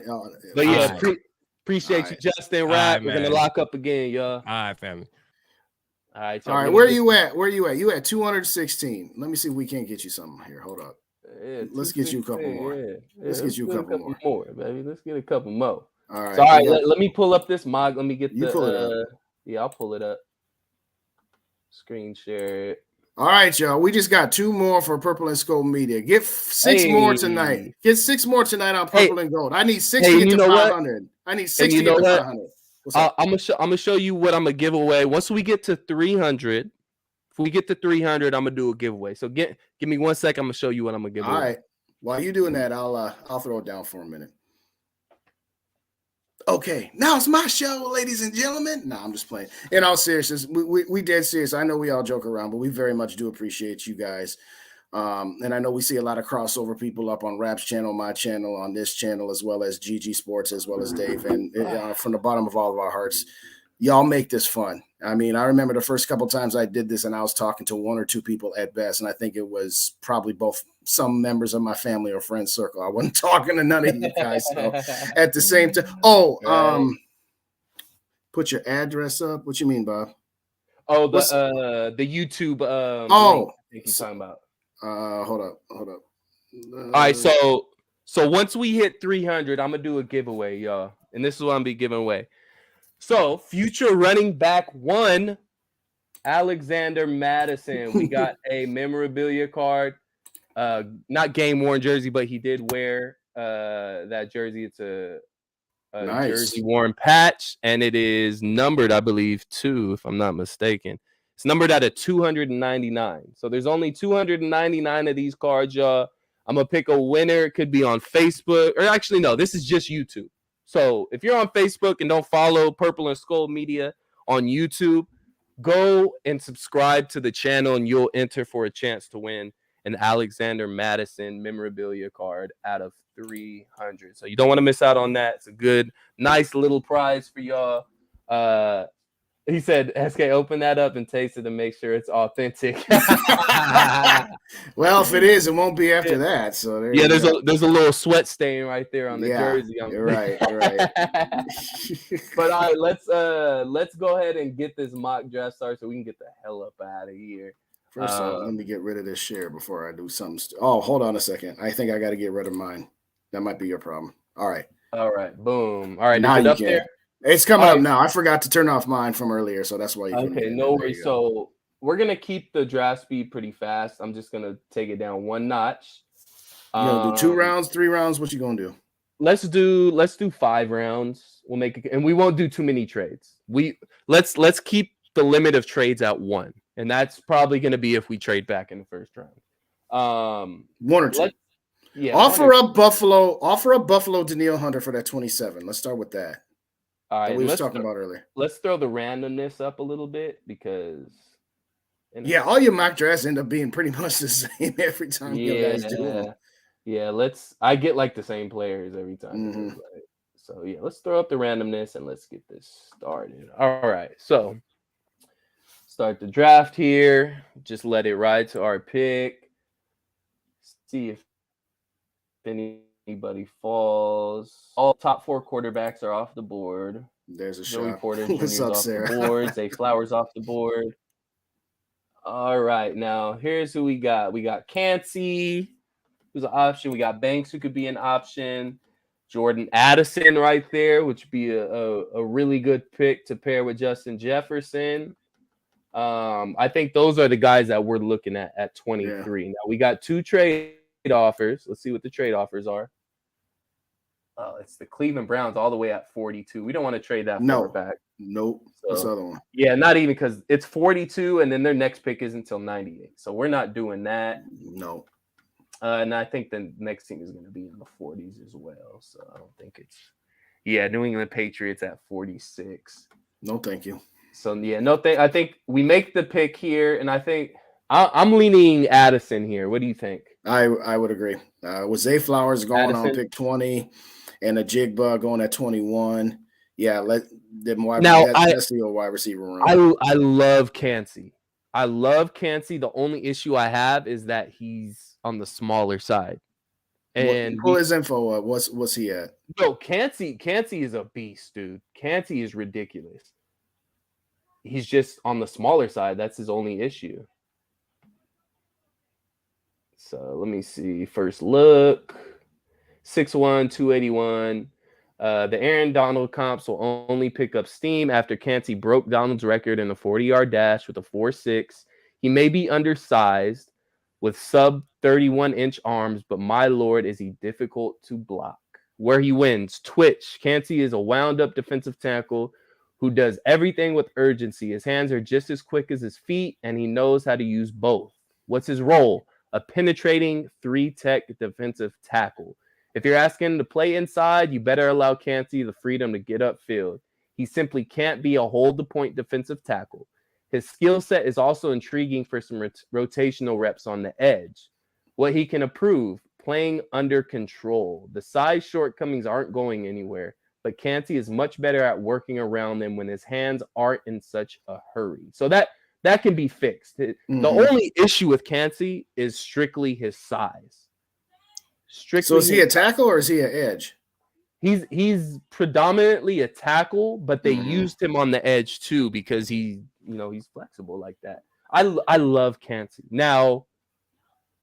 But yeah, appreciate you, Justin. Right, we're gonna lock up again, y'all. All right, family. All right. Where you at? You at 216? Let me see if we can't get you something here. Hold up. Yeah, let's get you a couple more. Let's get you a couple more, baby. Let's get a couple more. All right. So, all right, let me pull up this mock. Let me get pull it up. Yeah, I'll pull it up. Screen share it. All right, y'all. We just got 2 more for Purple and SKOL'd Media. Get 6 more tonight. Get 6 more tonight on Purple and Gold. I need 6 to get to 500. I need 6 to get to 500. I'm gonna show you what I'm gonna give away. Once we get to 300, if we get to 300, I'm gonna do a giveaway. So give me 1 second. I'm gonna show you what I'm gonna give away. All right. While you're doing that, I'll throw it down for a minute. Okay, now it's my show, ladies and gentlemen. No, I'm just playing. In all seriousness, we dead serious. I know we all joke around, but we very much do appreciate you guys. And I know we see a lot of crossover people up on Rap's channel, my channel, on this channel, as well as GG Sports, as well as Dave. And from the bottom of all of our hearts, y'all make this fun. I mean, I remember the first couple of times I did this and I was talking to 1 or 2 people at best. And I think it was probably both some members of my family or friend circle. I wasn't talking to none of you guys. So at the same time, put your address up. What you mean, Bob? Oh, the YouTube. I think you're talking about. Hold up. All right. So once we hit 300, I'm going to do a giveaway, y'all. And this is what I'm going to be giving away. So, future running back 1, Alexander Madison. We got a memorabilia card, not game worn jersey, but he did wear that jersey. It's a nice jersey worn patch, and it is numbered, I believe, 2, if I'm not mistaken. It's numbered out of 299. So there's only 299 of these cards, y'all. I'm gonna pick a winner. It could be on Facebook, or actually, no, this is just YouTube. So if you're on Facebook and don't follow Purple and SKOL'd Media on YouTube, go and subscribe to the channel and you'll enter for a chance to win an Alexander Madison memorabilia card out of 300. So you don't want to miss out on that. It's a good, nice little prize for y'all. He said, SK, open that up and taste it to make sure it's authentic. Well, if it is, it won't be after that. So there's a little sweat stain right there on the jersey. You're right. But all right, let's go ahead and get this mock draft started so we can get the hell up out of here. First of all, let me get rid of this share before I do something. Hold on a second. I think I got to get rid of mine. That might be your problem. All right. Boom. All right, now is it you up can. there? It's coming up now. I forgot to turn off mine from earlier, so that's why you okay, no worries. So we're gonna keep the draft speed pretty fast. I'm just gonna take it down 1 notch. You gonna do 2 rounds, 3 rounds? What you gonna do? Let's do 5 rounds. We'll make it, and we won't do too many trades. Let's keep the limit of trades at 1, and that's probably gonna be if we trade back in the first round. 1 or 2. Offer up Buffalo Danielle Hunter for that 27. Let's start with that. All right, we were talking about earlier. Let's throw the randomness up a little bit because all your mock drafts end up being pretty much the same every time you guys do them. Yeah, I get like the same players every time. Mm-hmm. So yeah, let's throw up the randomness and let's get this started. All right, so start the draft here. Just let it ride to our pick. See if anybody falls. All top 4 quarterbacks are off the board. There's a Joey shot. Porter Jr.'s off Sarah? the board. Zay Flowers off the board. All right, now here's who we got. We got Cansey, who's an option. We got Banks, who could be an option. Jordan Addison right there, which would be a really good pick to pair with Justin Jefferson. I think those are the guys that we're looking at 23. Yeah. Now we got 2 trade offers. Let's see what the trade offers are. Oh, it's the Cleveland Browns all the way at 42. We don't want to trade that far back. Nope. What's the other one? Yeah, not even, because it's 42, and then their next pick is until 98. So we're not doing that. No. And I think the next team is going to be in the 40s as well. So I don't think it's – yeah, New England Patriots at 46. No, thank you. So, yeah, I think we make the pick here, and I think I'm leaning Addison here. What do you think? I would agree. With Zay Flowers going on Addison. pick 20 and a Jigba going at 21. Yeah, let's see a wide receiver room. I love Kancey. I love Kancey. The only issue I have is that he's on the smaller side. And pull his info up. What's he at? No, Kancey is a beast, dude. Kancey is ridiculous. He's just on the smaller side. That's his only issue. So let me see. First look. 6'1", 281. The Aaron Donald comps will only pick up steam after Kancey broke Donald's record in a 40-yard dash with a 4.6. He may be undersized with sub 31-inch arms, but my lord, is he difficult to block. Where he wins, Twitch. Kancey is a wound-up defensive tackle who does everything with urgency. His hands are just as quick as his feet, and he knows how to use both. What's his role? A penetrating 3-tech defensive tackle. If you're asking him to play inside, you better allow Kancey the freedom to get upfield. He simply can't be a hold-the-point defensive tackle. His skill set is also intriguing for some rotational reps on the edge. What he can improve, playing under control. The size shortcomings aren't going anywhere, but Kancey is much better at working around them when his hands aren't in such a hurry. So that can be fixed. The only issue with Kancey is strictly his size. So is he a tackle or is he an edge? He's predominantly a tackle, but they used him on the edge too because he's flexible like that. I love Kancey. Now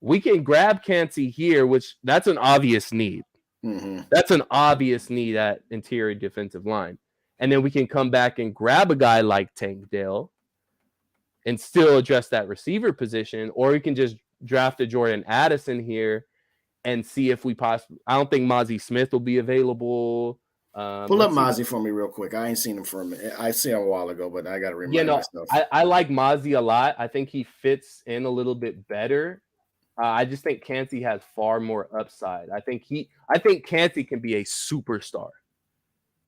we can grab Kancey here, which that's an obvious need. That's an obvious need at interior defensive line, and then we can come back and grab a guy like Tank Dell and still address that receiver position, or we can just draft a Jordan Addison here and see if we possibly. I don't think Mozzie Smith will be available. Pull up Mozzie for me real quick. I ain't seen him for a minute. I seen him a while ago, but I got to remind myself. I like Mozzie a lot. I think he fits in a little bit better. I just think Kancey has far more upside. I think Kancey can be a superstar.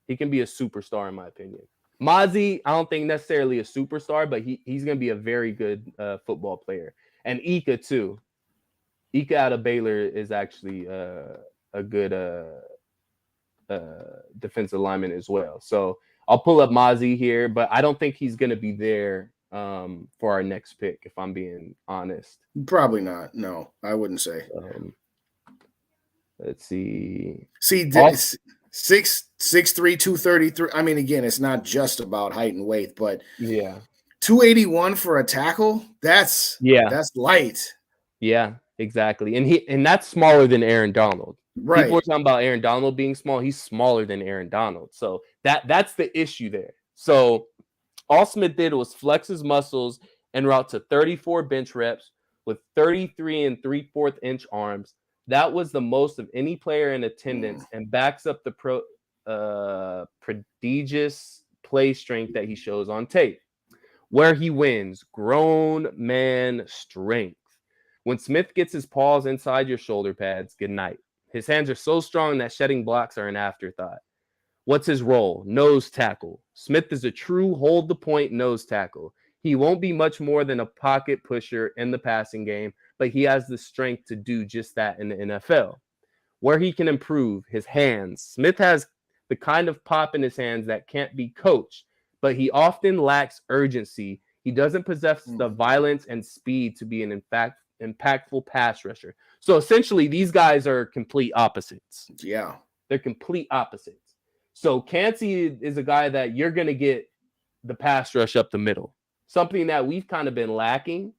He can be a superstar, in my opinion. Mozzie, I don't think necessarily a superstar, but he's going to be a very good football player. And Ika, too. Ika out of Baylor is actually a good defensive lineman as well. So I'll pull up Mozzie here, but I don't think he's going to be there for our next pick, if I'm being honest. Probably not. No, I wouldn't say. Let's see. 6'3", 233. I mean, again, it's not just about height and weight, but 281 for a tackle. That's light. Yeah, exactly. And that's smaller than Aaron Donald. Right. People are talking about Aaron Donald being small. He's smaller than Aaron Donald. So that's the issue there. So all Smith did was flex his muscles and route to 34 bench reps with 33 3/4 inch arms. That was the most of any player in attendance and backs up the prodigious play strength that he shows on tape. Where he wins, grown man strength. When Smith gets his paws inside your shoulder pads, good night. His hands are so strong that shedding blocks are an afterthought. What's his role? Nose tackle. Smith is a true hold-the-point nose tackle. He won't be much more than a pocket pusher in the passing game, but he has the strength to do just that in the NFL. Where he can improve, his hands. Smith has the kind of pop in his hands that can't be coached, but he often lacks urgency. He doesn't possess the violence and speed to be an impactful pass rusher. So essentially, these guys are complete opposites. Yeah. They're complete opposites. So Kancey is a guy that you're going to get the pass rush up the middle, something that we've kind of been lacking,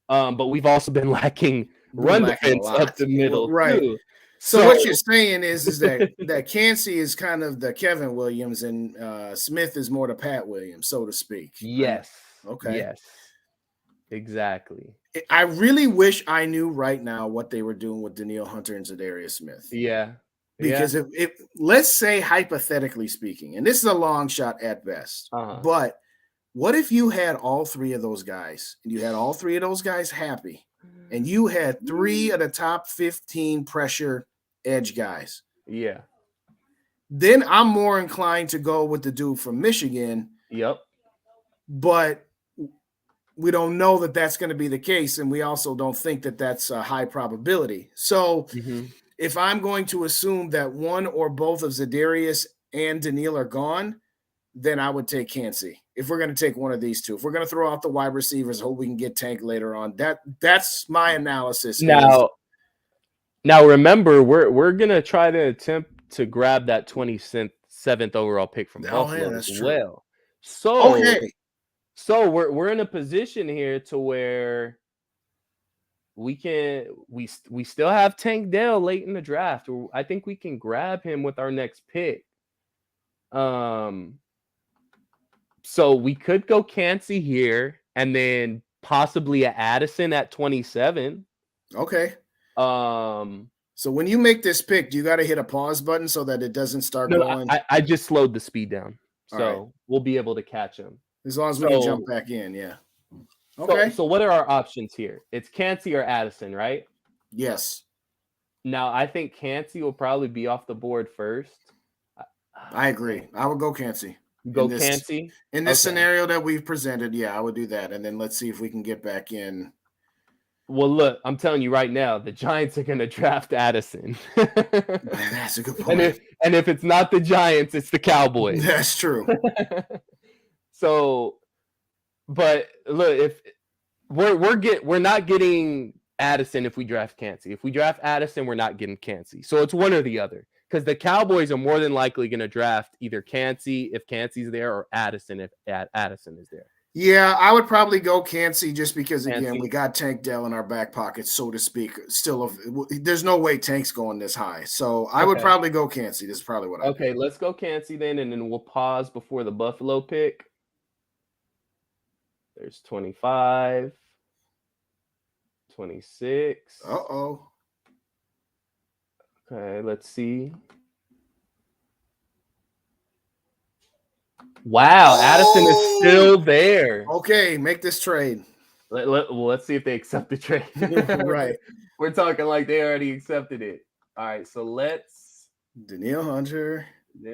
but we've also been lacking run defense up the middle. Right. Too. So what you're saying is that Kancey is kind of the Kevin Williams and Smith is more the Pat Williams, so to speak. Yes. Okay. Yes. Exactly. I really wish I knew right now what they were doing with Danielle Hunter and Zadarius Smith. Yeah. Because if let's say hypothetically speaking, and this is a long shot at best, but what if you had all three of those guys and you had all three of those guys happy and you had 3 of the top 15 pressure edge guys? Yeah. Then I'm more inclined to go with the dude from Michigan. Yep. But we don't know that that's going to be the case, and we also don't think that that's a high probability. So if I'm going to assume that one or both of Za'Darius and Daniil are gone, then I would take Kancey. If we're going to take one of these two, if we're going to throw out the wide receivers, hope we can get Tank later on. That's my analysis. Now remember, we're gonna try to attempt to grab that 27th overall pick from Buffalo as well. So we're in a position here to where we still have Tank Dell late in the draft. I think we can grab him with our next pick. So we could go Kancey here and then possibly a Addison at 27. Okay. So when you make this pick, do you got to hit a pause button so that it doesn't start going? I just slowed the speed down, so we'll be able to catch him as long as we can jump back in. Yeah. Okay. So what are our options here? It's Kancey or Addison, right? Yes. Now I think Kancey will probably be off the board first. I agree. I would go Kancey. Kancey in this scenario that we've presented. Yeah, I would do that, and then let's see if we can get back in. Well, look, I'm telling you right now, the Giants are going to draft Addison. That's a good point. And if it's not the Giants, it's the Cowboys. That's true. So, but look, if we're not getting Addison if we draft Kancey. If we draft Addison, we're not getting Kancey. So it's one or the other. Because the Cowboys are more than likely going to draft either Kancey if Kancey's there or Addison if Addison is there. Yeah, I would probably go Kancey just because, again, we got Tank Dell in our back pocket, so to speak. There's no way Tank's going this high. So I would probably go Kancey. This is probably what I Okay, let's go Kancey then, and then we'll pause before the Buffalo pick. There's 25, 26. Uh-oh. Okay, let's see. Wow, Addison is still there. Okay, make this trade. Let's see if they accept the trade. Right. We're talking like they already accepted it. All right, so let's... Daniil Hunter.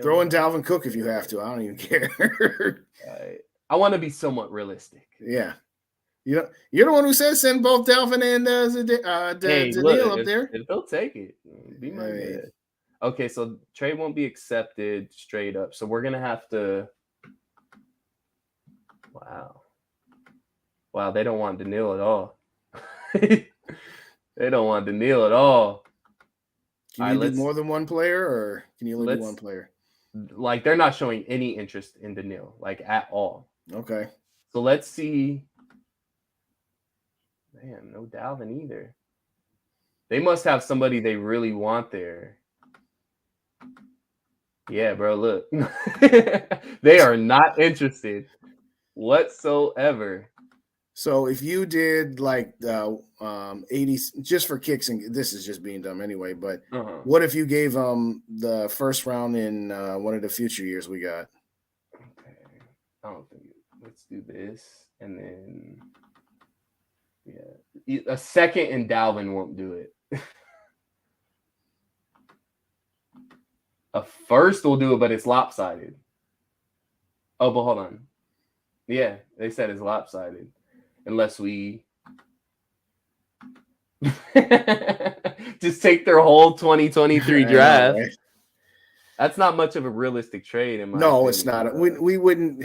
Throw in Dalvin Cook if you have to. I don't even care. All right. I want to be somewhat realistic. Yeah. You're the one who says send both Dalvin and Daniil up there. If they'll take it, be my man. Okay, so trade won't be accepted straight up. So we're going to have to... Wow, they don't want Daniil at all. They don't want Daniil at all. Can you do more than one player, or can you only do one player? Like, they're not showing any interest in Daniil, like, at all. Okay. So let's see. Man, no Dalvin either. They must have somebody they really want there. Yeah, bro, look. They are not interested whatsoever. So if you did like 80 just for kicks, and this is just being dumb anyway, but what if you gave the first round in one of the future years we got? Okay. I don't think let's do this, and then a second and Dalvin won't do it. A first will do it, but it's lopsided. Oh, but hold on. Yeah, they said it's lopsided. Unless we just take their whole 2023 draft. Right. That's not much of a realistic trade in my opinion. It's not. We wouldn't.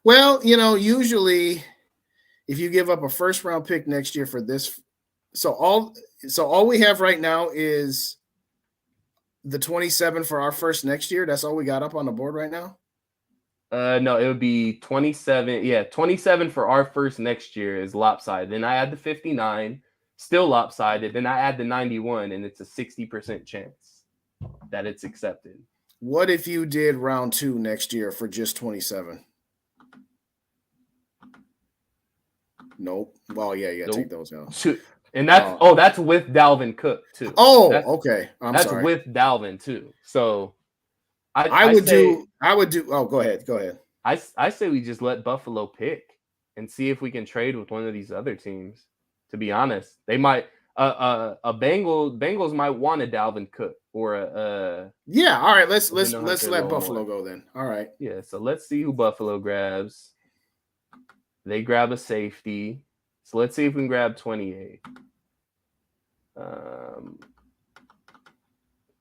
Well, usually if you give up a first round pick next year for this, so all we have right now is the 27 for our first next year. That's all we got up on the board right now. No, it would be 27. Yeah, 27 for our first next year is lopsided. Then I add the 59, still lopsided. Then I add the 91, and it's a 60% chance that it's accepted. What if you did round 2 next year for just 27? Nope. Well, yeah, you got to take those out. And that's that's with Dalvin Cook too. Okay. That's sorry. With Dalvin too. So I would do. Oh, go ahead. I say we just let Buffalo pick and see if we can trade with one of these other teams. To be honest, they might. Bengals might want a Dalvin Cook or a. Yeah. All right. Let's let Buffalo go then. All right. Yeah. So let's see who Buffalo grabs. They grab a safety. So let's see if we can grab 28. Let's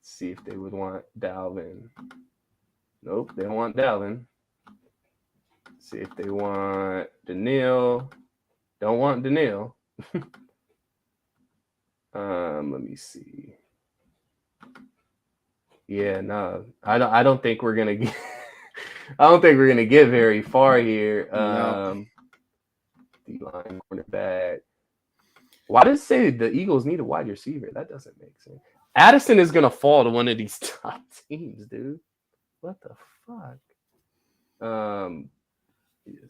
see if they would want Dalvin. Nope, they don't want Dalvin. Let's see if they want Daniil. Don't want Daniil. Let me see. Yeah, no, I don't think we're gonna get. I don't think we're gonna get very far here. D-line cornerback. Why does it say the Eagles need a wide receiver? That doesn't make sense. Addison is gonna fall to one of these top teams, dude. What the fuck?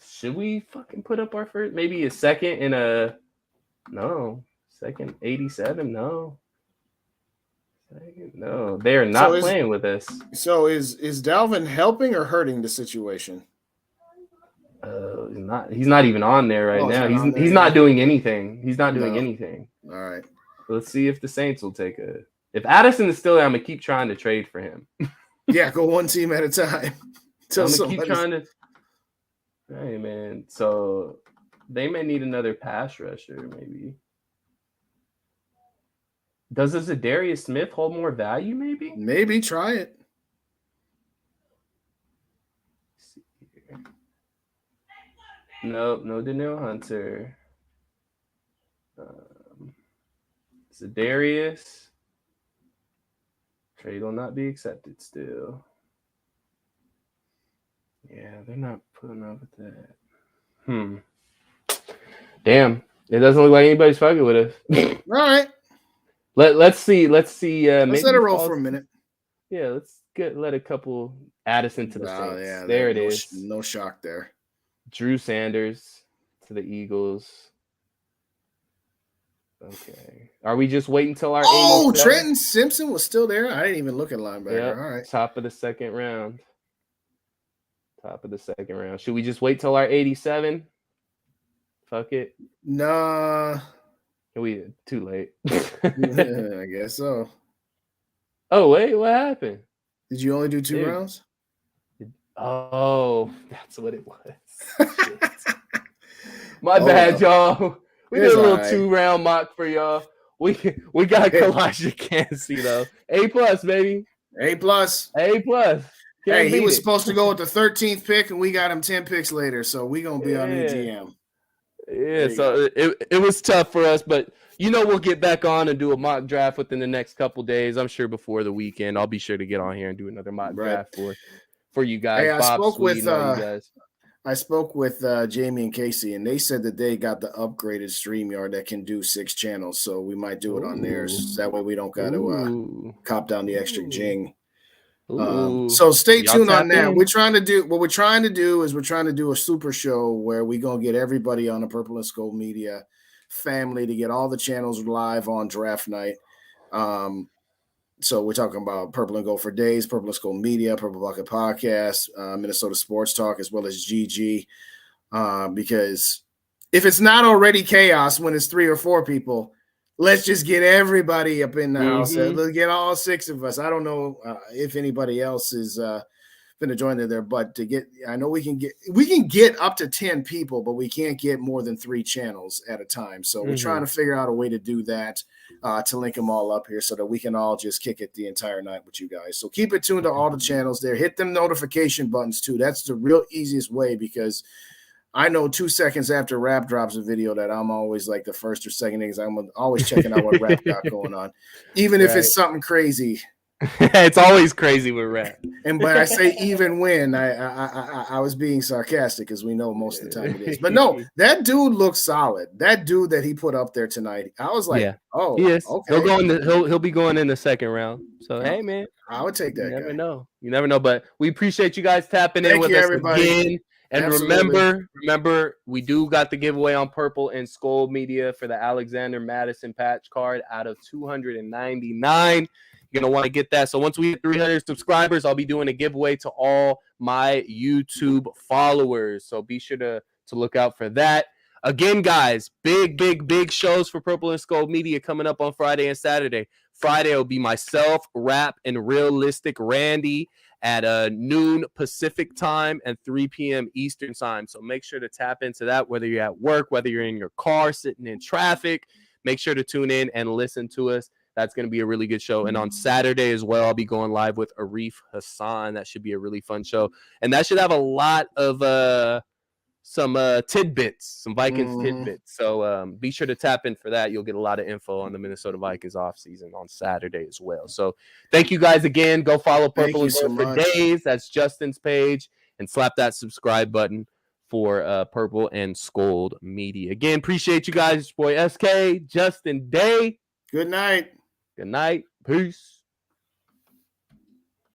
Should we fucking put up our first? Maybe a second and a second 87? No. No, they are not playing with us. So is Dalvin helping or hurting the situation? He's not even on there right now. He's not doing anything. He's not doing anything. All right. Let's see if the Saints will take a. If Addison is still there, I'm gonna keep trying to trade for him. Yeah, go one team at a time. I'm gonna keep trying to. Hey man, so they may need another pass rusher, maybe. Does a Zadarius Smith hold more value? Maybe. Maybe try it. Let's see here. Nope, no Daniil Hunter. Zadarius. Trade will not be accepted still. Yeah, they're not putting up with that. Damn. It doesn't look like anybody's fucking with us. All right. Let's see. Let's let it roll for a minute. Yeah, let's let a couple Addison to the Saints. Yeah, there it is. No shock there. Drew Sanders to the Eagles. Okay. Are we just waiting until our Trenton Simpson was still there? I didn't even look at linebacker. Yep. All right. Top of the second round. Should we just wait till our 87? Fuck it. Nah. We too late. Yeah, I guess so. Oh, wait, what happened? Did you only do two rounds? Oh, that's what it was. My bad, y'all. We did a little 2-round mock for y'all. We got Kalijah Kancey though. A+, baby. A+. Hey, he was supposed to go with the 13th pick, and we got him 10 picks later. So we gonna be on new GM. Yeah, so it was tough for us, but we'll get back on and do a mock draft within the next couple days. I'm sure before the weekend, I'll be sure to get on here and do another mock draft for you guys. Hey, I spoke with Jamie and Casey, and they said that they got the upgraded StreamYard that can do 6 channels. So we might do it on theirs. That way we don't got to cop down the extra jing. So stay tuned on that. What we're trying to do is a super show where we're going to get everybody on the Purple and SKOL'd Media family to get all the channels live on draft night. So we're talking about Purple and Gold for Days, Purple and SKOL'd Media, Purple Bucket Podcast, Minnesota Sports Talk, as well as GG. Because if it's not already chaos when it's 3 or 4 people, let's just get everybody up in the house. Let's get all 6 of us. I don't know if anybody else is going to join there, but I know we can get up to 10 people, but we can't get more than 3 channels at a time. So we're trying to figure out a way to do that, to link them all up here so that we can all just kick it the entire night with you guys. So keep it tuned to all the channels there. Hit them notification buttons too. That's the real easiest way, because I know 2 seconds after Rap drops a video that I'm always like the first or second thing, because I'm always checking out what Rap got going on, even if it's something crazy. It's always crazy with Rap. And but I say even when I was being sarcastic, because we know most of the time it is. But no, that dude looks solid. That dude that he put up there tonight, I was like, oh, he is. Okay. He'll be going in the second round. So hey, man, I would take that. You never know. But we appreciate you guys tapping in with us again. And remember, we do got the giveaway on Purple and SKOL'd Media for the Alexander Madison patch card out of 299. You're going to want to get that. So once we hit 300 subscribers, I'll be doing a giveaway to all my YouTube followers. So be sure to look out for that. Again, guys, big shows for Purple and SKOL'd Media coming up on Friday and Saturday. Friday will be myself, Rap, and Realistic Randy at noon Pacific time and 3 p.m. Eastern time. So make sure to tap into that, whether you're at work, whether you're in your car, sitting in traffic. Make sure to tune in and listen to us. That's going to be a really good show. And on Saturday as well, I'll be going live with Arif Hassan. That should be a really fun show. And that should have a lot of some tidbits, some Vikings tidbits. So be sure to tap in for that. You'll get a lot of info on the Minnesota Vikings offseason on Saturday as well. So thank you guys again. Go follow Purple and Gold for Days. That's Justin's page. And slap that subscribe button for Purple and SKOL'd Media. Again, appreciate you guys. It's your boy SK, Justin Day. Good night. Good night. Peace.